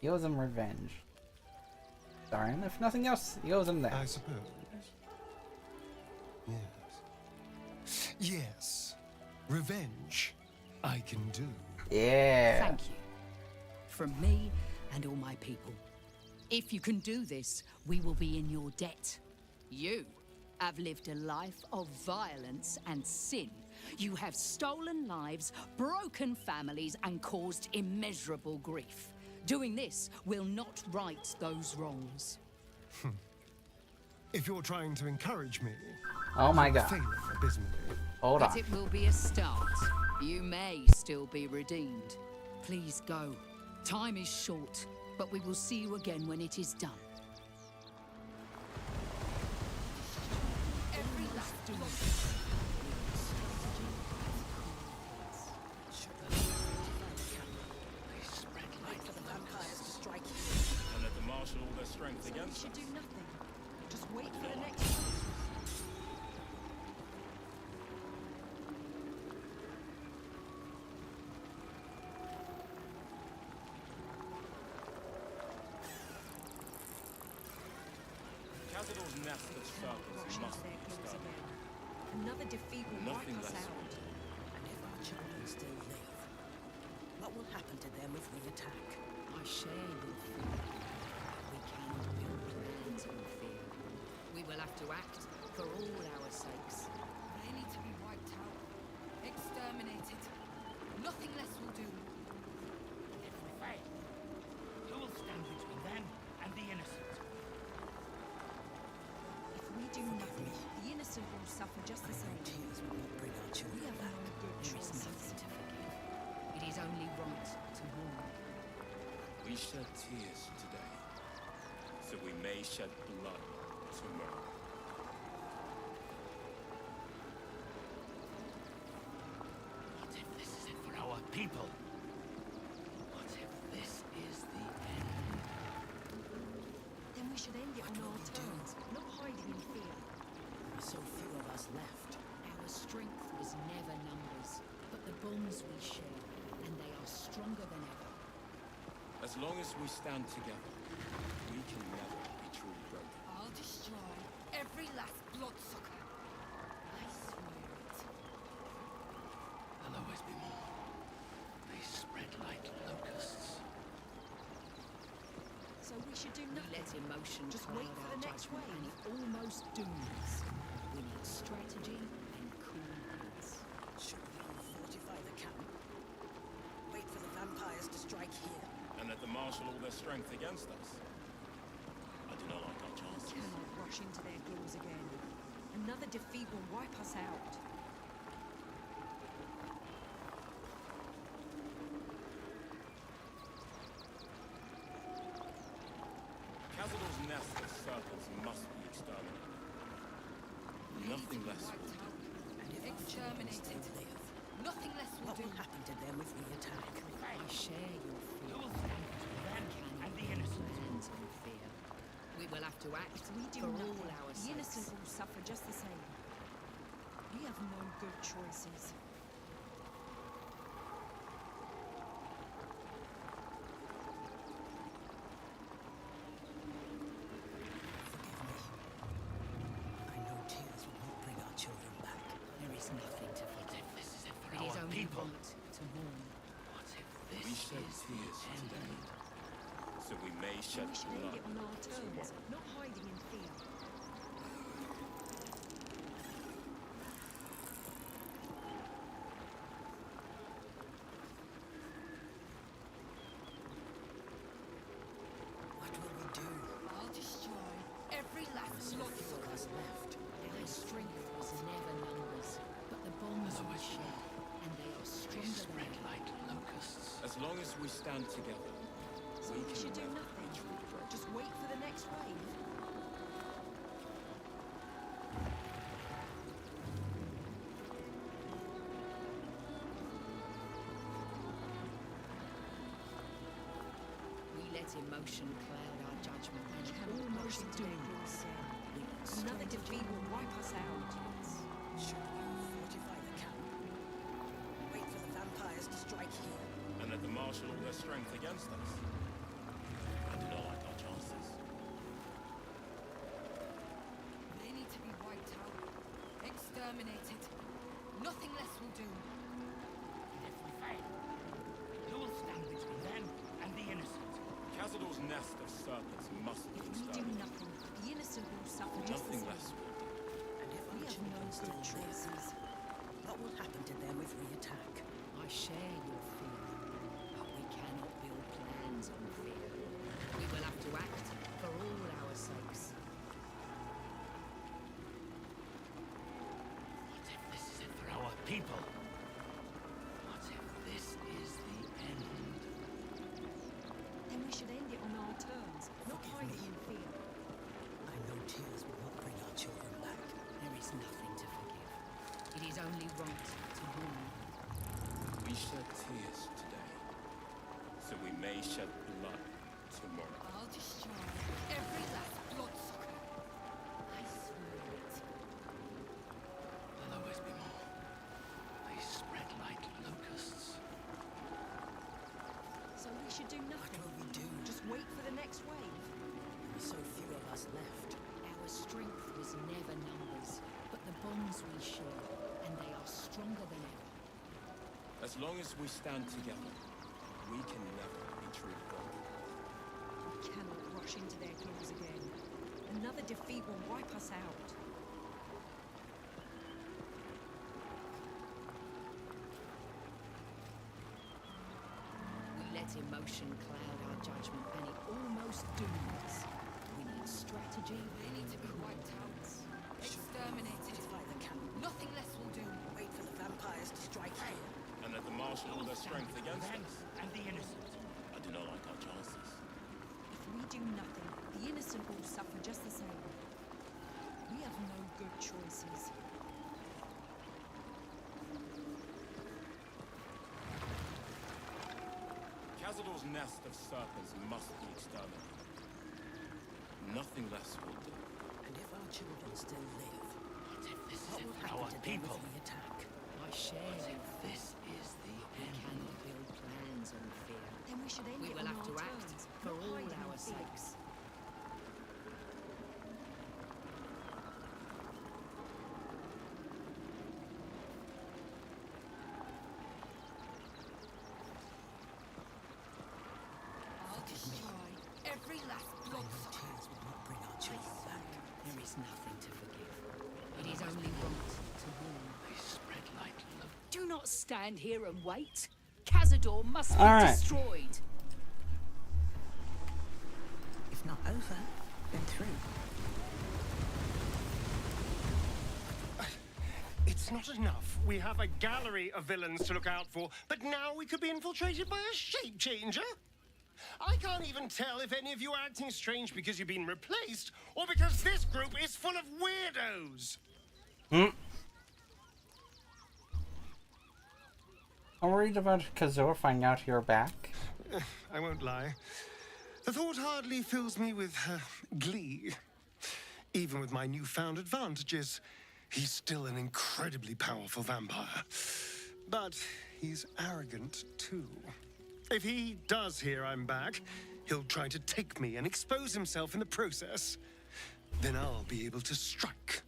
He owes him revenge. Starian, if nothing else, he owes him that. I suppose. Yes. Yes. Revenge, I can do. Yeah. Thank you. From me and all my people. If you can do this, we will be in your debt. You have lived a life of violence and sin. You have stolen lives, broken families, and caused immeasurable grief. Doing this will not right those wrongs. If you're trying to encourage me, Oh my you're god. failing abysmally. Hold But on. it will be a start. You may still be redeemed. Please go. Time is short, but we will see you again when it is done. And let them marshal all their strength against should us. do nothing. Just wait for the next one. Khazad-dûr's nest of serpents must be disturbed. Another defeat will wipe Nothing us less. out. And if our children still live, what will happen to them if we attack? I share your fear. We cannot build plans on fear. We will have to act for all our sakes. They need to be wiped out. Exterminated. Nothing less will do. If we fail, who will stand between them and the innocent? If we do nothing, the innocent will suffer just the same. Tears will not bring our children We have back. no good There is choices. nothing to forgive. It is only right to warn. We shed tears today, so we may shed blood tomorrow. What if this isn't for our people? What if this is the end? Then we should end it on our terms, not hiding in we share, and they are stronger than ever. As long as we stand together, we can never be truly broken. I'll destroy every last bloodsucker. I swear it. There'll always be more. They spread like locusts. So we should do nothing. Let emotion just wait for the next wave. And it almost doomed us. We need strategy and cool heads. Should we fortify the camp? Wait for the vampires to strike here. And let them marshal all their strength against us. I do not like our chances. Cannot rush into their claws again. Another defeat will wipe us out. Cazador's nest of serpents must be exterminated. Nothing less will do. Exterminated. Nothing less will What do. will happen to them if we attack? I share your fear. And the innocent hands on fear. We will have to act We do for nothing. all our The innocent sakes. will suffer just the same. We have no good choices. I know tears will not bring our children back. There is nothing to forgive. This is it for It is our only people. right to mourn. What if We this shed is tears the end? today, so we may shed We should end blood it on our terms, tomorrow. not hiding in fear. What will we do? I'll destroy every last Few bloodsucker. of us left. Our strength was never numbers, but the bonds we share, and they are They stronger than spread ever. like locusts. As long as we stand together, So we we can should do never nothing. be truly broken. Just wait for the next wave. We let emotion cloud our judgment, and it Cannot rush almost into their doomed claws us. again. We need Another strategy. defeat will wipe us out. Should we fortify the camp? Wait for the vampires to strike here. And let them marshal all their strength against us. I do not like our chances. They need to be wiped out. Exterminated. Nothing less will do. If we fail, who will stand between them and the innocent? Cazador's nest of serpents must be If we do exterminated. nothing, the innocent will suffer just the Nothing same. less will do. And if We our have no children still good live, choices. what will happen to them if we attack? I share your fear, but we cannot build plans on fear. We will have to act for all our sakes. What if this is it for our people? What if this is the end? Then we should end it on our terms, not Forgive hiding me. in fear. I know tears will not bring our children back. There is nothing to forgive. It is only right to mourn. We shed tears today, so we may shed blood tomorrow. I'll destroy every last bloodsucker. I swear it. There'll always be more. They spread like locusts. So we should do nothing. What will we do? Just wait for the next wave. There are so few of us left. Our strength was never numbers, but the bonds we share, and they are stronger than ever. As long as we stand together, we can never be truly broken. We cannot rush into their claws again. Another defeat will wipe us out. We let emotion cloud our judgment, and it almost doomed us. We need strategy. They need to be wiped out. Exterminated. Fortify the camp. Nothing less will do. Wait for the vampires to strike here. And let them marshal all their strength against Them us. and the innocent. I do not like our chances. If we do nothing, the innocent will suffer just the same. We have no good choices. Cazador's nest of serpents must be exterminated. Nothing less will do. And if our children still live, What if this is what it will for happen our to them people? if we attack? I share What your if this is the end? every last blood Tears will not bring our children back. There is nothing to forgive. It is only right to warn. They spread like love. Do not stand here and wait. Cazador must be destroyed. If not over, then through. It's not enough. We have a gallery of villains to look out for, but now we could be infiltrated by a shape changer. I can't even tell if any of you are acting strange because you've been replaced, or because this group is full of weirdos. I'm worried about Kazor finding out you're back. I won't lie. The thought hardly fills me with glee. Even with my newfound advantages, he's still an incredibly powerful vampire. But he's arrogant, too. If he does hear I'm back, he'll try to take me and expose himself in the process. Then I'll be able to strike.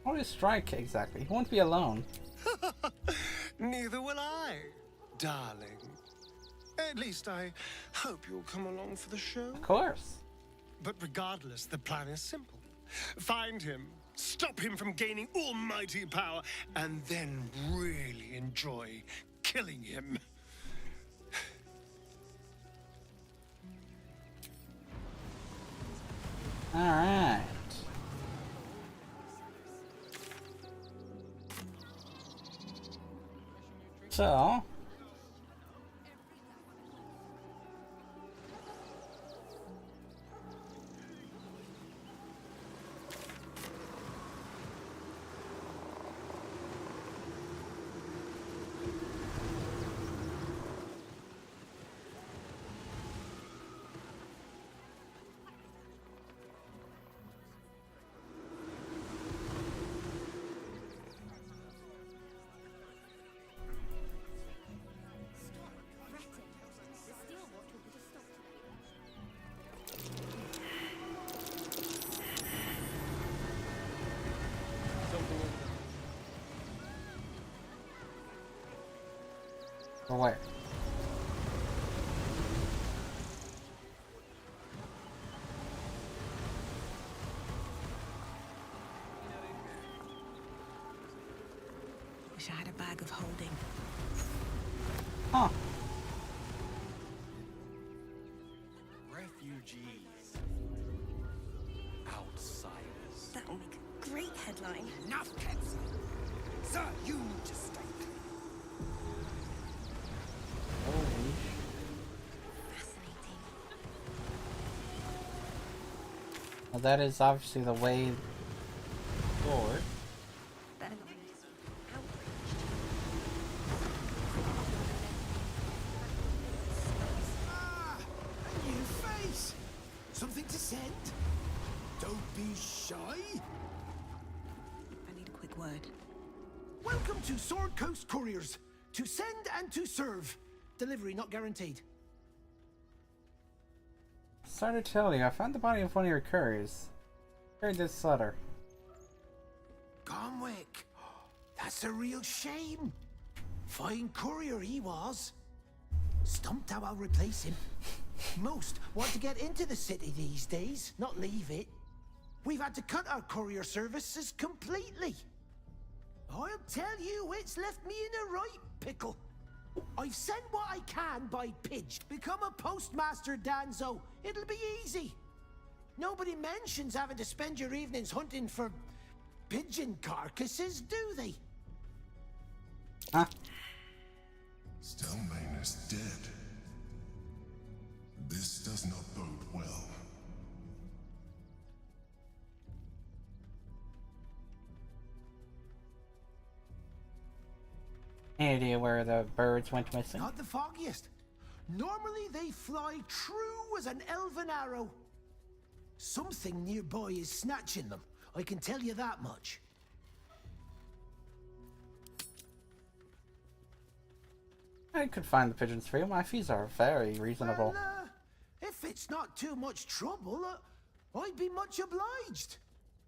What is strike exactly? He won't be alone. Neither will I, darling. At least I hope you'll come along for the show. Of course. But regardless, the plan is simple. Find him, stop him from gaining almighty power, and then really enjoy killing him. All right. So, or where? Wish I had a bag of holding. Huh. Refugees. Outsiders. That'll make a great headline. Enough, kids! Sir, you need to stop. Well, that is obviously the way forward. A new face! Something to send? Don't be shy. I need a quick word. Welcome to Sword Coast Couriers. To send and to serve. Delivery not guaranteed. Sorry to tell you, I found the body of one of your couriers. Carried this letter. Gomwick. That's a real shame. Fine courier he was. Stumped how I'll replace him. Most want to get into the city these days, not leave it. We've had to cut our courier services completely. I'll tell you, it's left me in a right pickle. I've sent what I can by Pidge. Become a postmaster, Danzo. It'll be easy. Nobody mentions having to spend your evenings hunting for pigeon carcasses, do they? Huh? Stelmane is dead. This does not bode well. Any idea where the birds went missing? Not the foggiest. Normally they fly true as an elven arrow. Something nearby is snatching them. I can tell you that much. I could find the pigeons for you. My fees are very reasonable. Well, if it's not too much trouble, I'd be much obliged.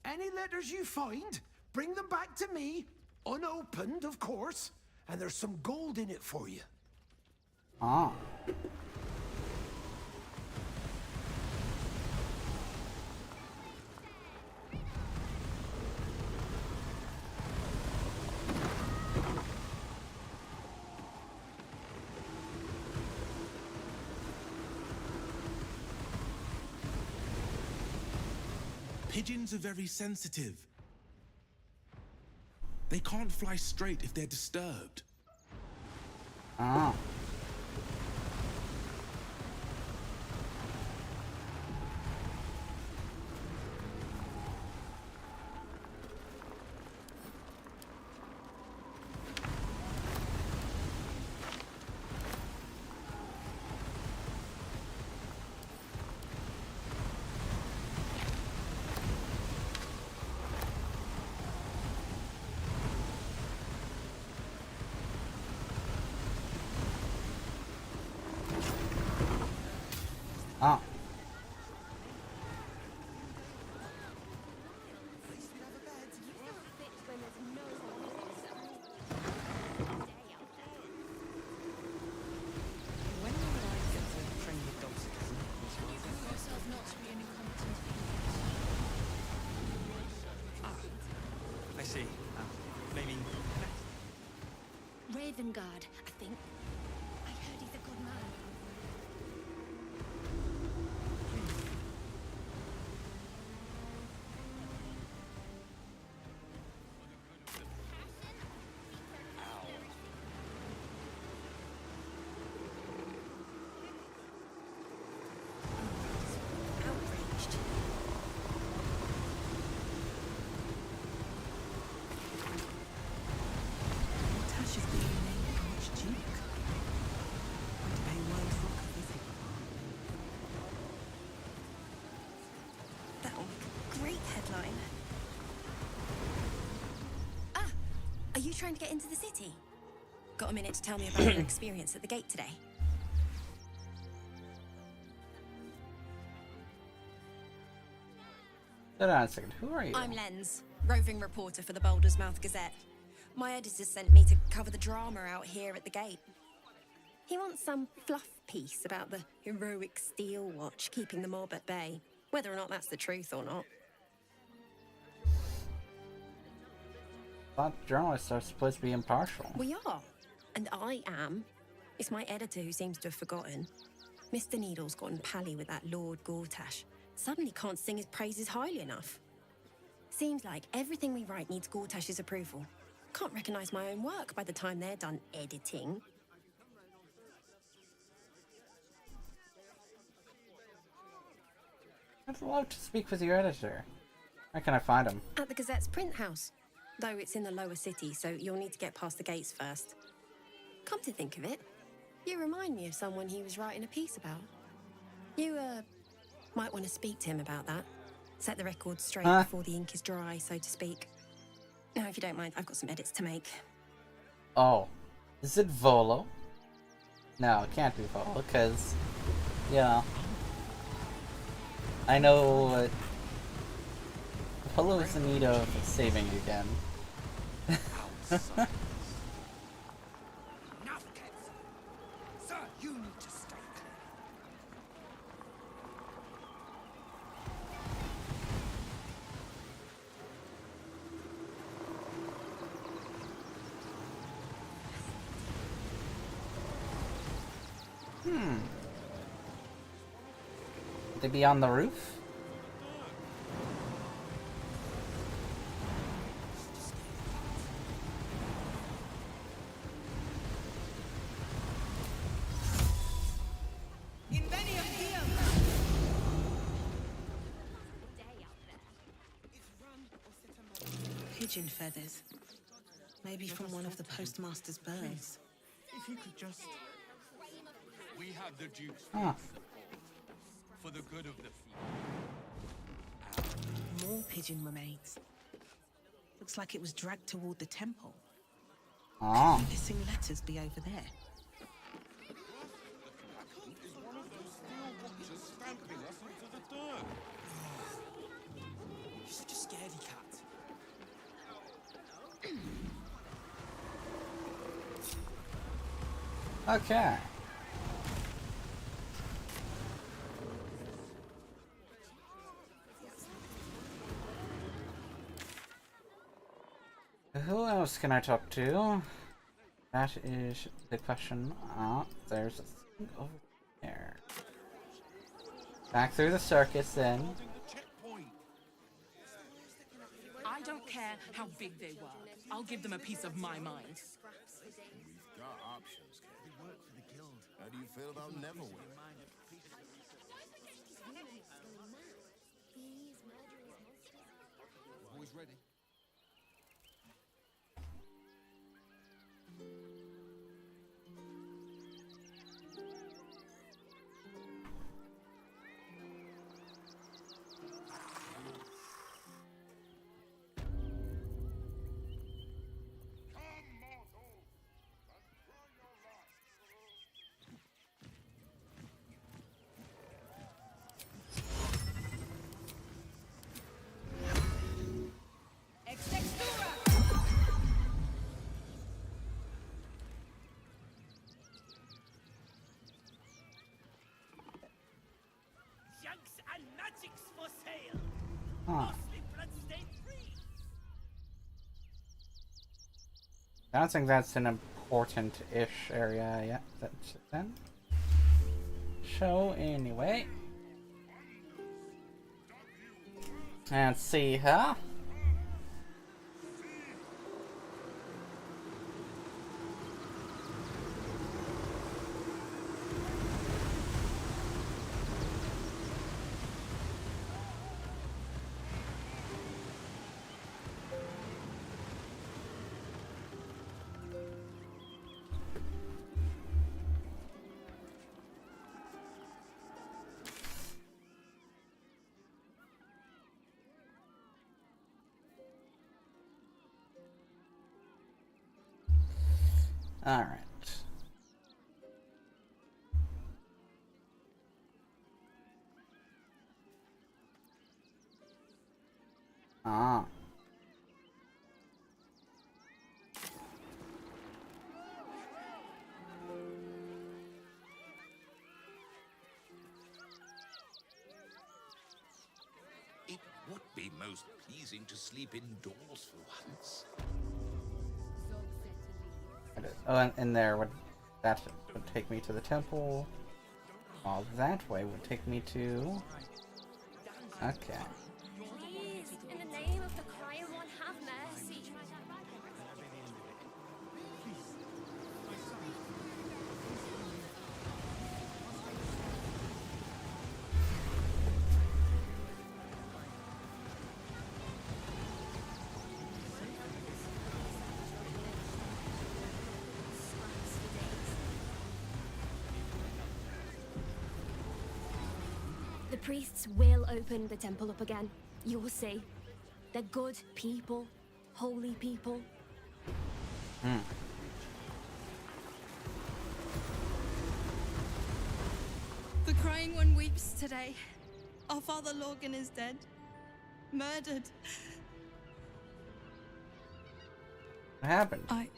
Any letters you find, bring them back to me, unopened, of course, and there's some gold in it for you. Ah. Pigeons are very sensitive. They can't fly straight if they're disturbed. Ah. Ah. When will I get to train the dogs again? You prove yourself not to be an incompetent I see. Maybe Ravengard, I think. I heard he's a good man. Outraged. Tash is being named Archduke. Going to pay World Rock a visit. That'll make a great headline. Ah! Are you trying to get into the city? Got a minute to tell me about your experience at the gate today? Hold on a second. Who are you? I'm Lens, roving reporter for the Baldur's Mouth Gazette. My editor sent me to cover the drama out here at the gate. He wants some fluff piece about the heroic steel watch keeping the mob at bay, whether or not that's the truth or not. Thought journalists are supposed to be impartial. We are, and I am. It's my editor who seems to have forgotten. Mr. Needle's gotten pally with that Lord Gortash. Suddenly can't sing his praises highly enough. Seems like everything we write needs Gortash's approval. Can't recognise my own work by the time they're done editing. I'd love to speak with your editor. Where can I find him? At the Gazette's print house. Though it's in the lower city, so you'll need to get past the gates first. Come to think of it, you remind me of someone he was writing a piece about. You, might want to speak to him about that. Set the record straight before the ink is dry, so to speak. Now, if you don't mind, I've got some edits to make. Oh. Is it Volo? No, it can't be Volo, because, you know, I know Volo is in need of saving again. Sir, you need to stay clear. Would they be on the roof? Pigeon feathers. Maybe from one of the postmaster's birds. If you could just... We have the Duke's Ah. for the good of the field. More pigeon remains. Looks like it was dragged toward the temple. Ah. Could the missing letters be over there? Is one of those steel watchers stamping us into the dirt? You're such a scaredy cat. Okay. Who else can I talk to? That is the question. Ah, there's a thing over there. Back through the circus then. how big they were. I'll give them a piece of my mind. We've got options, Kate. We work for the guild. How do you feel about Neverwhere? Always ready. Junks and magics for sale. Huh. Mostly bloodstained free. I don't think that's an important-ish area yet. That's it then. So anyway, let's see here. All right. Ah. It would be most pleasing to sleep indoors for once. Oh, and there would that would take me to the temple. All that way would take me to. Okay. Please, in the name of the crying one, have mercy. The priests will open the temple up again. You'll see. They're good people. Holy people. The crying one weeps today. Our father Lorgan is dead. Murdered. What happened? I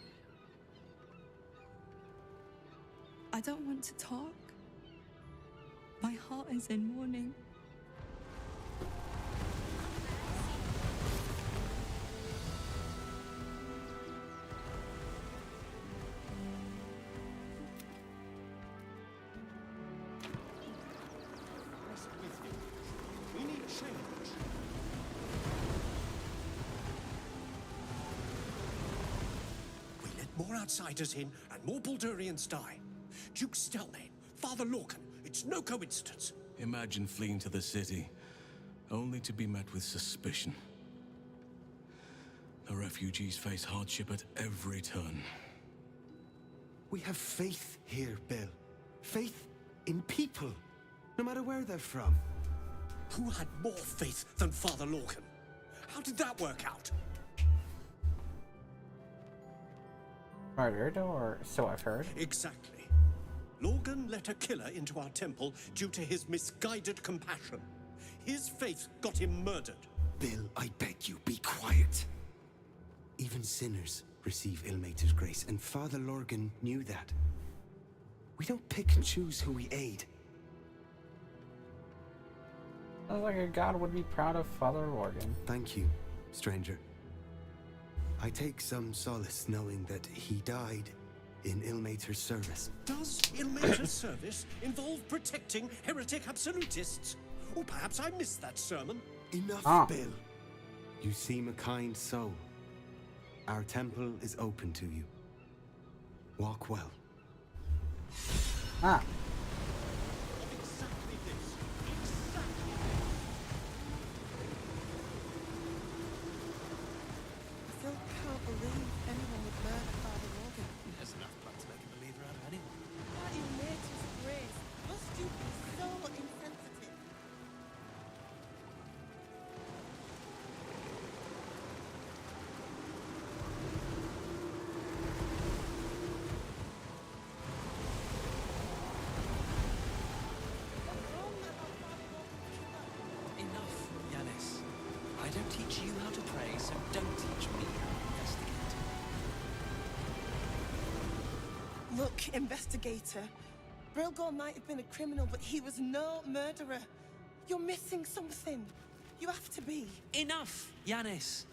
don't want to talk. My heart is in mourning. We need change. We let more outsiders in and more Baldurians die. Duke Stelmane, Father Lorcan, it's no coincidence. Imagine fleeing to the city, only to be met with suspicion. The refugees face hardship at every turn. We have faith here, Bill. Faith in people, no matter where they're from. Who had more faith than Father Lorcan? How did that work out? Murdered, or so I've heard. Exactly. Lorgan let a killer into our temple due to his misguided compassion. His faith got him murdered. Bill, I beg you, be quiet. Even sinners receive Ilmater's grace, and Father Lorgan knew that. We don't pick and choose who we aid. Sounds like a god would be proud of Father Lorgan. Thank you, stranger. I take some solace knowing that he died in Ilmater's service. Does Ilmater's service involve protecting heretic absolutists? Or perhaps I missed that sermon. Enough, Bill. You seem a kind soul. Our temple is open to you. Walk well. Ah. Exactly this. I still can't believe anyone would murder Father Morgan. There's enough blood to make a believer out of anyone. That in nature's grace must you be so insensitive. Enough, Yanis. I don't teach you how to pray, so don't teach me how to investigate. Look, investigator. Brilgor might have been a criminal, but he was no murderer. You're missing something. You have to be. Enough, Yanis.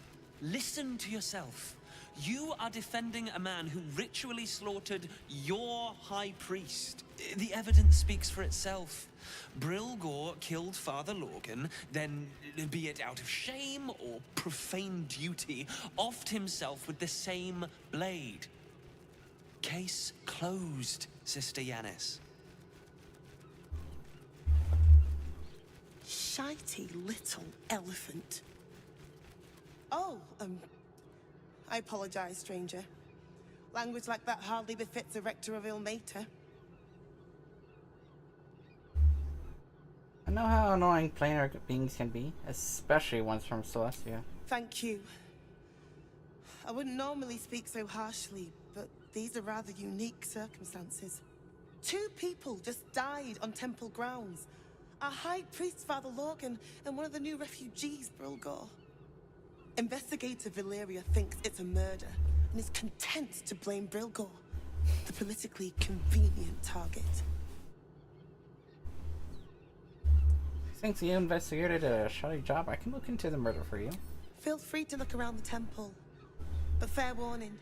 Listen to yourself. You are defending a man who ritually slaughtered your high priest. The evidence speaks for itself. Brilgor killed Father Lorgan, then, be it out of shame or profane duty, offed himself with the same blade. Case closed, Sister Yanis. Shitey little elephant. Oh, I apologize, stranger. Language like that hardly befits a rector of Ilmater. I know how annoying planar beings can be, especially ones from Celestia. Thank you. I wouldn't normally speak so harshly, but these are rather unique circumstances. 2 people just died on temple grounds. Our high priest, Father Lorgan, and one of the new refugees, Brilgor. Investigator Valeria thinks it's a murder, and is content to blame Brilgor, the politically convenient target. Thinks you investigated a shoddy job. I can look into the murder for you. Feel free to look around the temple, but fair warning.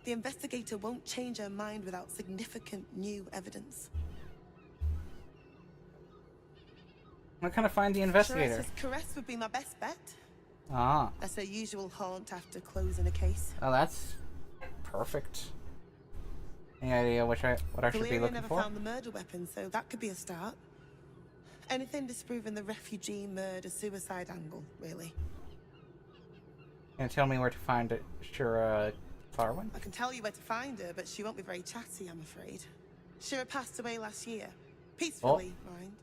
The investigator won't change her mind without significant new evidence. Where can I find the investigator? Sure, Caress would be my best bet. Ah. That's her usual haunt after closing a case. Oh, that's perfect. Any idea what I should be looking never for? found the murder weapon, so that could be a start. Anything disproving the refugee murder-suicide angle, really. Can you tell me where to find it? Shura Clarwin? I can tell you where to find her, but she won't be very chatty, I'm afraid. Shira passed away last year. Peacefully, mind.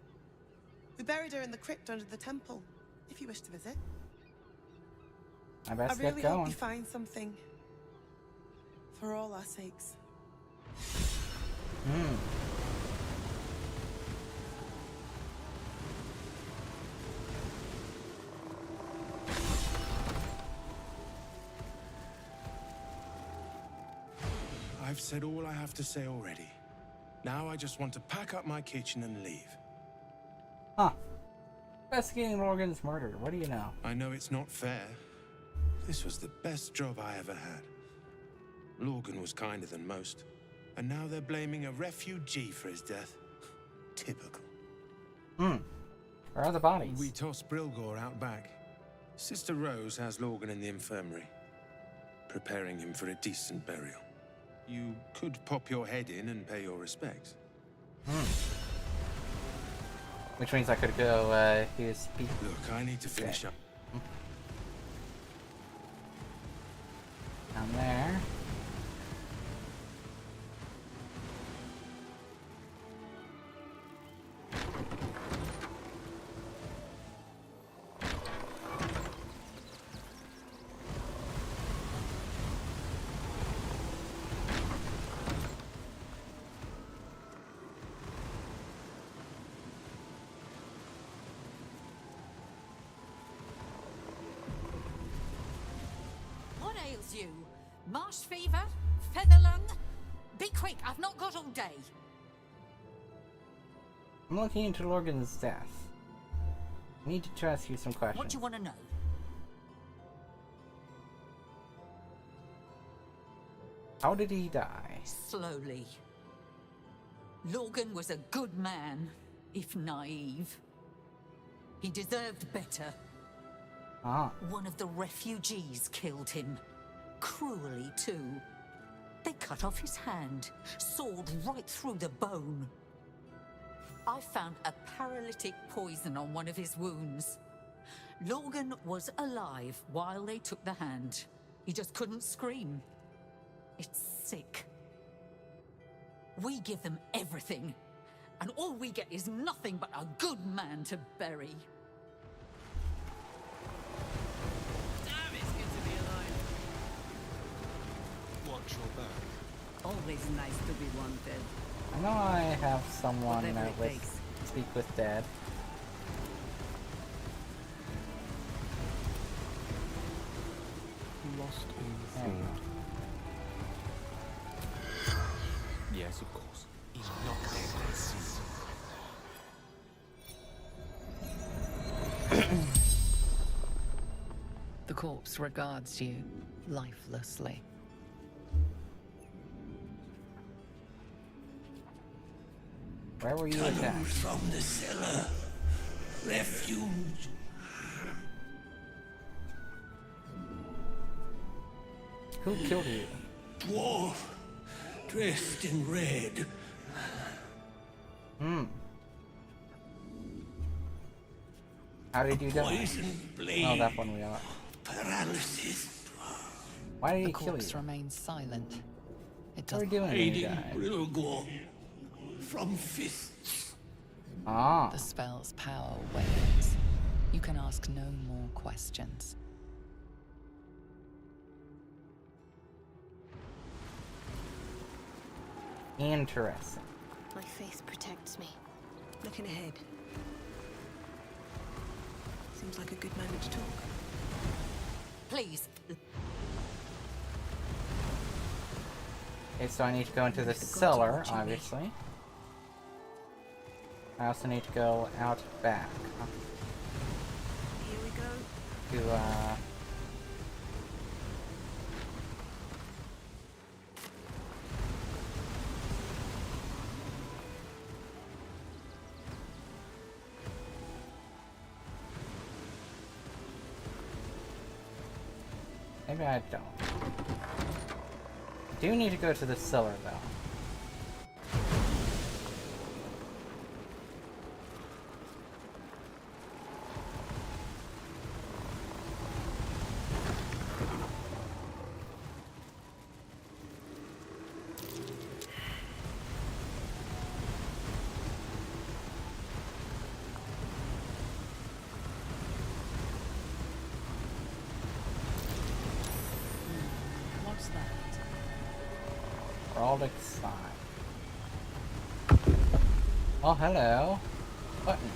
We buried her in the crypt under the temple, if you wish to visit. I best I really get hope going. you find something. For all our sakes. I've said all I have to say already. Now I just want to pack up my kitchen and leave. Huh. Investigating Lorgan's murder. What do you know? I know it's not fair. This was the best job I ever had. Lorgan was kinder than most. And now they're blaming a refugee for his death. Typical. Where are the bodies? We tossed Brilgor out back. Sister Rose has Lorgan in the infirmary, preparing him for a decent burial. You could pop your head in and pay your respects. Which means I could go use speed. Look, I need to finish up. Down there. What ails you? Marsh fever? Feather lung? Be quick, I've not got all day. I'm looking into Lorgan's death. I need to ask you some questions. What do you want to know? How did he die? Slowly. Lorgan was a good man, if naive. He deserved better. Ah. One of the refugees killed him. Cruelly, too. They cut off his hand, sawed right through the bone. I found a paralytic poison on one of his wounds. Logan was alive while they took the hand. He just couldn't scream. It's sick. We give them everything, and all we get is nothing but a good man to bury. Damn, it's good to be alive. Watch your back. Always nice to be wanted. I know I have someone Whatever it with takes. Speak with Dead. Lost in There you thought. Yes, of course. He's not able to see. The corpse regards you lifelessly. Where were you Tunnel attacked? from the cellar. Refuge. Who killed you? Dwarf. Dressed in red. How did you die? Poison blade. Oh, that one we got. Paralysis. Why did The he kill corpse you? remains silent. It What were you doesn't. doing when you Aiding died? Brilgor. From fists. Ah. The spell's power wanes. You can ask no more questions. Interesting. My faith protects me. Looking ahead. Seems like a good moment to talk. Please. Okay, so I need to go into the cellar, obviously. I also need to go out back. Here we go. To, maybe I don't. I do need to go to the cellar, though. What's that? Frolic sign. Oh, hello. Button.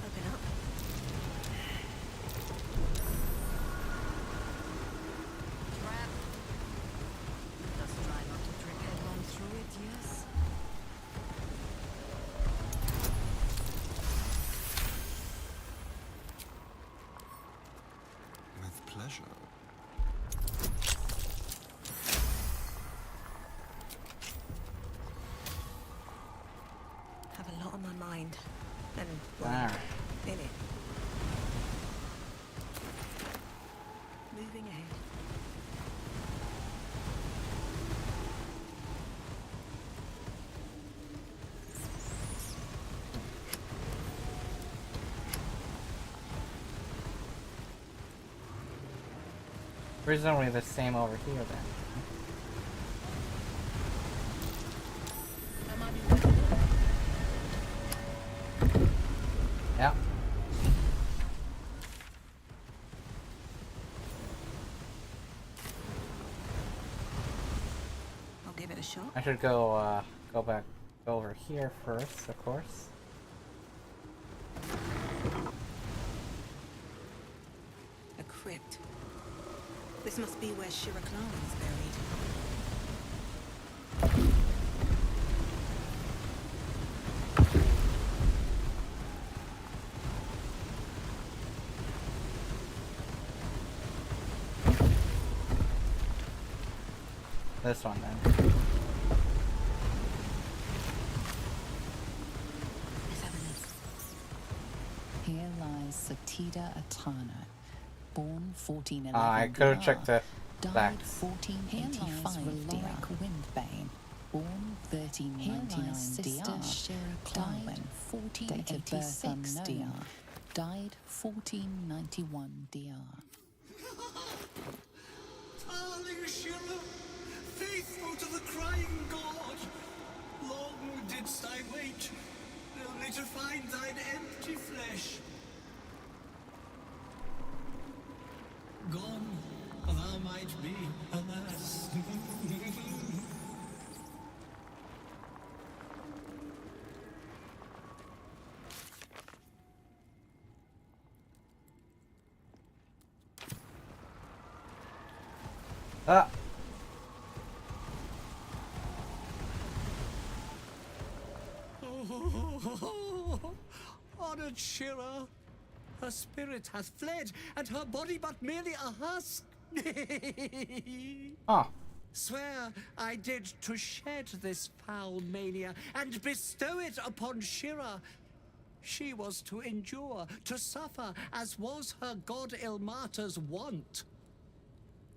Open up. Trap. Just try not to trip headlong through it, yes? With pleasure. Have a lot on my mind. And, Alright. in it. Moving ahead. Presumably the same over here, then. Yep. shop? I should go go over here first, of course. A crypt. This must be where Shira Klan is buried. This one then. Here lies Satida Atana, born 1411 I could have checked the died facts. 1485 Valoric Windbane, born 1399 Sister Shira died 1486 DR, died 1491 DR. Darling Shira, faithful to the crying god, long didst I wait, only to find thine empty flesh. Gone, thou might be, alas. Ah. Honored Shira, her spirit hath fled, and her body but merely a husk. Ah. Swear I did to shed this foul mania and bestow it upon Shira. She was to endure, to suffer, as was her god Ilmata's wont.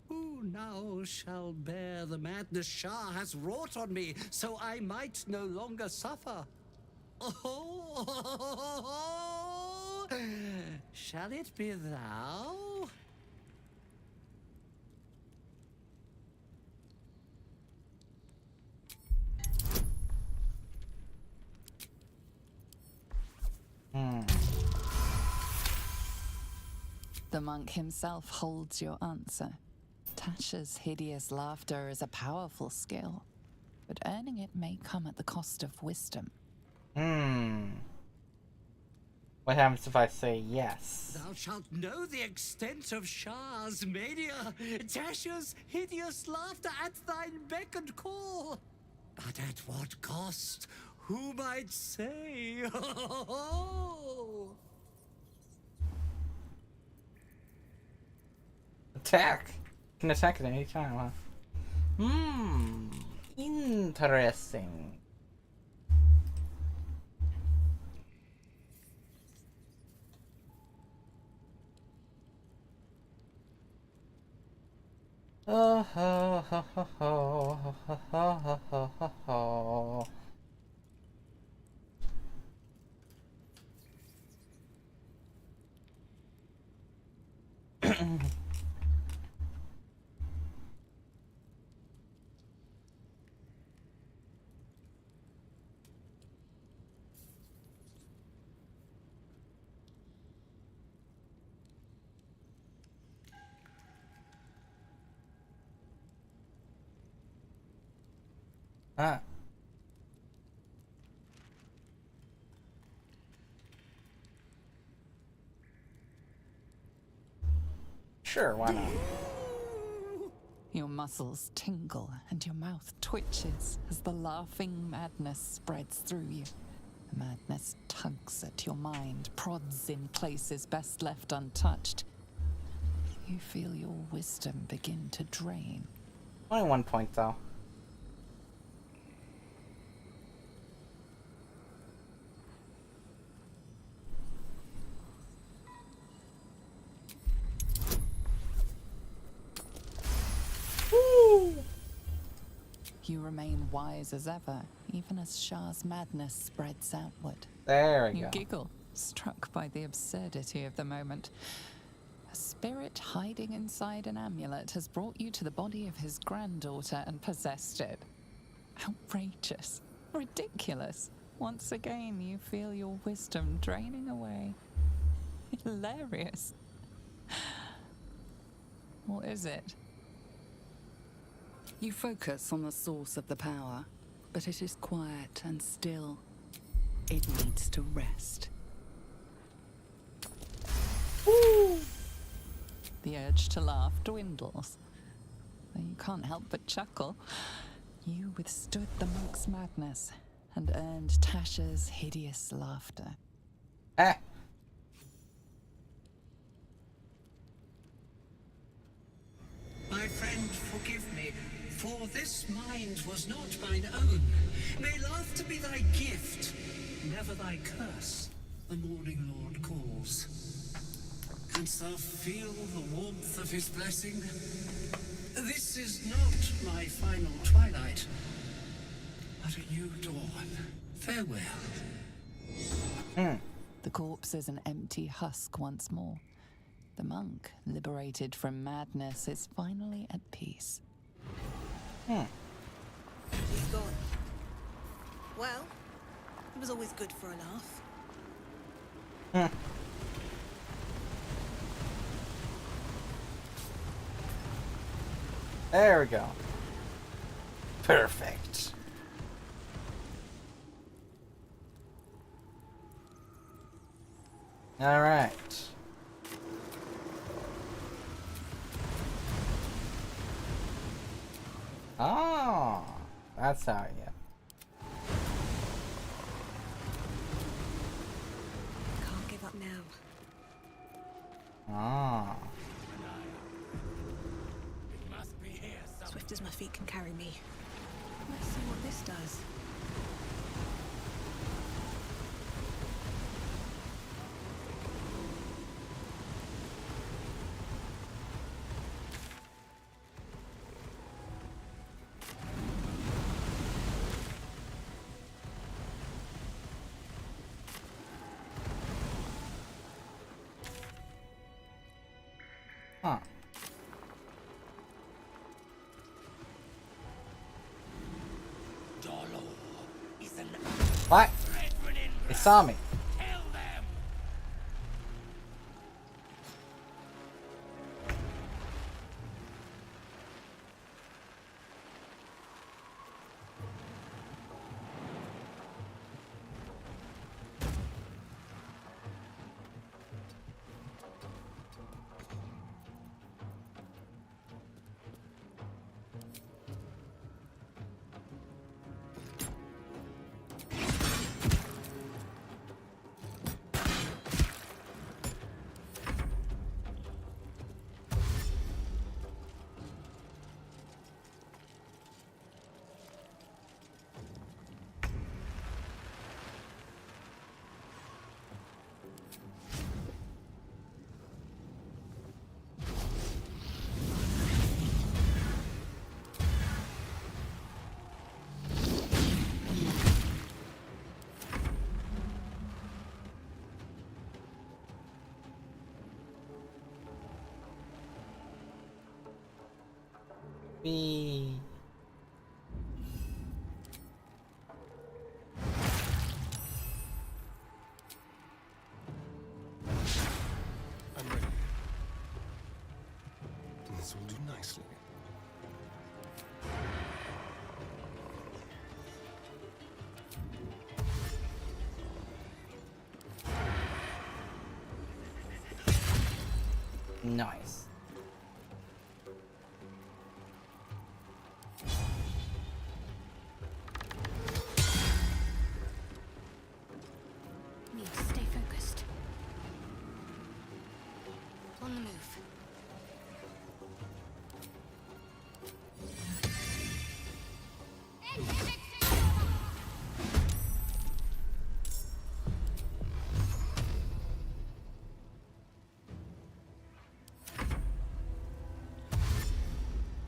Who now shall bear the madness Shah has wrought on me, so I might no longer suffer? Oh, shall it be thou? The monk himself holds your answer. Tasha's hideous laughter is a powerful skill, but earning it may come at the cost of wisdom. What happens if I say yes? Thou shalt know the extent of Shah's mania, Tasha's hideous laughter at thine beck and call. But at what cost? Who might say? Attack! You can attack at any time, huh? Interesting. Oh, ho, ho, ho, ho, ho, ho, ho, ho, ho. Ah. Sure, why not? Your muscles tingle and your mouth twitches as the laughing madness spreads through you. The madness tugs at your mind, prods in places best left untouched. You feel your wisdom begin to drain. Only 1 point, though. You remain wise as ever, even as Shah's madness spreads outward. There we You go. giggle, struck by the absurdity of the moment. A spirit hiding inside an amulet has brought you to the body of his granddaughter and possessed it. Outrageous. Ridiculous. Once again, you feel your wisdom draining away. Hilarious. What is it? You focus on the source of the power, but it is quiet and still. It needs to rest. Woo! The urge to laugh dwindles. Though you can't help but chuckle. You withstood the monk's madness and earned Tasha's hideous laughter. Ah. My friend, forgive me, for this mind was not mine own. May laughter be thy gift, never thy curse. The morning lord calls. Canst thou feel the warmth of his blessing? This is not my final twilight, but a new dawn. Farewell. The corpse is an empty husk once more. The monk, liberated from madness, is finally at peace. He's gone. Well, it was always good for a laugh. There we go. Perfect. All right. Oh, that's how you. Can't give up now. Ah. Swift as my feet can carry me. Let's see what this does. Huh. What? They saw me. Me. I'm ready. This will do nicely. Nice. Need to stay focused. On the move.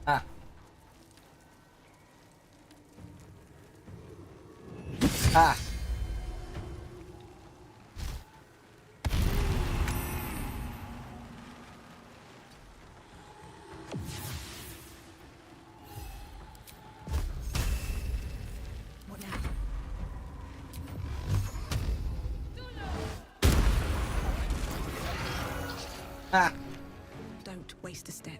Ah. Ah. What now? Ah. Don't waste a step.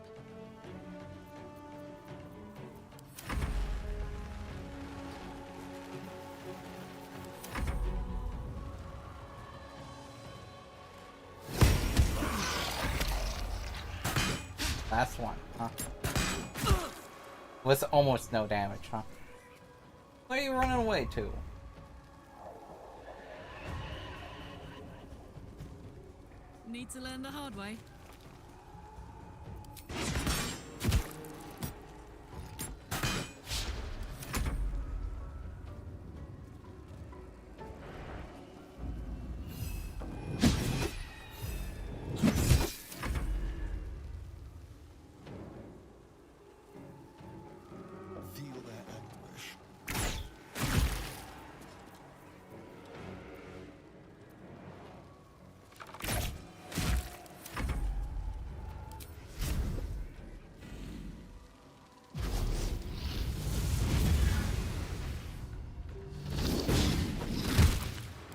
Last one, huh? Was almost no damage, huh? Where are you running away to? Need to learn the hard way. Feel their anguish.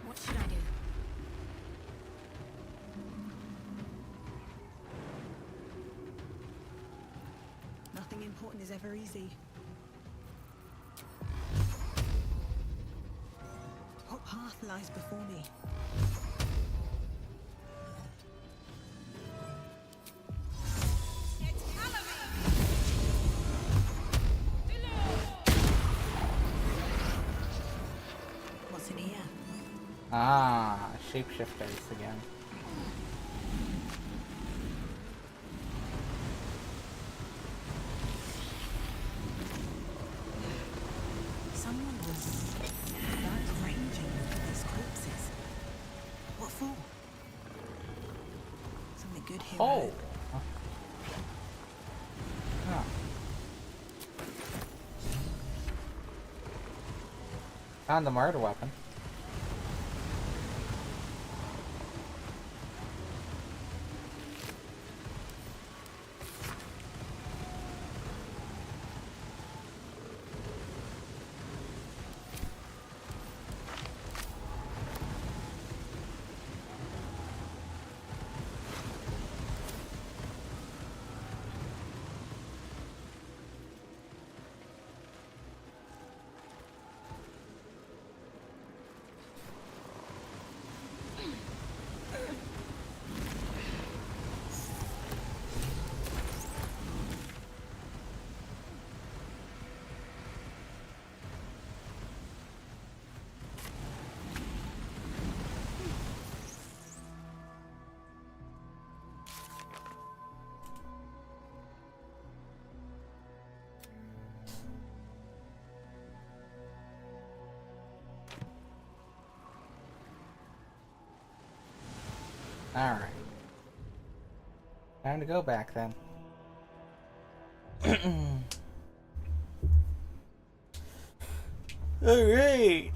What should I do? Nothing important is ever easy. What path lies before me? What's in here? Ah, shapeshifters again. Someone was like ranging for these corpses. What for? Something good here. Oh! Huh. Found the murder weapon. Alright. Time to go back then. Alright!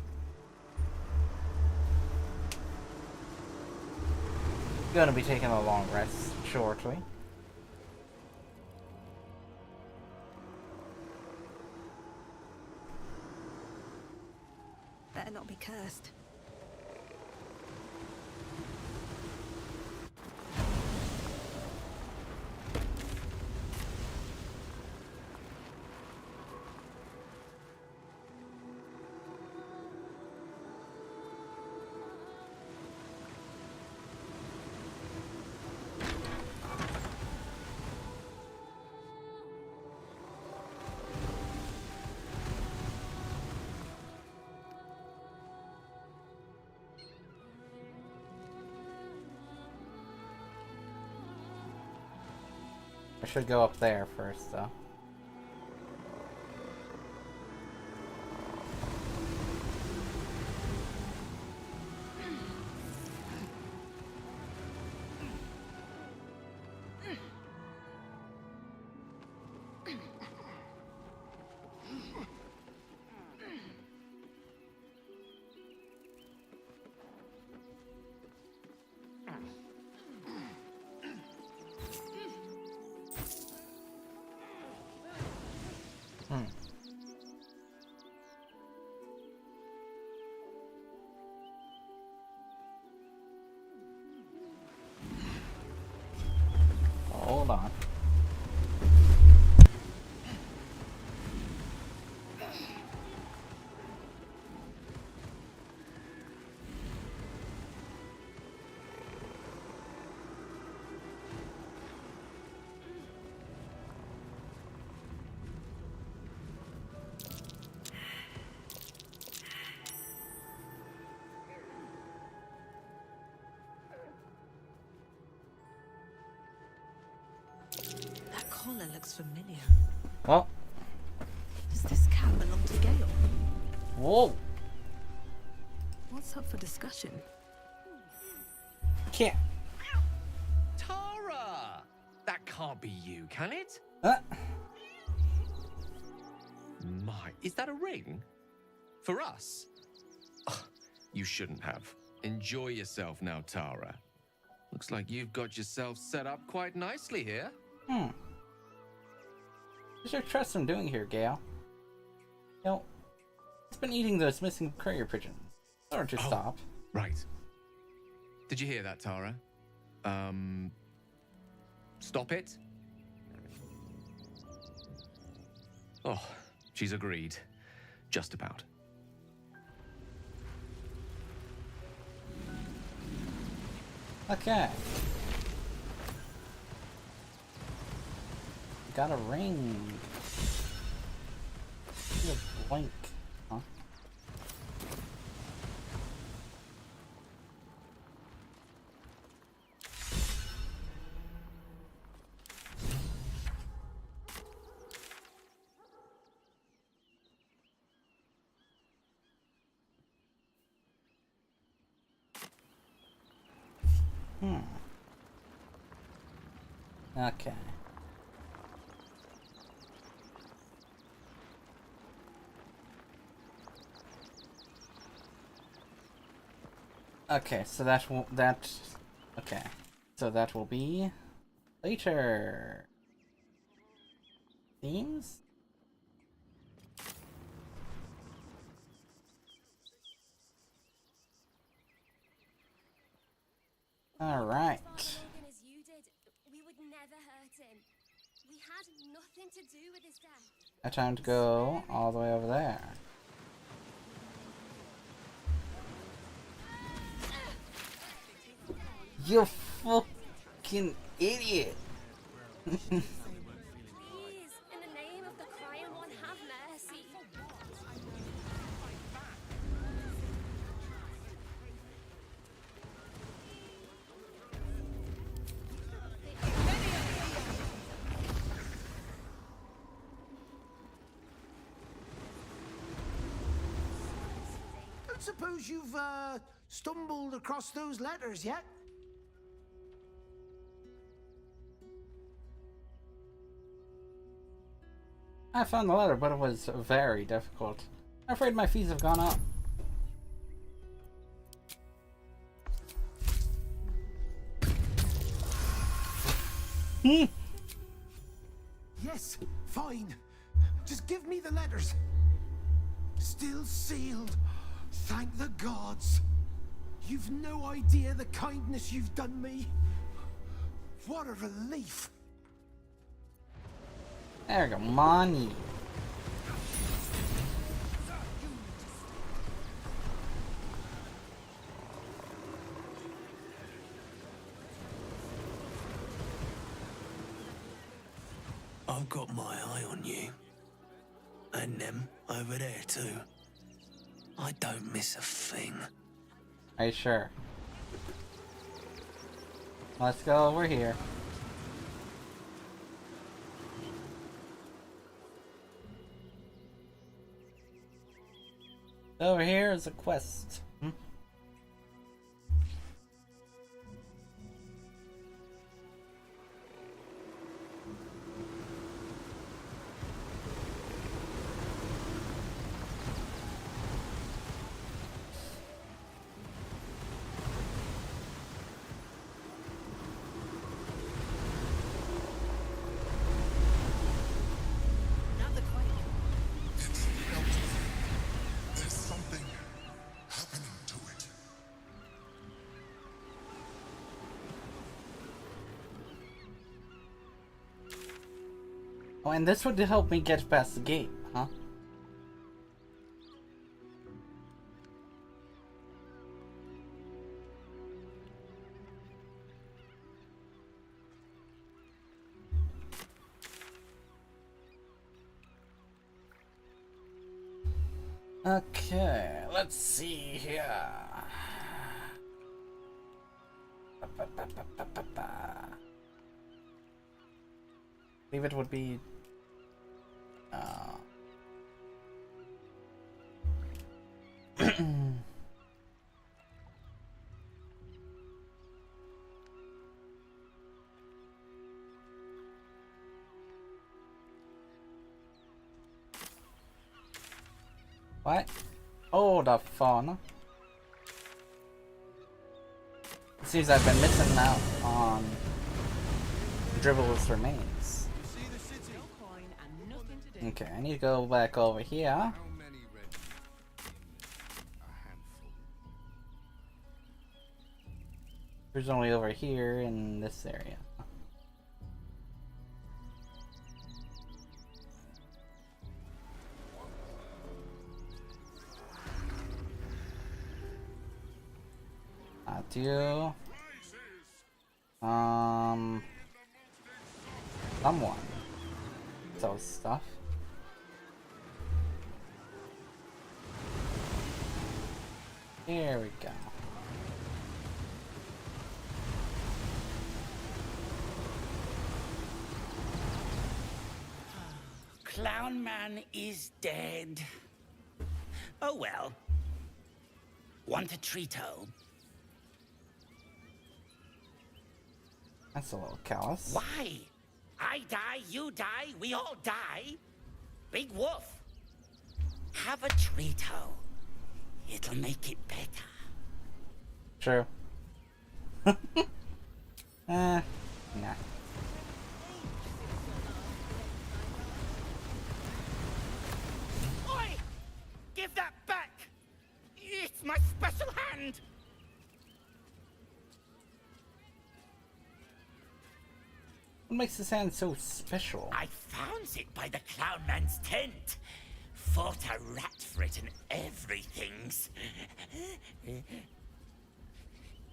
Gonna be taking a long rest shortly. Better not be cursed. I should go up there first, though. Hold on. collar looks familiar. Well. Does this cap belong to Gale? Whoa. What's up for discussion? Can't. Tara! That can't be you, can it? My, is that a ring? For us? Ugh, you shouldn't have. Enjoy yourself now, Tara. Looks like you've got yourself set up quite nicely here. What should trust I'm doing here, Gale? You know, it's been eating those missing courier pigeons. Or to stop. Right. Did you hear that, Tara? Stop it? Oh, she's agreed. Just about. Okay. Got a ring. A blank. Huh? Okay. Okay, so okay. So that will be later. Themes? All right. As you did, we would never hurt him. We had nothing to do with his death. I time to go all the way over there. You fucking idiot! Please, in the name of the crying one, have mercy. Don't suppose you've stumbled across those letters yet? I found the letter, but it was very difficult. I'm afraid my fees have gone up. Yes, fine. Just give me the letters. Still sealed. Thank the gods. You've no idea the kindness you've done me. What a relief. There we go, money. I've got my eye on you. And them over there too. I don't miss a thing. Are you sure? Let's go over here. Over here is a quest. There's something happening to it. Oh, and this would help me get past the gate, huh? Okay, let's see here. believe it would be what? Oh, the phone. It seems I've been missing out on Dribble's remains. Okay, I need to go back over here. There's only over here in this area. Do someone sells stuff. Here we go. Clown Man is dead. Oh well. Want a treato? That's a little callous. Why? I die, you die, we all die. Big wolf. Have a treato. It'll make it better. True. Nah. Oi! Give that back! It's my special hand! What makes this hand so special? I found it by the Clown Man's tent. Fought a rat for it and everything's.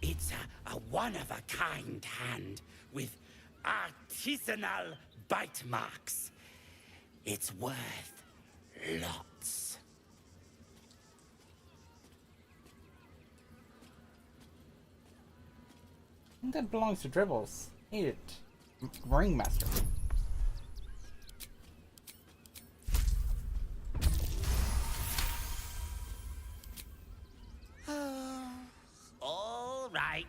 It's a one-of-a-kind hand with artisanal bite marks. It's worth lots. That belongs to Dribbles. Eat it. Ringmaster. All right.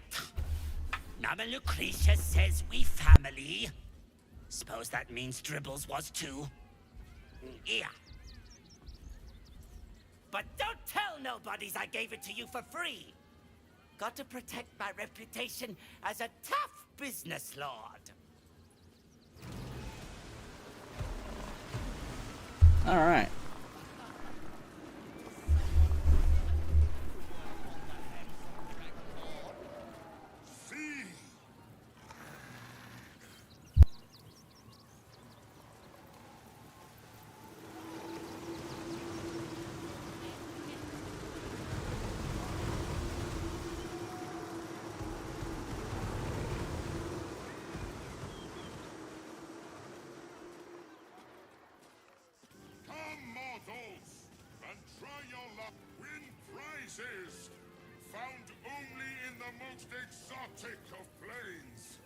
Mama Lucretia says we family. Suppose that means Dribbles was too. Yeah. But don't tell nobodies I gave it to you for free. Got to protect my reputation as a tough business lord. All right. Found only in the most exotic of plains.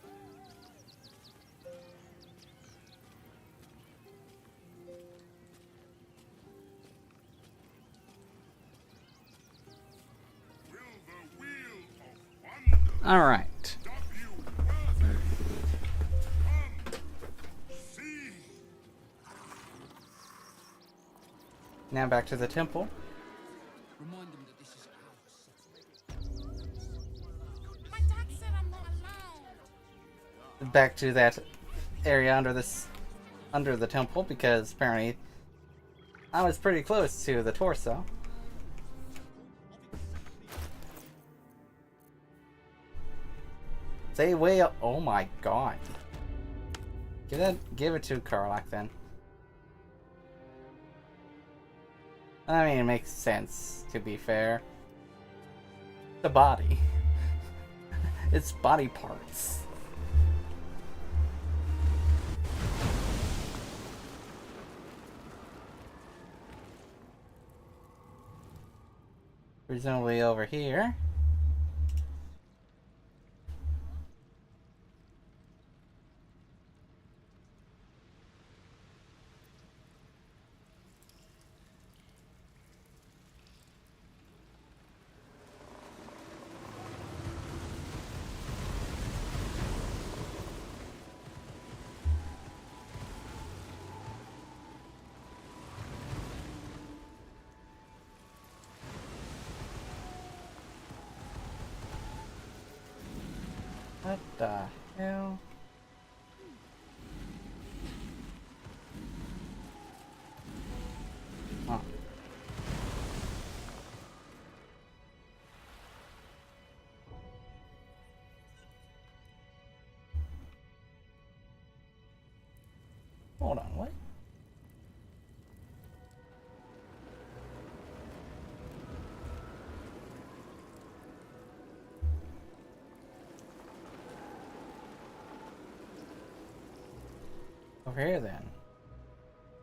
Will the wheel of wonder All right. Now back to the temple. Remind them that this is Back to that area under the temple, because apparently I was pretty close to the torso. Stay way up. Oh my god. Give it to Karlach then. I mean, it makes sense, to be fair. The body. It's body parts. Presumably over here. What the hell? Huh. Hold on, what? Over here, then.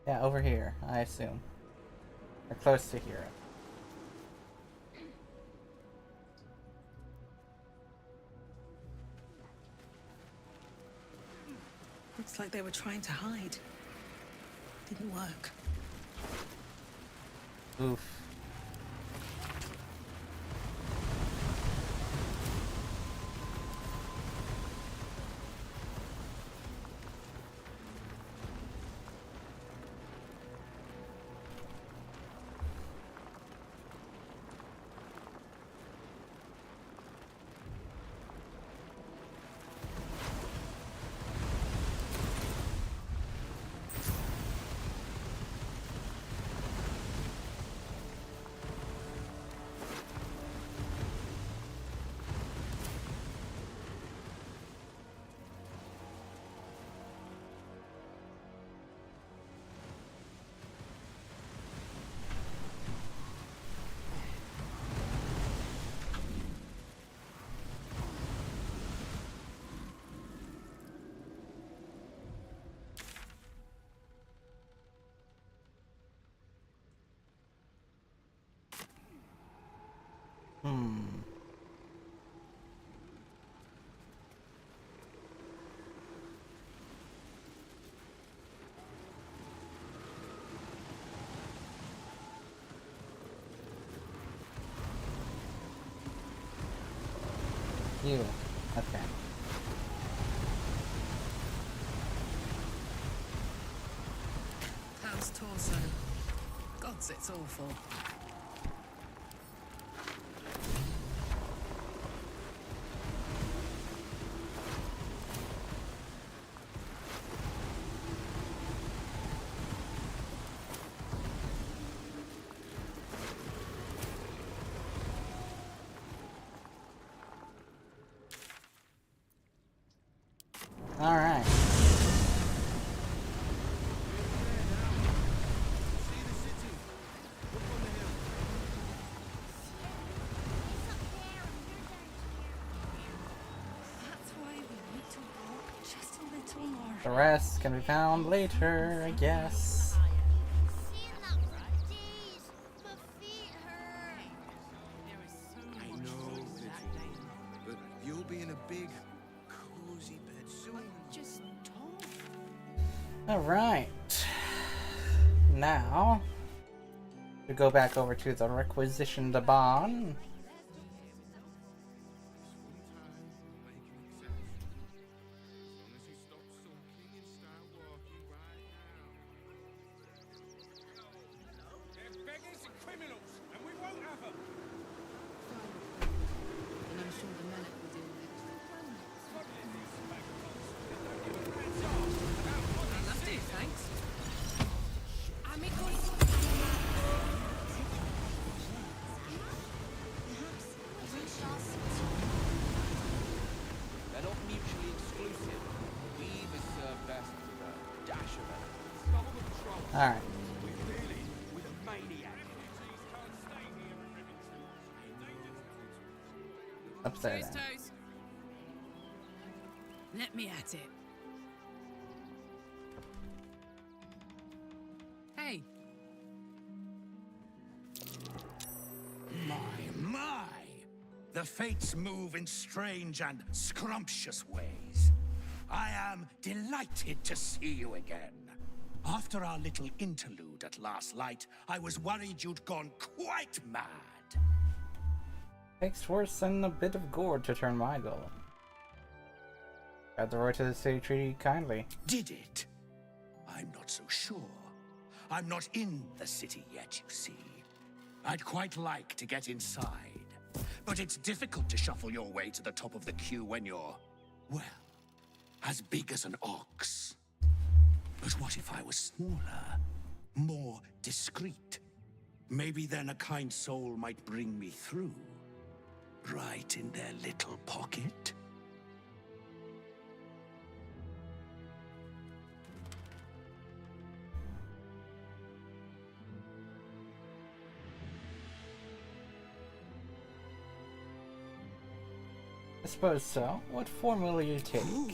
Yeah, over here, I assume. Or close to here. Looks like they were trying to hide. Didn't work. Oof. You. Okay. How's torso? Gods, it's awful. All right. The rest can be found later, I guess. I know, but you'll be in a big, cozy bed soon. Just talk. Alright. Now, we go back over to the requisitioned barn. And I'm sure the men will deal with it. I loved it, thanks. They're not mutually exclusive. Weave is served best with a dash of elegance. Alright. With a maniac. Upstairs Toes, then. toes. Let me at it. Hey. My! The fates move in strange and scrumptious ways. I am delighted to see you again. After our little interlude at last light, I was worried you'd gone quite mad. Takes worse than a bit of gourd to turn my goal. Got the right to the city treaty kindly. Did it? I'm not so sure. I'm not in the city yet, you see. I'd quite like to get inside, but it's difficult to shuffle your way to the top of the queue when you're Well, as big as an ox. But what if I was smaller, more discreet? Maybe then a kind soul might bring me through. Right in their little pocket. I suppose so. What form will you take? Ooh.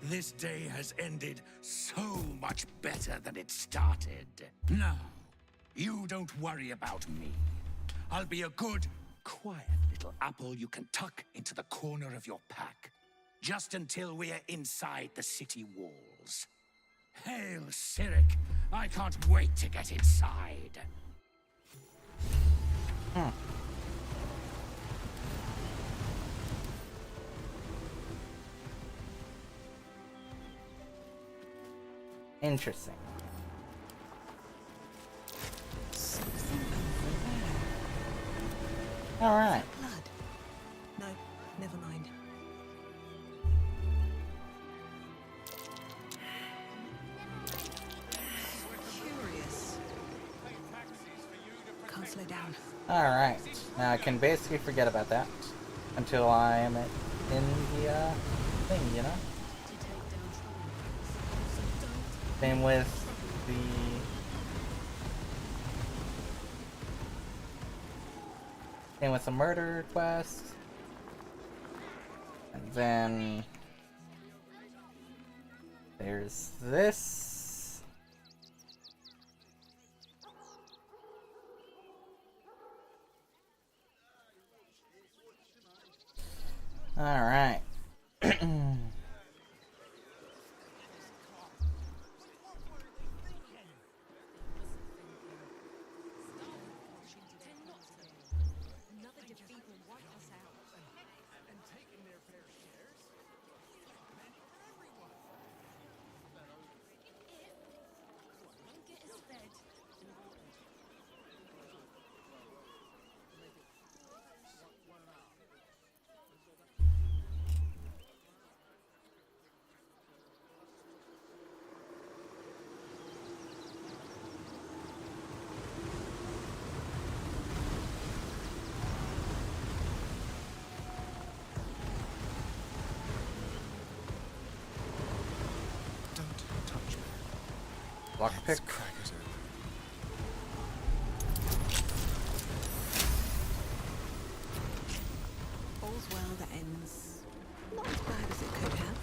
This day has ended so much better than it started. Now, you don't worry about me. I'll be a good, quiet little apple you can tuck into the corner of your pack. Just until we're inside the city walls. Hail, Cyric! I can't wait to get inside. Interesting. All right. Blood. No, never mind. Curious. Can't slow down. All right. Now I can basically forget about that until I am in the thing, you know. Same with the murder quest, and then there's this. All right. Lockpick. All's well that ends not as bad as it could have.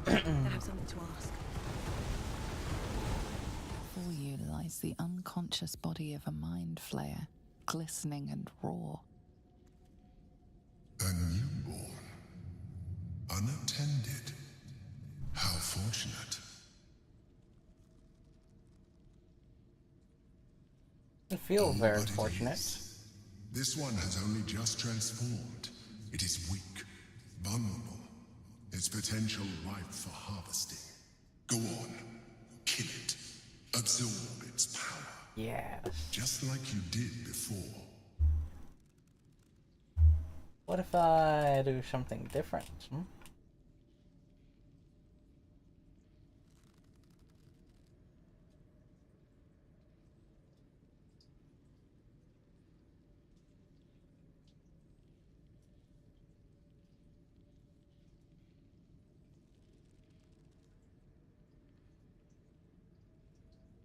I have something to ask. Before you lies the unconscious body of a mind flayer, glistening and raw. A newborn. Unattended. How fortunate. I feel very fortunate. This one has only just transformed. It is weak, vulnerable. Its potential ripe for harvesting. Go on, kill it. Absorb its power. Yeah. Just like you did before. What if I do something different?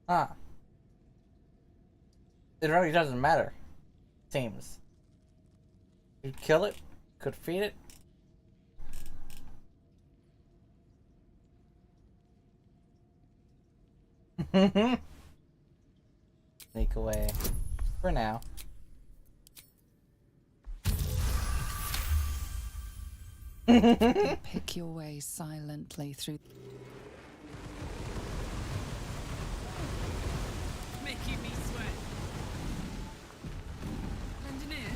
Ah. It really doesn't matter. Seems. You kill it, could feed it. Sneak away. For now. Pick your way silently through. Making me sweat. Engineer.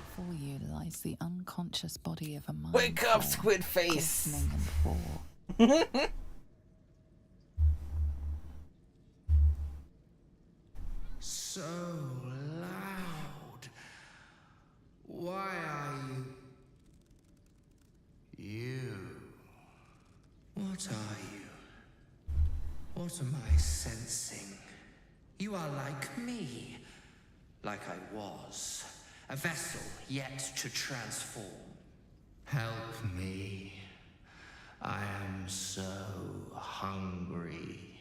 Before you lies the unconscious body of a mind. Wake up, flayer, squid face! glistening and raw. so loud. Why are you? You. What are you? What am I sensing? You are like me. Like I was. A vessel yet to transform. Help me. I am so hungry.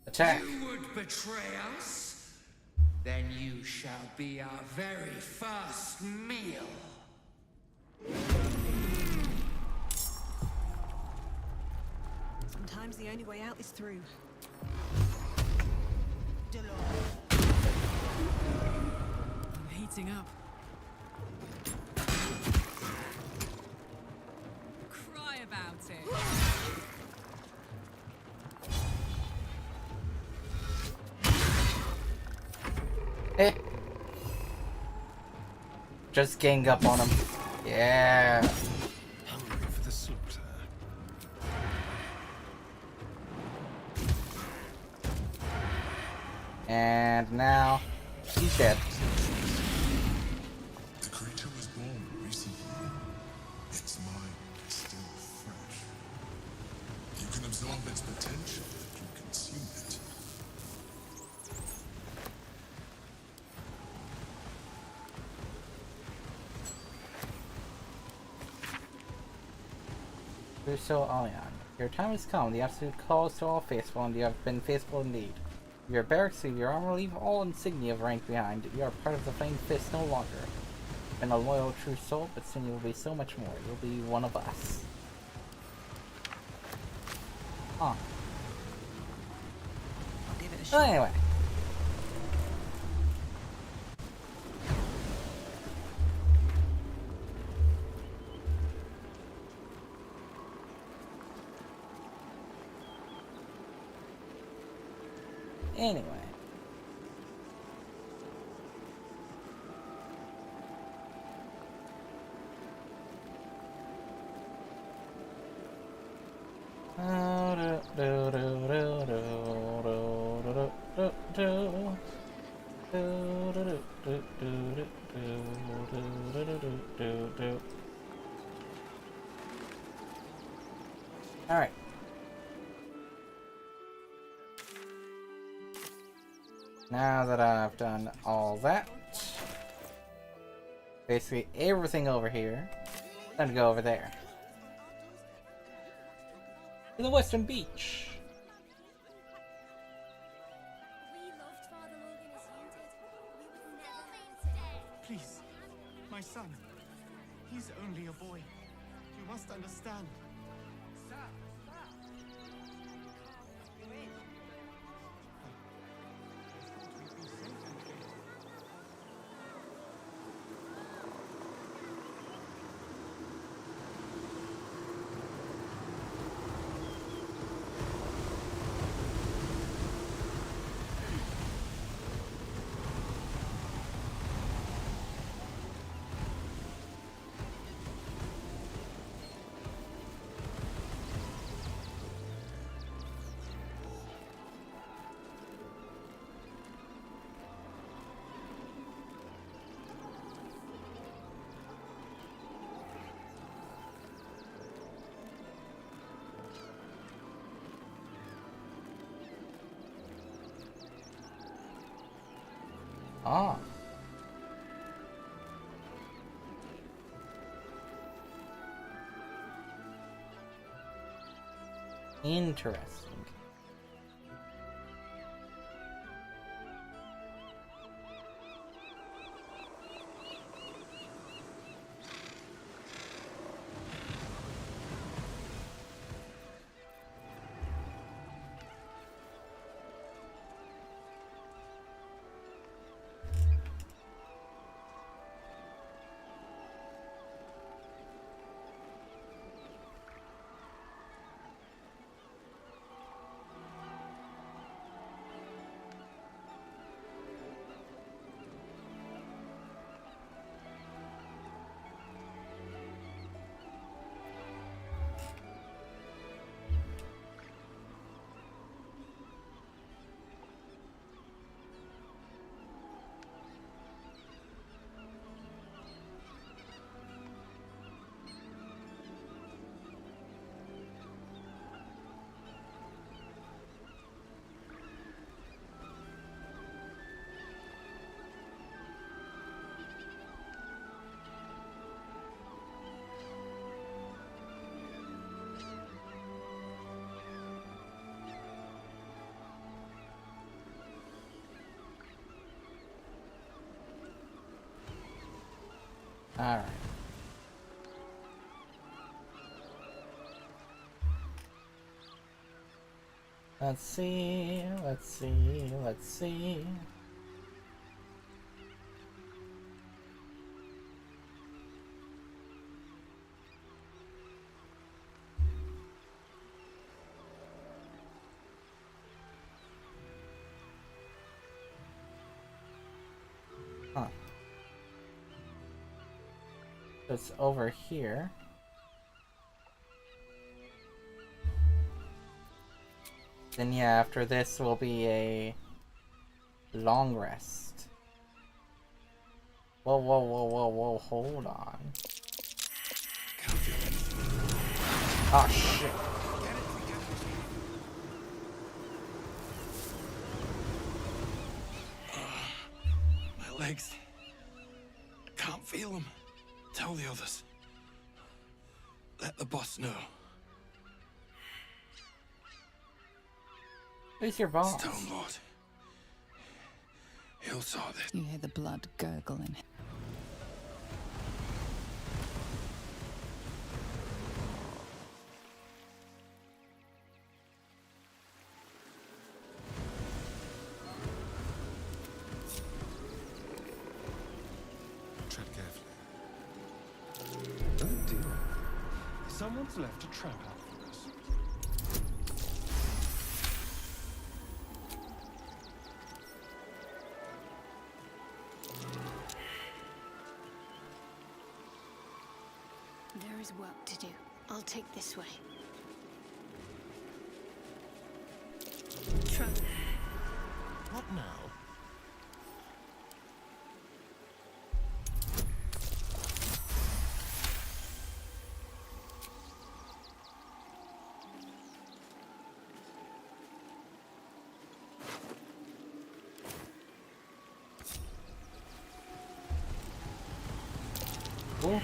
Attack. You would betray us? Then you shall be our very first meal. Sometimes the only way out is through. I'm heating up. Cry about it. Eh. Just gang up on him. Yeah. Hungry for the slaughter. And now he's dead. The creature was born recently. Its mind is still fresh. You can absorb its potential if you consume it. Crucial Allion. Your time has come. The absolute call is to all faithful, and you have been faithful indeed. Your barracks, your armor, leave all insignia of rank behind. You are part of the Flame Fist no longer. You've been a loyal, true soul, but soon you will be so much more. You'll be one of us. Huh. I'll give it a So shot. anyway. Anyway. All right. Now that I've done all that, basically everything over here, time to go over there. To the Western Beach. Please, my son. He's only a boy. You must understand. Ah. Interesting. Alright. Let's see, let's see, let's see. Huh. It's over here. Then yeah, after this will be a long rest. Whoa, whoa, whoa, whoa, whoa, hold on. Oh shit. My legs. I can't feel them. Tell the others. Let the boss know. Who's your boss? Stone Lord. He'll saw this. You hear the blood gurgling. Tread carefully. Oh dear. Someone's left a trap out for us. There is work to do. I'll take this way. What now? Where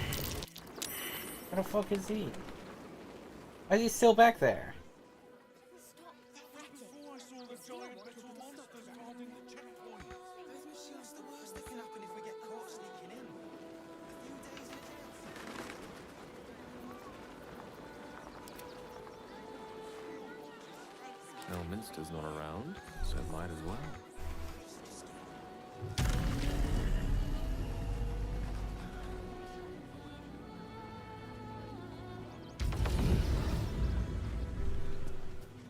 the fuck is he? Why is he still back there? Elminster's not around, so it might as well.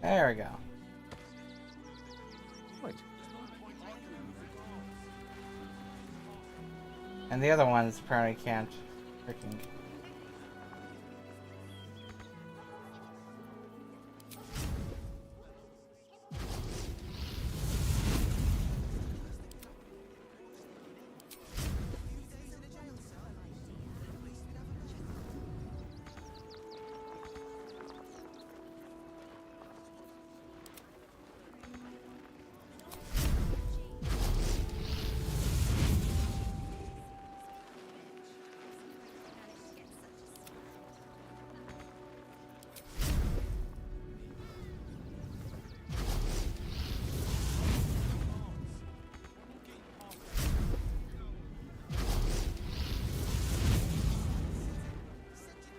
There we go. Wait. And the other ones apparently can't freaking.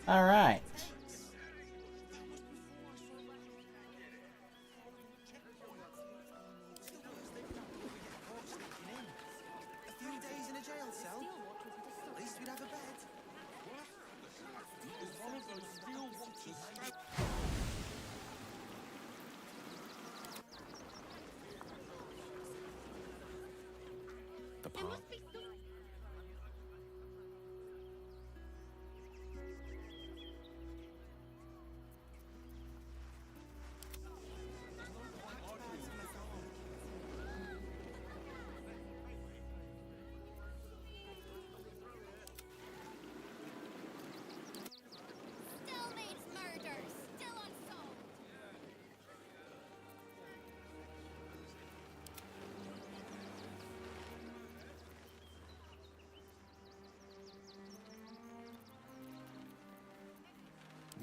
All right. The park.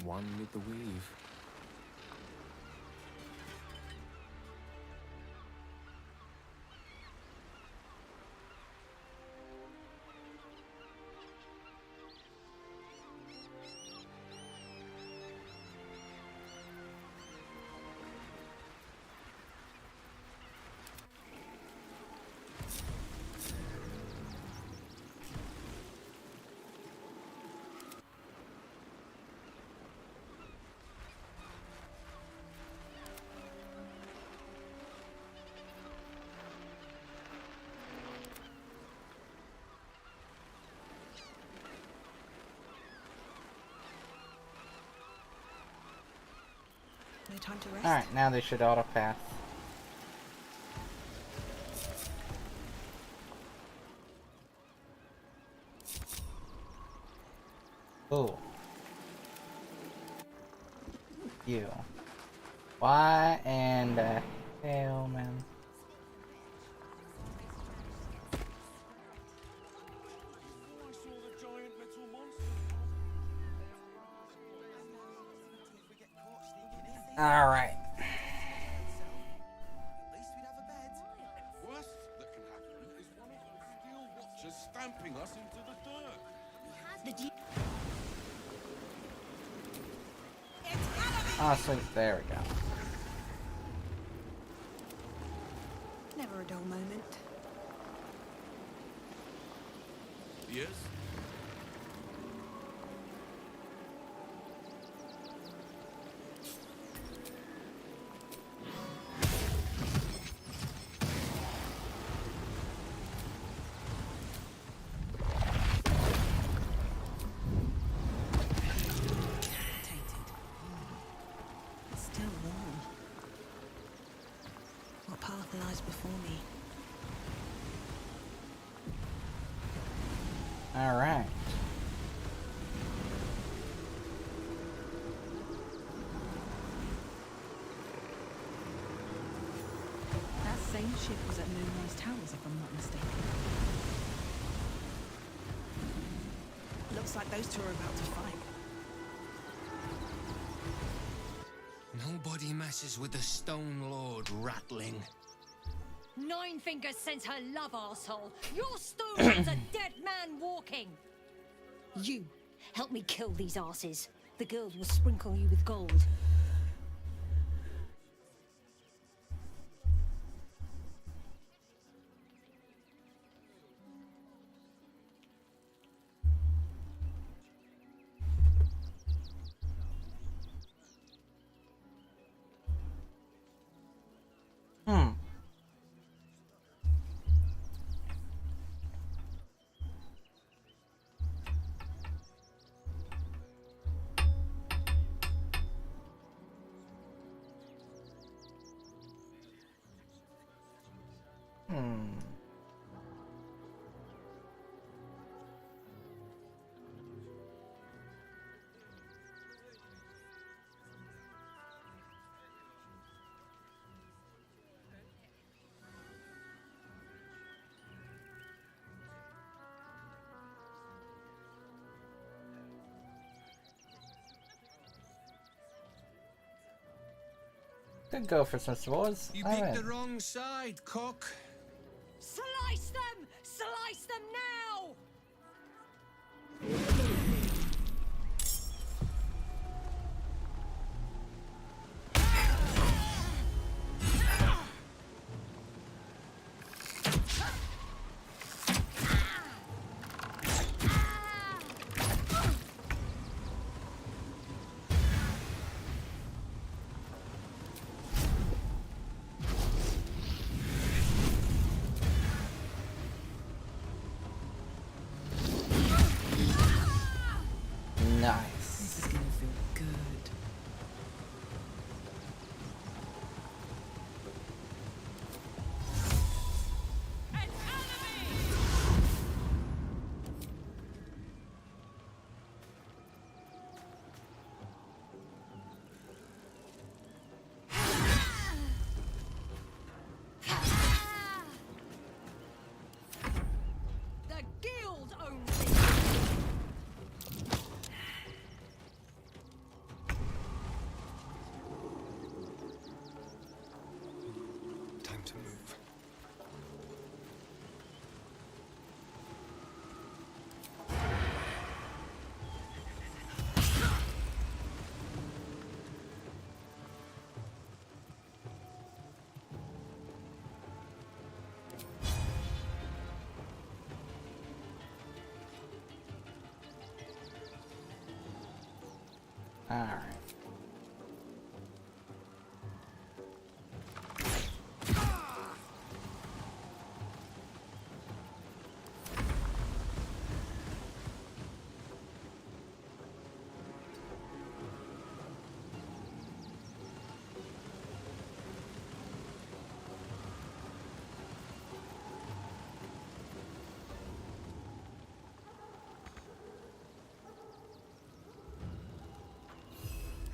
One with the weave. No time to rest. Alright, now they should auto pass. Oh. You. Why and hell, man? Alright. Worst that can happen is one of those steel watchers stamping us into the dirt. Oh, sweet. There we go. Never a dull moment. Yes? Still warm. What path lies before me? Alright. That same ship was at Moonrise Towers, if I'm not mistaken. Looks like those two are about to fight. Nobody messes with the Stone Lord, Ratling. Ninefingers sends her love, arsehole. Your Stoneman's a dead man walking. You, help me kill these asses. The girls will sprinkle you with gold. Good go for some swords. You picked the wrong side, cock. Slice them! Slice them now! Nice. This is gonna feel good. The guild owns Time to move. Alright.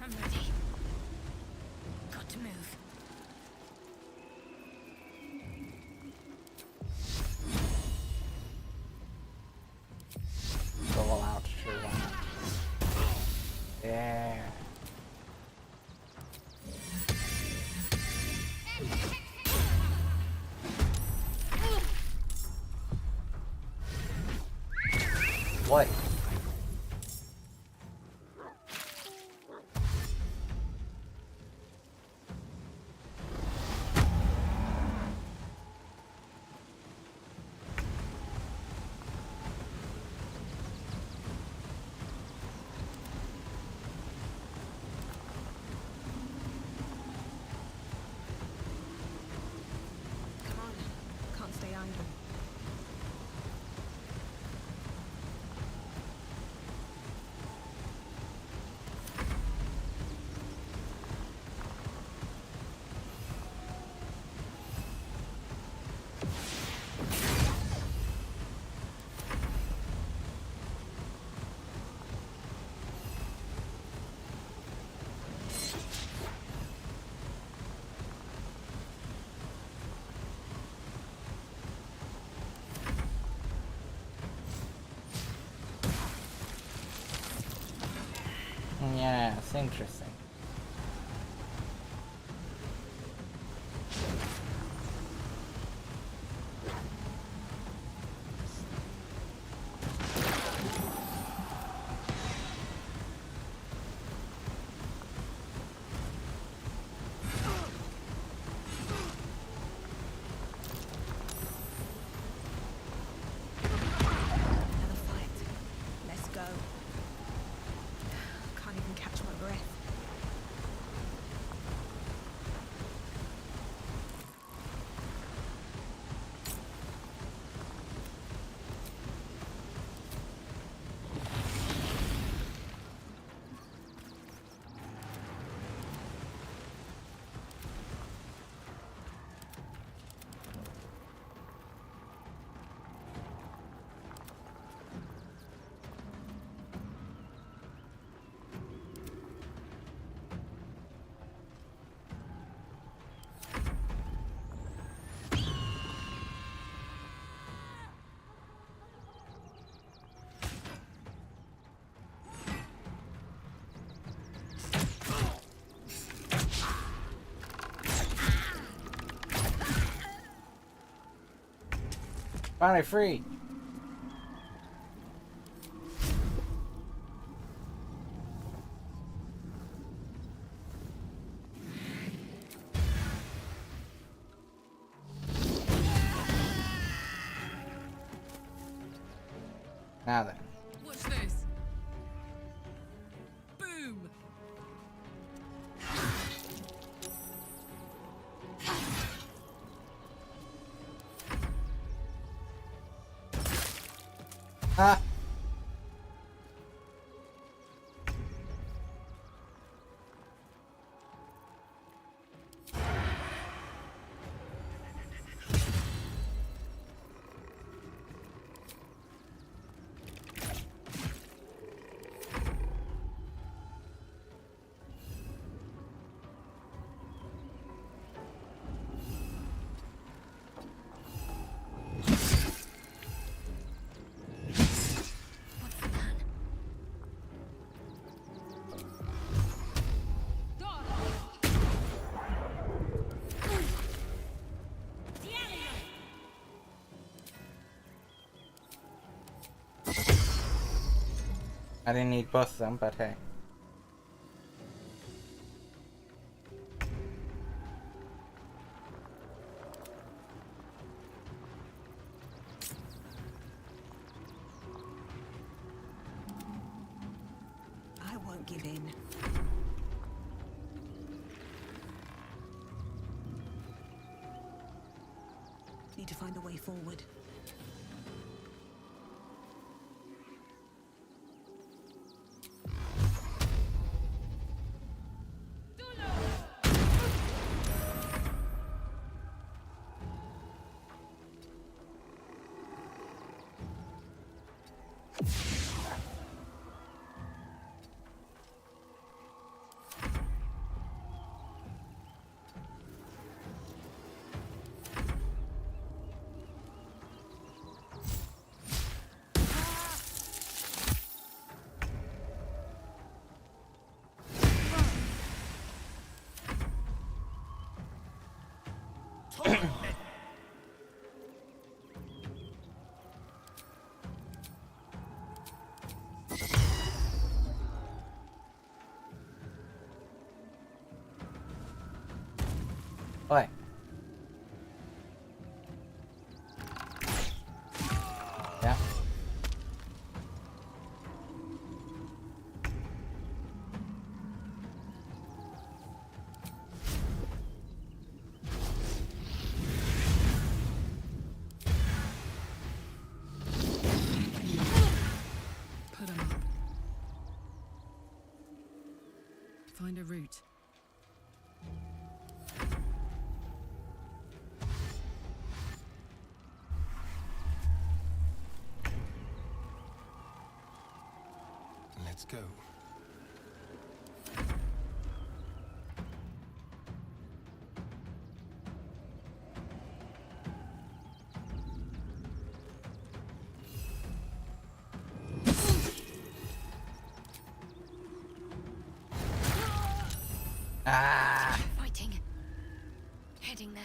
I'm ready. Got to move. Go all out, sure, why not? Yeah. What? Come on. Can't stay idle. Yeah, it's interesting. Another fight. Let's go. Can't even catch my breath. Finally free! Now then. Watch this. Boom. Ah! I didn't need both of them, but hey. I won't give in. Need to find a way forward. Oi. Yeah. Put 'em up. Find a route. Let's go. Ah! Fighting. Heading there.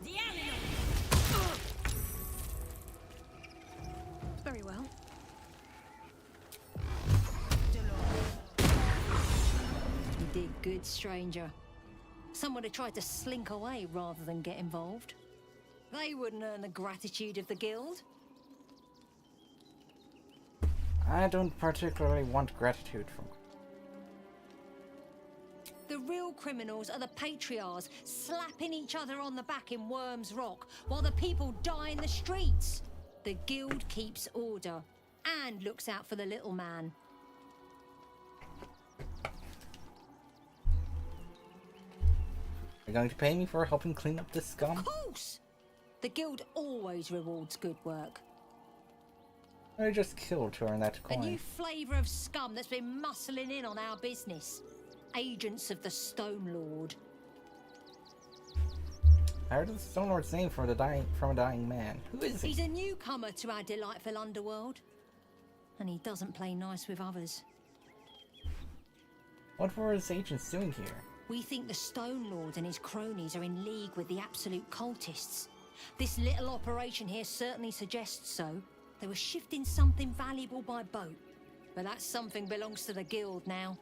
The animal. Very well. You did good, stranger. Someone had tried to slink away rather than get involved. They wouldn't earn the gratitude of the guild. I don't particularly want gratitude from. The real criminals are the patriarchs, slapping each other on the back in Worm's Rock, while the people die in the streets. The guild keeps order, and looks out for the little man. You're going to pay me for helping clean up this scum? Of course! The guild always rewards good work. I just killed to earn that A coin. new flavour of scum that's been muscling in on our business. Agents of the Stone Lord. I heard the Stone Lord's name from a dying man. Who is he? He's a newcomer to our delightful underworld. And he doesn't play nice with others. What were his agents doing here? We think the Stone Lord and his cronies are in league with the absolute cultists. This little operation here certainly suggests so. They were shifting something valuable by boat. But that something belongs to the guild now.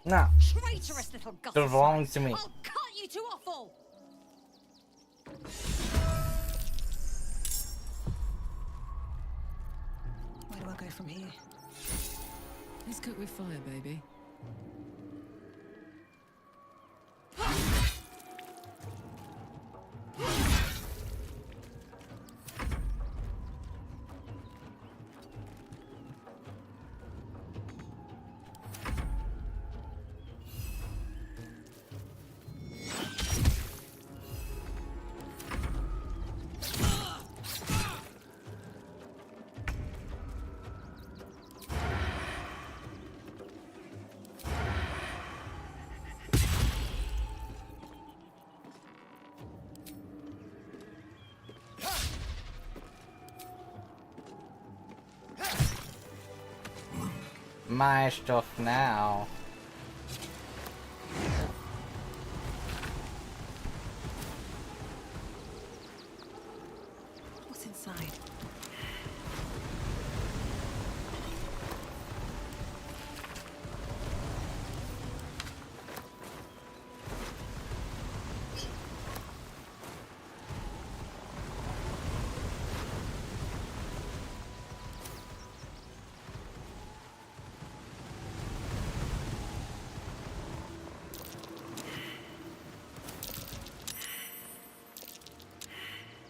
No. Traitorous little gutter. It belongs to me. I'll cut you to offal! Where do I go from here? Let's cook with fire, baby. My stuff now. What's inside?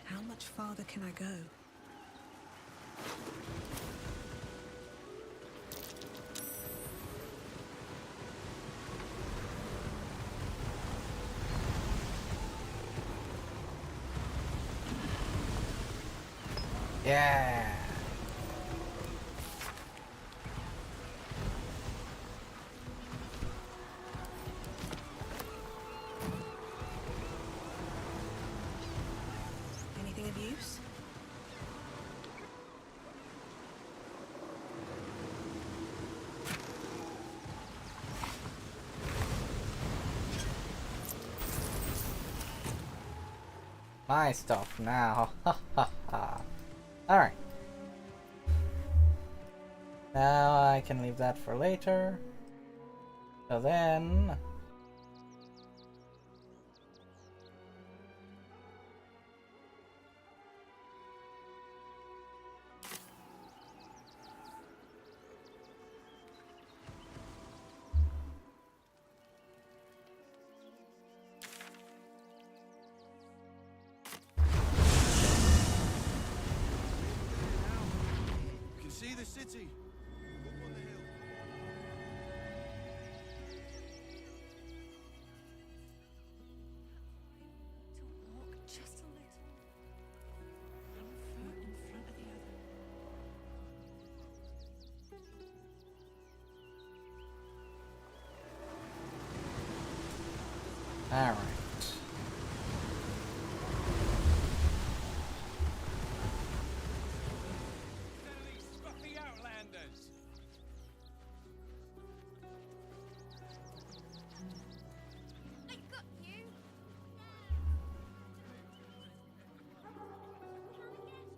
How much farther can I go? Yeah. Anything of use? My stuff now. Ha ha ha. Alright. Now I can leave that for later. So then... You can see the city. Up on the hill. Just a little. One foot in front of the other. Alright. Scruffy outlanders! I got you. Have you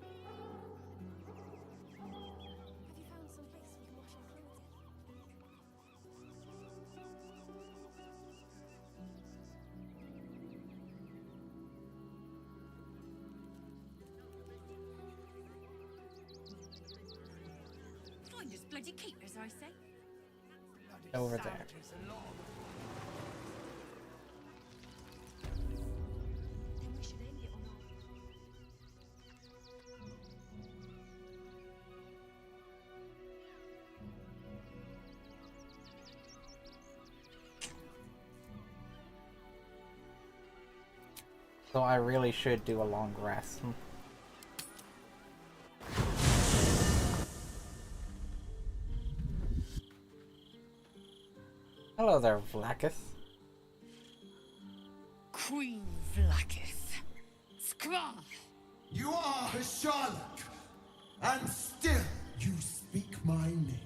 found some place we can wash our clothes in? Find us bloody keepers, I say. Over there. Then we should end it or not. So I really should do a long rest. Hello there, Vlakith. Queen Vlakith. Skra! You are Hasharlok, and still you speak my name.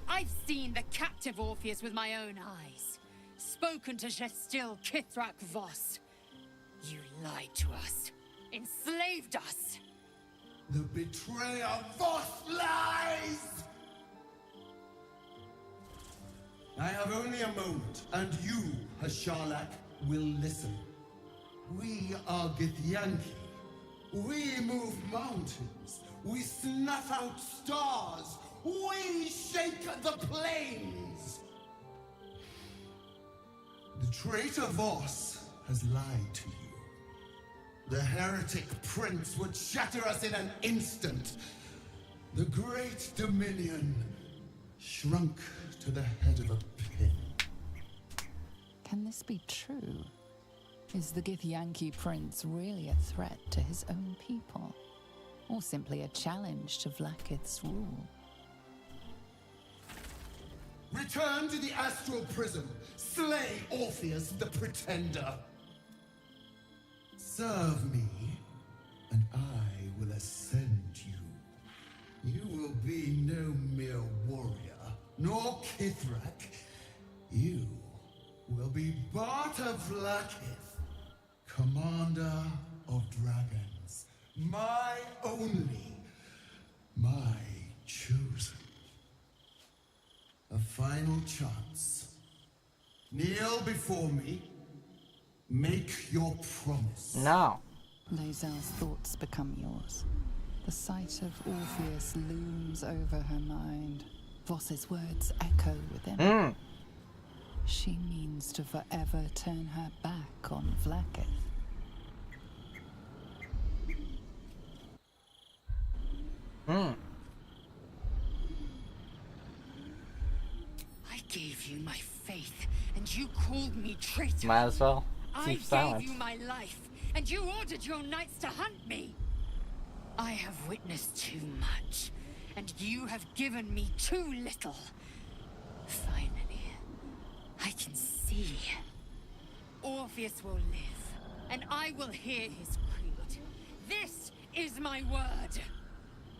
I've seen the captive Orpheus with my own eyes. Spoken to Gestil Kithrak Voss. You lied to us. Enslaved us. The betrayer Voss lies! I have only a moment, and you, Hasharlok, will listen. We are Githyanki. We move mountains. We snuff out stars. We shake the plains. The traitor Voss has lied to you. The heretic prince would shatter us in an instant. The great dominion shrunk to the head of a pin. Can this be true? Is the Githyanki prince really a threat to his own people? Or simply a challenge to Vlakith's rule? Return to the astral prism. Slay Orpheus the Pretender. Serve me, and I will ascend you. You will be no mere warrior, nor Kithrak. You will be Barta Vlakith, commander of dragons. My only, my chosen. A final chance. Kneel before me. Make your promise. No. Lae'zel's thoughts become yours. The sight of Orpheus looms over her mind. Voss's words echo within. She means to forever turn her back on Vlakith. I gave you my faith, and you called me traitor. Might as well I keep silent. gave you my life, and you ordered your knights to hunt me. I have witnessed too much, and you have given me too little. Finally, I can see. Orpheus will live, and I will hear his creed. This is my word.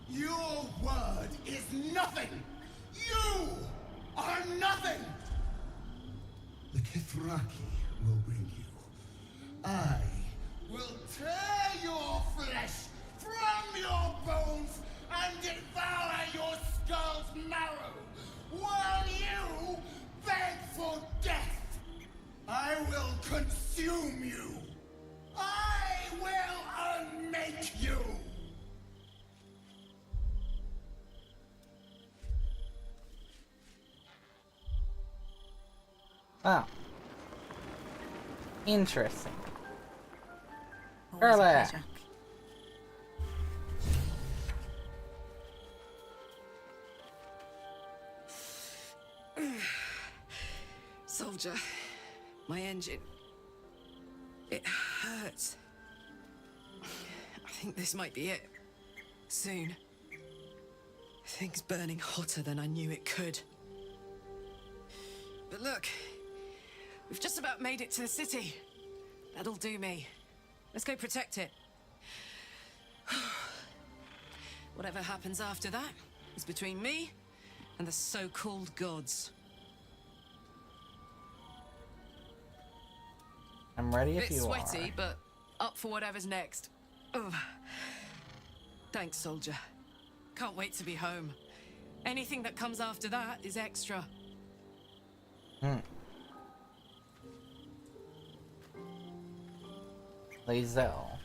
Your word is nothing! You are nothing! The Kithraki will bring you. I will tear undoom you. I will unmake you. Oh. Interesting. Always a Early. pleasure. Soldier, my engine. It hurts. I think this might be it. Soon. Things burning hotter than I knew it could. But look, we've just about made it to the city. That'll do me. Let's go protect it. Whatever happens after that is between me and the so-called gods. I'm ready A if bit you sweaty, are. but up for whatever's next. Ugh. Thanks, soldier. Can't wait to be home. Anything that comes after that is extra. Lae'zel.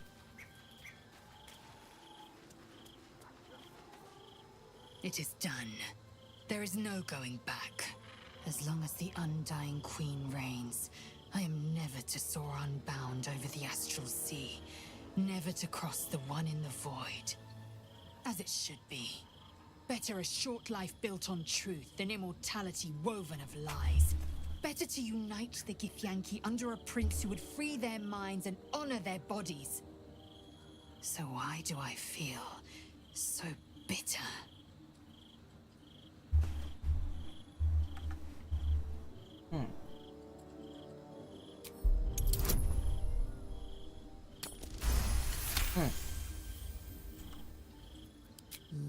It is done. There is no going back. As long as the Undying Queen reigns, I am never to soar unbound over the astral sea. Never to cross the one in the void. As it should be. Better a short life built on truth than immortality woven of lies. Better to unite the Githyanki under a prince who would free their minds and honor their bodies. So why do I feel so bitter?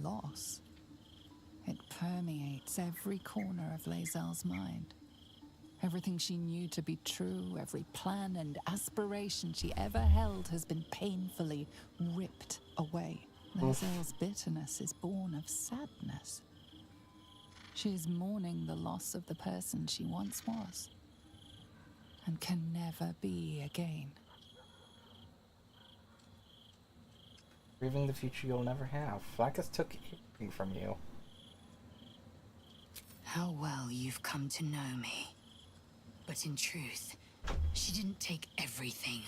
Loss. It permeates every corner of Lae'zel's mind. Everything she knew to be true, every plan and aspiration she ever held has been painfully ripped away. Lae'zel's bitterness is born of sadness. She is mourning the loss of the person she once was, and can never be again. Grieving the future you'll never have. Flaccus took everything from you. How well you've come to know me. But in truth, she didn't take everything.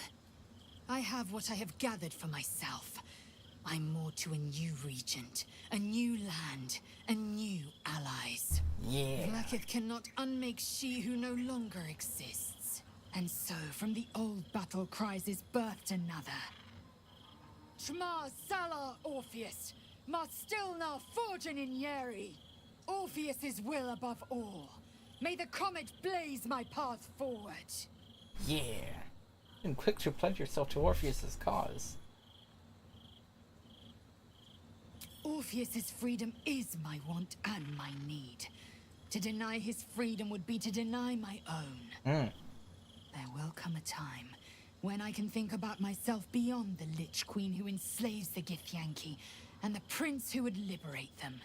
I have what I have gathered for myself. I'm more to a new regent, a new land, and new allies. Yeah. Vlaakith cannot unmake she who no longer exists. And so, from the old battle cries is birthed another. Shma Salar Orpheus, Ma Stilna Forgin in Yeri. Orpheus's will above all. May the comet blaze my path forward. Yeah. And quick to pledge yourself to Orpheus's cause. Orpheus's freedom is my want and my need. To deny his freedom would be to deny my own. There will come a time when I can think about myself beyond the Lich Queen who enslaves the Githyanki and the prince who would liberate them.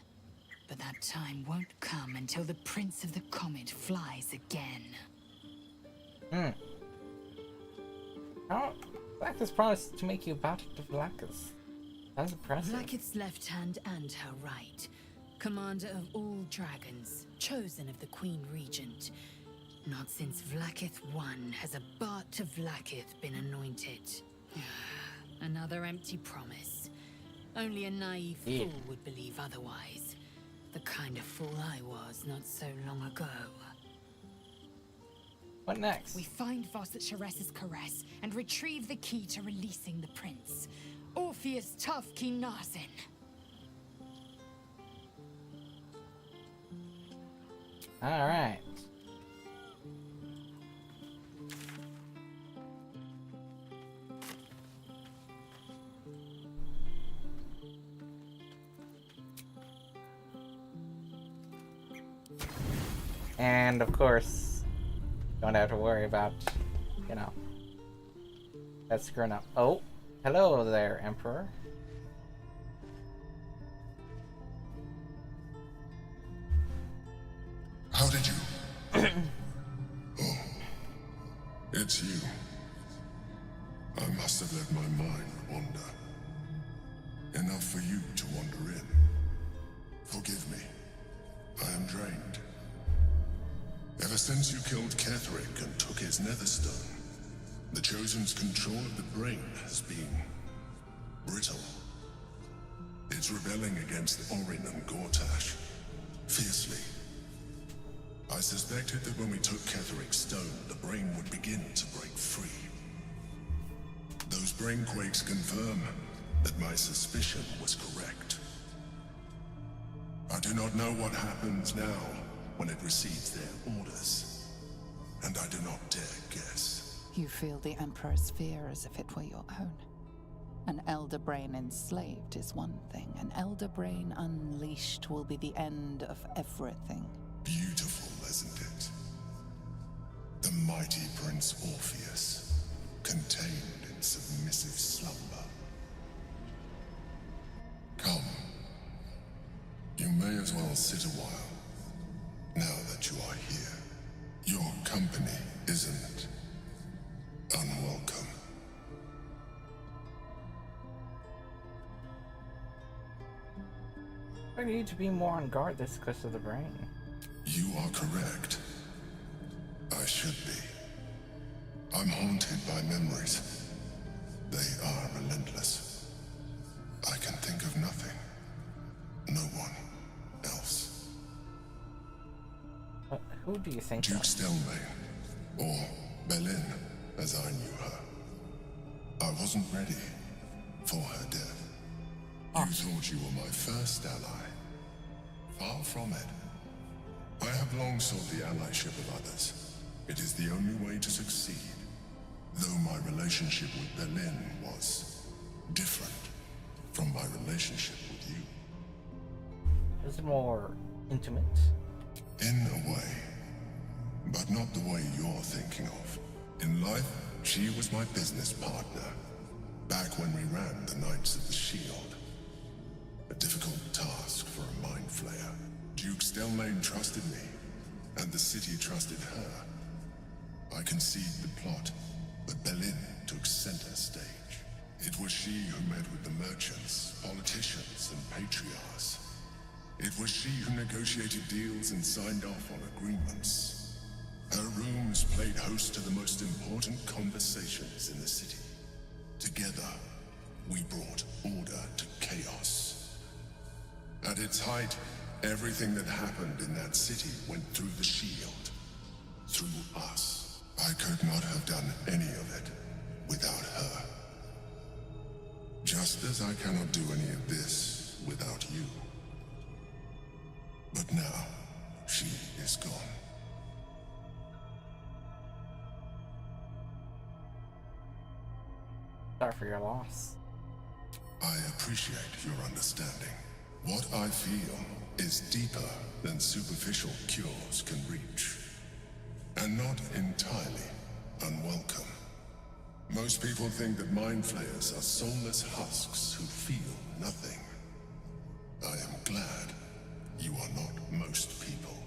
But that time won't come until the Prince of the Comet flies again. Oh, Flaccus promised to make you battle to Flaccus. That's impressive. Vlaakith's left hand and her right. Commander of all dragons, chosen of the Queen Regent. Not since Vlaakith I has a Bart to Vlaakith been anointed. Another empty promise. Only a naive fool would believe otherwise. The kind of fool I was not so long ago. What next? We find Voss at Shares's caress and retrieve the key to releasing the prince. Orpheus Tough Kinarsin. Alright. And of course, don't have to worry about, you know, that screwing up. Oh, hello there, Emperor. How did you? Oh, it's you. must have let my mind wander. Enough for you to wander in. Forgive me. I am drained. Ever since you killed Ketheric and took his netherstone, the Chosen's control of the brain has been brittle. It's rebelling against Orin and Gortash fiercely. I suspected that when we took Ketheric's stone, the brain would begin to break free. Those brain quakes confirm that my suspicion was correct. I do not know what happens now when it receives their orders, and I do not dare guess. You feel the Emperor's fear as if it were your own. An Elder Brain enslaved is one thing. An Elder Brain unleashed will be the end of everything. Beautiful, isn't it? The mighty Prince Orpheus, contained in submissive slumber. Come. You may as well sit a while, now that you are here. Your company isn't unwelcome. I need to be more on guard this close to the brain. You are correct. I should be. I'm haunted by memories. They are relentless. I can think of nothing. No one else. Who do you think? Duke Stelmane, or Belin, as I knew her. I wasn't ready for her death. You thought you were my first ally. Far from it. I have long sought the allyship of others. It is the only way to succeed. Though my relationship with Belin was different from my relationship with you. Is it more intimate? In a way. But not the way you're thinking of. In life, she was my business partner. Back when we ran the Knights of the Shield. A difficult task for a mind flayer. Duke Stelmane trusted me, and the city trusted her. I conceived the plot, but Belin took center stage. It was she who met with the merchants, politicians, and patriarchs. It was she who negotiated deals and signed off on agreements. Her rooms played host to the most important conversations in the city. Together, we brought order to chaos. At its height, everything that happened in that city went through the shield. Through us. I could not have done any of it without her. Just as I cannot do any of this without you. But now, she is gone. Sorry for your loss. I appreciate your understanding. What I feel is deeper than superficial cures can reach. And not entirely unwelcome. Most people think that mind flayers are soulless husks who feel nothing. I am glad you are not most people.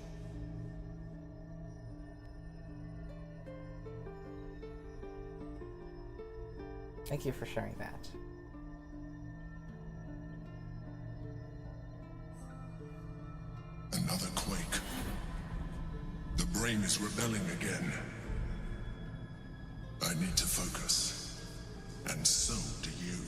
Thank you for sharing that. Another quake. The brain is rebelling again. I need to focus. And so do you.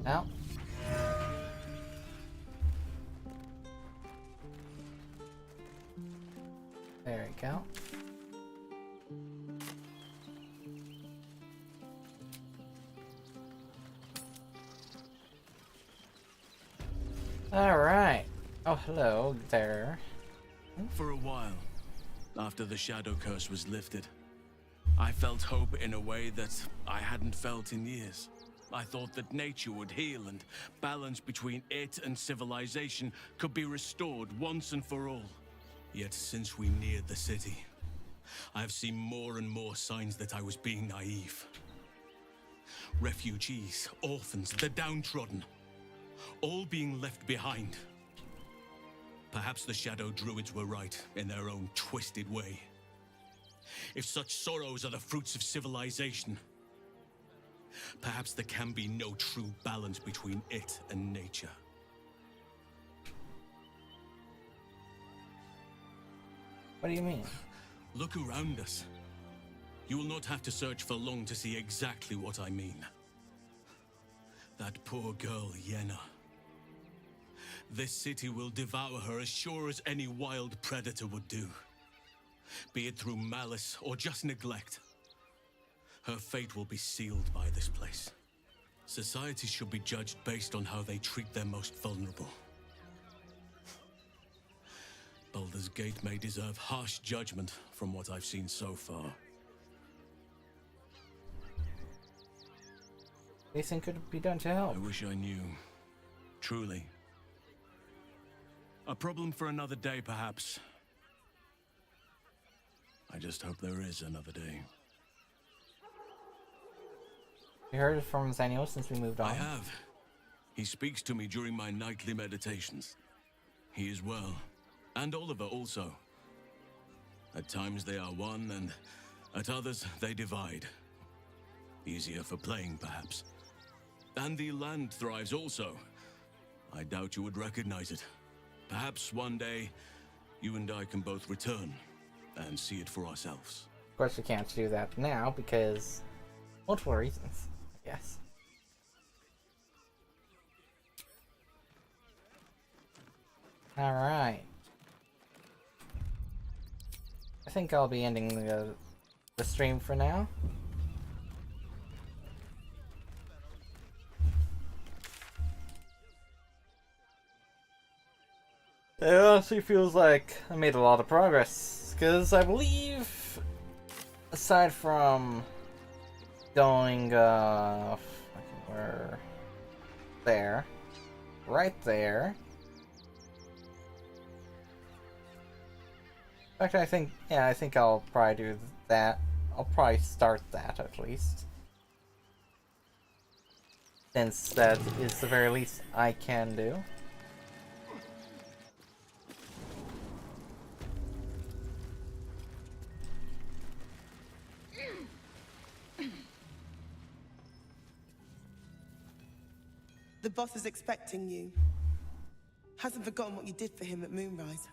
Now. There we go. Alright. Oh, hello there. For a while, after the Shadow Curse was lifted, I felt hope in a way that I hadn't felt in years. I thought that nature would heal and balance between it and civilization could be restored once and for all. Yet since we neared the city, I have seen more and more signs that I was being naive. Refugees, orphans, the downtrodden, all being left behind. Perhaps the Shadow Druids were right in their own twisted way. If such sorrows are the fruits of civilization, perhaps there can be no true balance between it and nature. What do you mean? Look around us. You will not have to search for long to see exactly what I mean. That poor girl, Yenna. This city will devour her as sure as any wild predator would do. Be it through malice or just neglect. Her fate will be sealed by this place. Society should be judged based on how they treat their most vulnerable. Baldur's Gate may deserve harsh judgment from what I've seen so far. Anything could be done to help. I wish I knew. Truly. A problem for another day, perhaps. I just hope there is another day. You heard it from Zaniel since we moved on? I have. He speaks to me during my nightly meditations. He is well. And Oliver also. At times they are one, and at others they divide. Easier for playing, perhaps. And the land thrives also. I doubt you would recognize it. Perhaps one day, you and I can both return and see it for ourselves. Of course we can't do that now because multiple reasons, I guess. Alright. I think I'll be ending the stream for now. It honestly feels like I made a lot of progress, because I believe, aside from going, where, there, right there. In fact, I think I'll probably do that. I'll probably start that, at least. Since that is the very least I can do. The boss is expecting you. Hasn't forgotten what you did for him at Moonrise.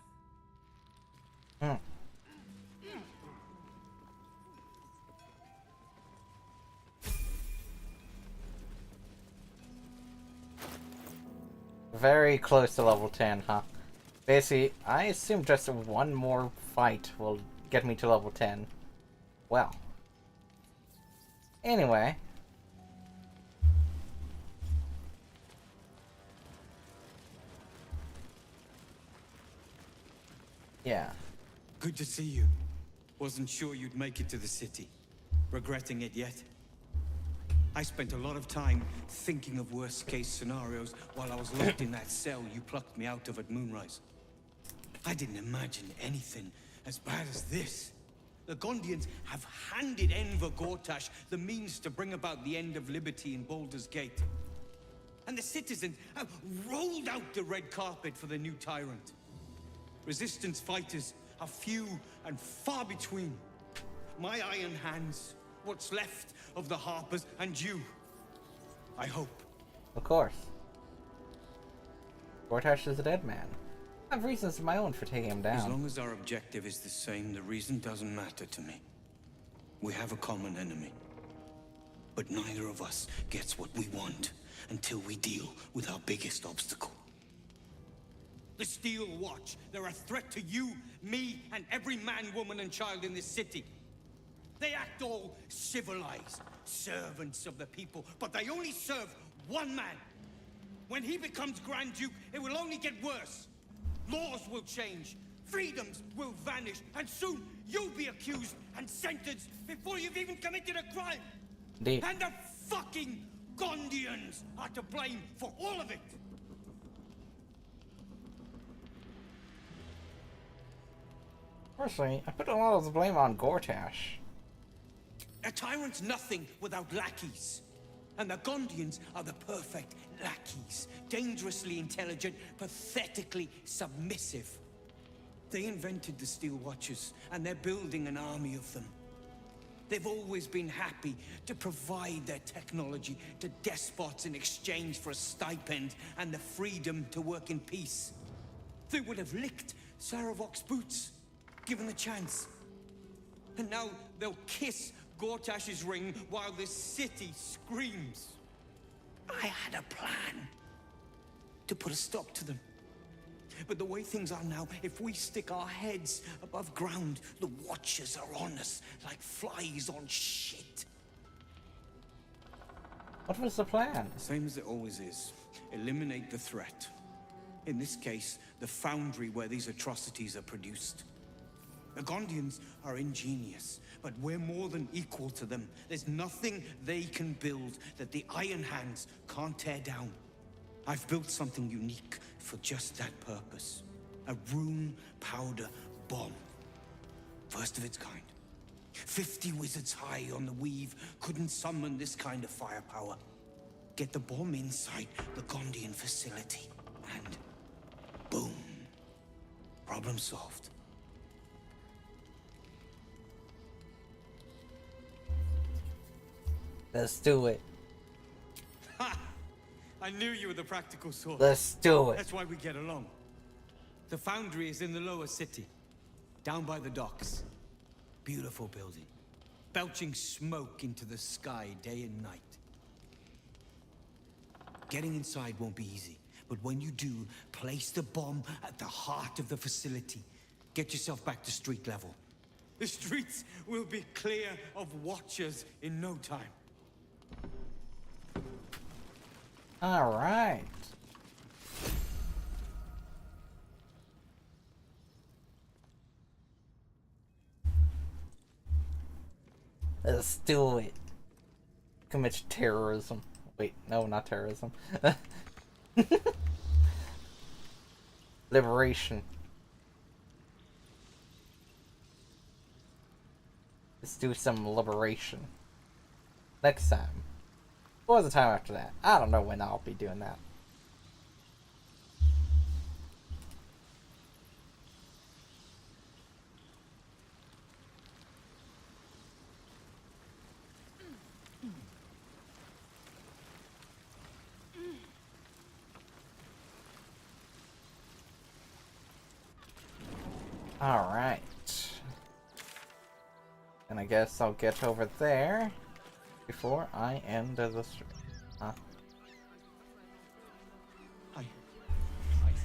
Hmm. Very close to level 10, huh? Basically, I assume just one more fight will get me to level 10. Well. Anyway. Yeah. Good to see you. Wasn't sure you'd make it to the city. Regretting it yet? I spent a lot of time thinking of worst-case scenarios while I was locked in that cell you plucked me out of at Moonrise. I didn't imagine anything as bad as this. The Gondians have handed Enver Gortash the means to bring about the end of liberty in Baldur's Gate. And the citizens have rolled out the red carpet for the new tyrant. Resistance fighters are few and far between. My iron hands, what's left of the Harpers, and you. I hope. Of course. Gortash is a dead man. I have reasons of my own for taking him down. As long as our objective is the same, the reason doesn't matter to me. We have a common enemy. But neither of us gets what we want until we deal with our biggest obstacle. The Steel Watch. They're a threat to you, me, and every man, woman, and child in this city. They act all civilized, servants of the people, but they only serve one man. When he becomes Grand Duke, it will only get worse. Laws will change, freedoms will vanish, and soon you'll be accused and sentenced before you've even committed a crime. Indeed. And the fucking Gondians are to blame for all of it. Personally, I put a lot of the blame on Gortash. A tyrant's nothing without lackeys. And the Gondians are the perfect lackeys. Dangerously intelligent, pathetically submissive. They invented the Steel Watchers, and they're building an army of them. They've always been happy to provide their technology to despots in exchange for a stipend and the freedom to work in peace. They would have licked Saravok's boots, given the chance. And now they'll kiss Gortash's ring while this city screams. I had a plan to put a stop to them. But the way things are now, if we stick our heads above ground, the Watchers are on us like flies on shit. What was the plan? Same as it always is. Eliminate the threat. In this case, the foundry where these atrocities are produced. The Gondians are ingenious, but we're more than equal to them. There's nothing they can build that the Iron Hands can't tear down. I've built something unique for just that purpose. A rune powder bomb. First of its kind. 50 wizards high on the weave couldn't summon this kind of firepower. Get the bomb inside the Gondian facility, and boom. Problem solved. Let's do it. Ha! I knew you were the practical sort. Let's do it. That's why we get along. The foundry is in the lower city, down by the docks. Beautiful building, belching smoke into the sky day and night. Getting inside won't be easy, but when you do, place the bomb at the heart of the facility. Get yourself back to street level. The streets will be clear of Watchers in no time. All right. Let's do it. Commit terrorism. Wait, no, not terrorism. Liberation. Let's do some liberation. Next time. What was the time after that? I don't know when I'll be doing that. Alright. And I guess I'll get over there before I end the stream. Huh? I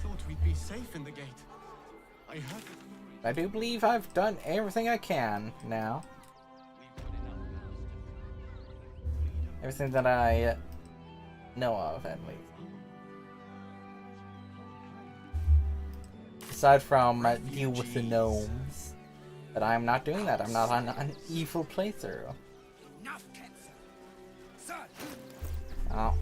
thought we'd be safe in the gate. I do believe I've done everything I can now. Everything that I know of, at least. Aside from deal with the gnomes. But I'm not doing that. I'm not on an evil playthrough. Oh.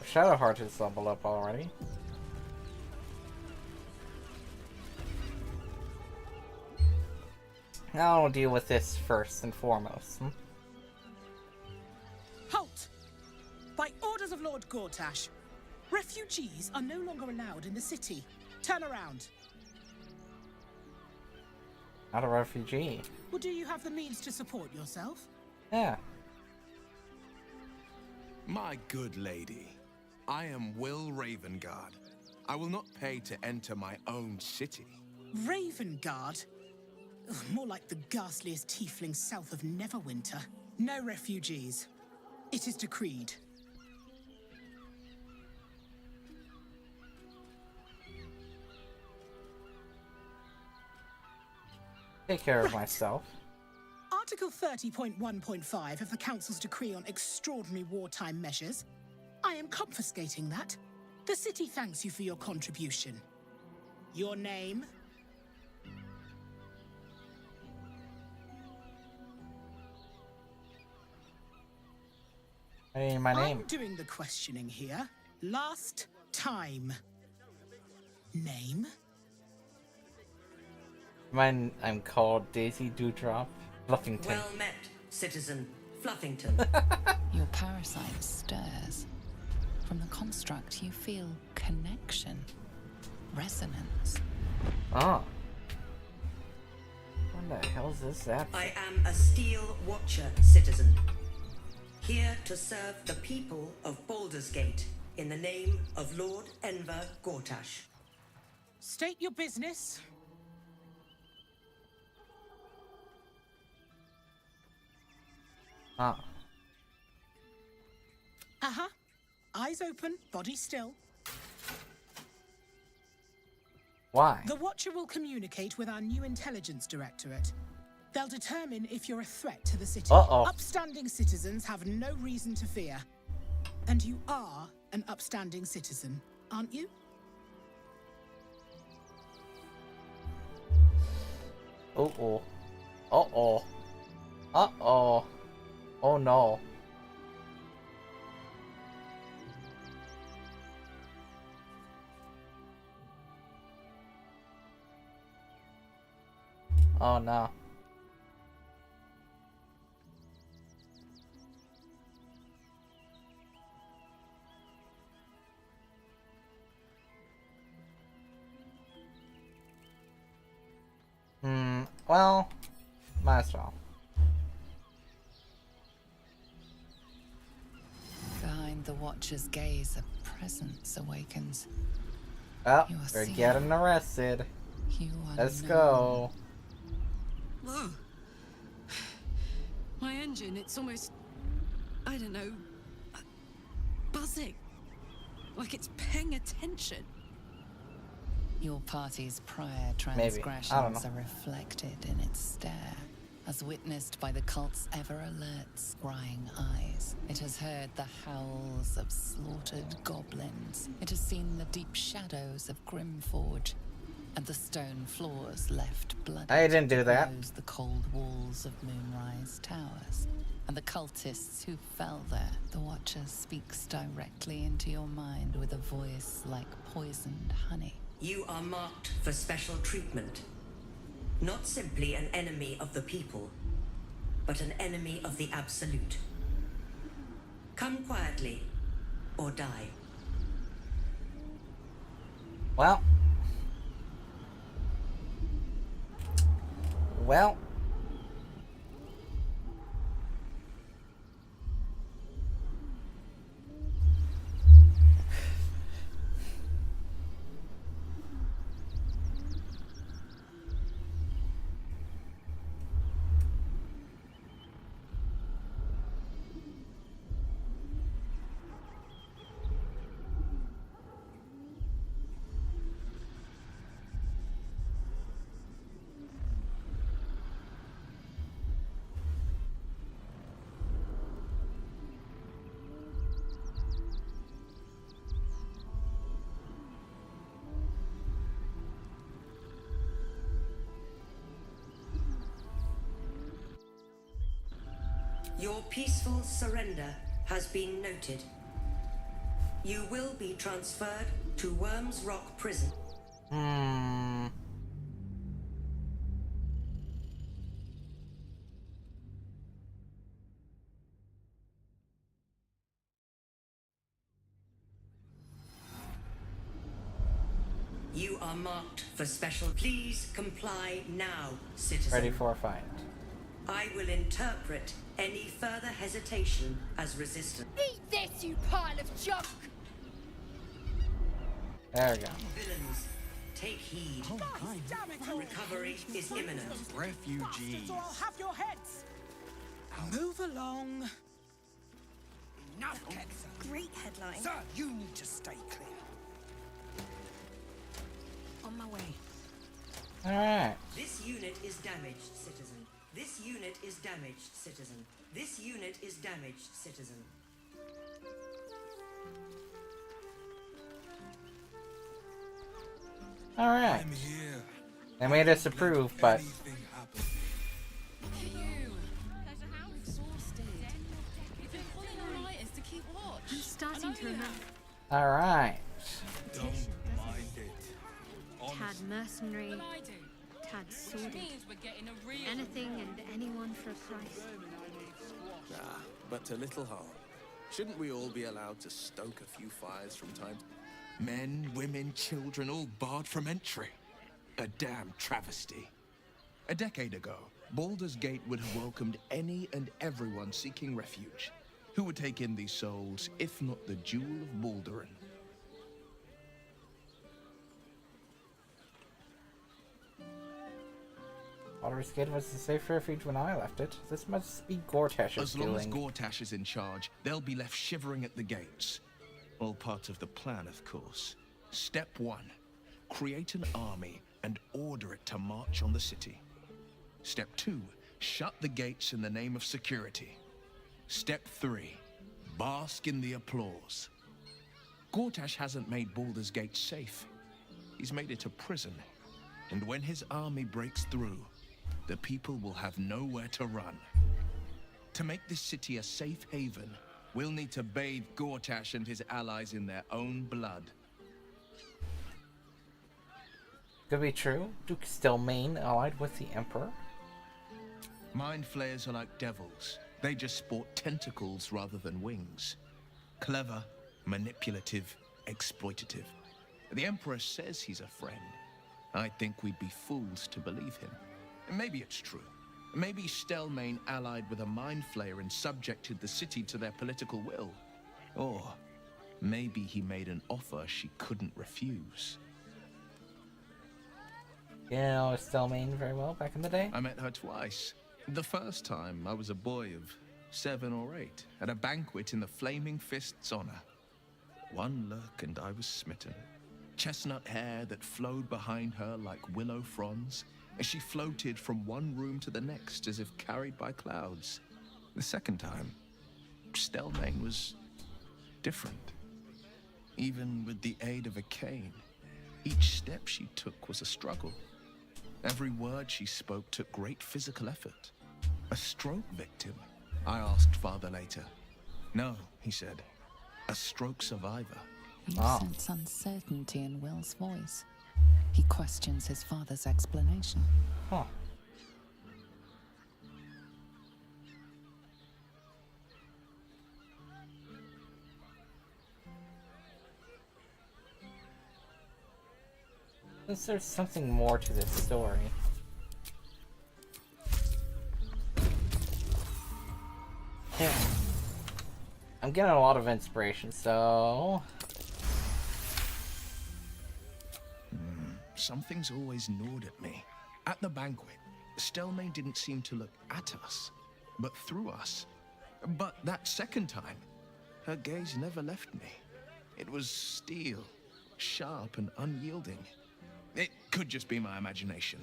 Shadowheart is leveled up already. Now I'll deal with this first and foremost. Halt! By orders of Lord Gortash, refugees are no longer allowed in the city. Turn around. Not a refugee. Well, do you have the means to support yourself? Yeah. My good lady, I am Will Ravengard. I will not pay to enter my own city. Ravengard? Ugh, more like the ghastliest tiefling south of Neverwinter. No refugees. It is decreed. Take care of myself. Article 30.1.5 of the Council's decree on extraordinary wartime measures. I am confiscating that. The city thanks you for your contribution. Your name? Hey, my name. I'm doing the questioning here. Last time. Name? I'm called Daisy Dewdrop Fluffington. Well met, citizen Fluffington. Your parasite stirs. From the construct, you feel connection, resonance. Ah. What the hell's this at? I am a Steel Watcher, citizen. Here to serve the people of Baldur's Gate in the name of Lord Enver Gortash. State your business. Ah. Uh-huh. Eyes open, body still. Why? The Watcher will communicate with our new intelligence directorate. They'll determine if you're a threat to the city. Uh-oh. Upstanding citizens have no reason to fear. And you are an upstanding citizen, aren't you? Uh-oh. Uh-oh. Uh-oh. Oh no. Oh no. Well, might as well. Behind the Watcher's gaze, a presence awakens. Well, You are we're seen. getting arrested. You are Let's known. go. Whoa. My engine, it's almost, I don't know, buzzing. Like it's paying attention. Your party's prior Maybe. I don't transgressions know. are reflected in its stare, as witnessed by the cult's ever-alert, scrying eyes. It has heard the howls of slaughtered goblins. It has seen the deep shadows of Grimforge, and the stone floors left bloody. I didn't do that. The cold walls of Moonrise Towers, and the cultists who fell there. The Watcher speaks directly into your mind with a voice like poisoned honey. You are marked for special treatment. Not simply an enemy of the people, but an enemy of the Absolute. Come quietly, or die. Well. Well. Your peaceful surrender has been noted. You will be transferred to Worms Rock Prison. You are marked for special. Please comply now, citizen. Ready for a fight. I will interpret any further hesitation as resistance. Eat this, you pile of junk! There we go. Villains, take heed. Recovery is imminent. Refugees. Or I'll have your heads. Move along. Enough, great headline. Sir, you need to stay clear. On my way. Alright. This unit is damaged, citizen. This unit is damaged, citizen. This unit is damaged, citizen. Alright. They made us approve, but thing to remember. Alright. Tad mercenary, tad sordid. Anything and anyone for a price. Ah, but to little harm. Shouldn't we all be allowed to stoke a few fires from time to time? Men, women, children, all barred from entry. A damn travesty. A decade ago, Baldur's Gate would have welcomed any and everyone seeking refuge. Who would take in these souls, if not the Jewel of Baldurin? Baldur's Gate was a safe refuge when I left it. This must be Gortash's doing. As long as Gortash is in charge, they'll be left shivering at the gates. All part of the plan, of course. Step 1. Create an army and order it to march on the city. Step 2. Shut the gates in the name of security. Step 3. Bask in the applause. Gortash hasn't made Baldur's Gate safe. He's made it a prison. And when his army breaks through, the people will have nowhere to run. To make this city a safe haven, we'll need to bathe Gortash and his allies in their own blood. Could be true. Duke Stelmane allied with the Emperor. Mind flayers are like devils. They just sport tentacles rather than wings. Clever, manipulative, exploitative. The Emperor says he's a friend. I think we'd be fools to believe him. Maybe it's true. Maybe Stelmane allied with a mind flayer and subjected the city to their political will. Or maybe he made an offer she couldn't refuse. You know Stelmane very well back in the day? I met her twice. The first time, I was a boy of 7 or 8, at a banquet in the Flaming Fist's honor. One look and I was smitten. Chestnut hair that flowed behind her like willow fronds, as she floated from one room to the next as if carried by clouds. The second time, Stelmane was different. Even with the aid of a cane, each step she took was a struggle. Every word she spoke took great physical effort. A stroke victim? I asked father later. No, he said. A stroke survivor. You sense uncertainty in Will's voice. He questions his father's explanation. Huh. Since there's something more to this story. Yeah. I'm getting a lot of inspiration, so... Something's always gnawed at me. At the banquet, Stelmane didn't seem to look at us, but through us. But that second time, her gaze never left me. It was steel, sharp and unyielding. It could just be my imagination,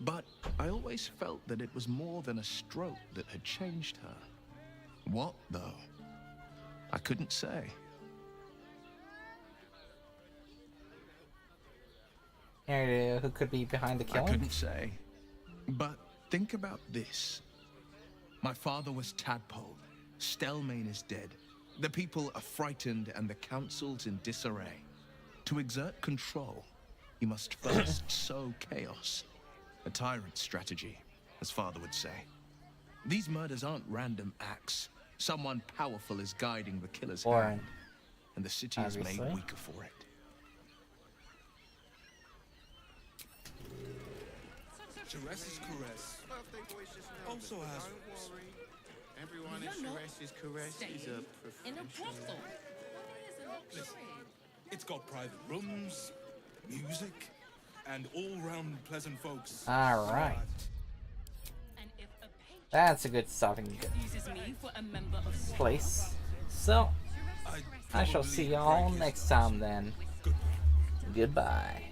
but I always felt that it was more than a stroke that had changed her. What, though? I couldn't say. Any idea who could be behind the killing? I couldn't say. But think about this. My father was Tadpole. Stelmane is dead. The people are frightened and the council's in disarray. To exert control, you must first sow chaos. A tyrant's strategy, as father would say. These murders aren't random acts. Someone powerful is guiding the killer's hand, and the city is made weaker for it. Teresa's caress also has rules. Everyone in Teresa's caress is a professional. Listen, it's got private rooms, music, and all-round pleasant folks. Alright. That's a good stopping place. So, I shall see y'all next time then. Goodbye.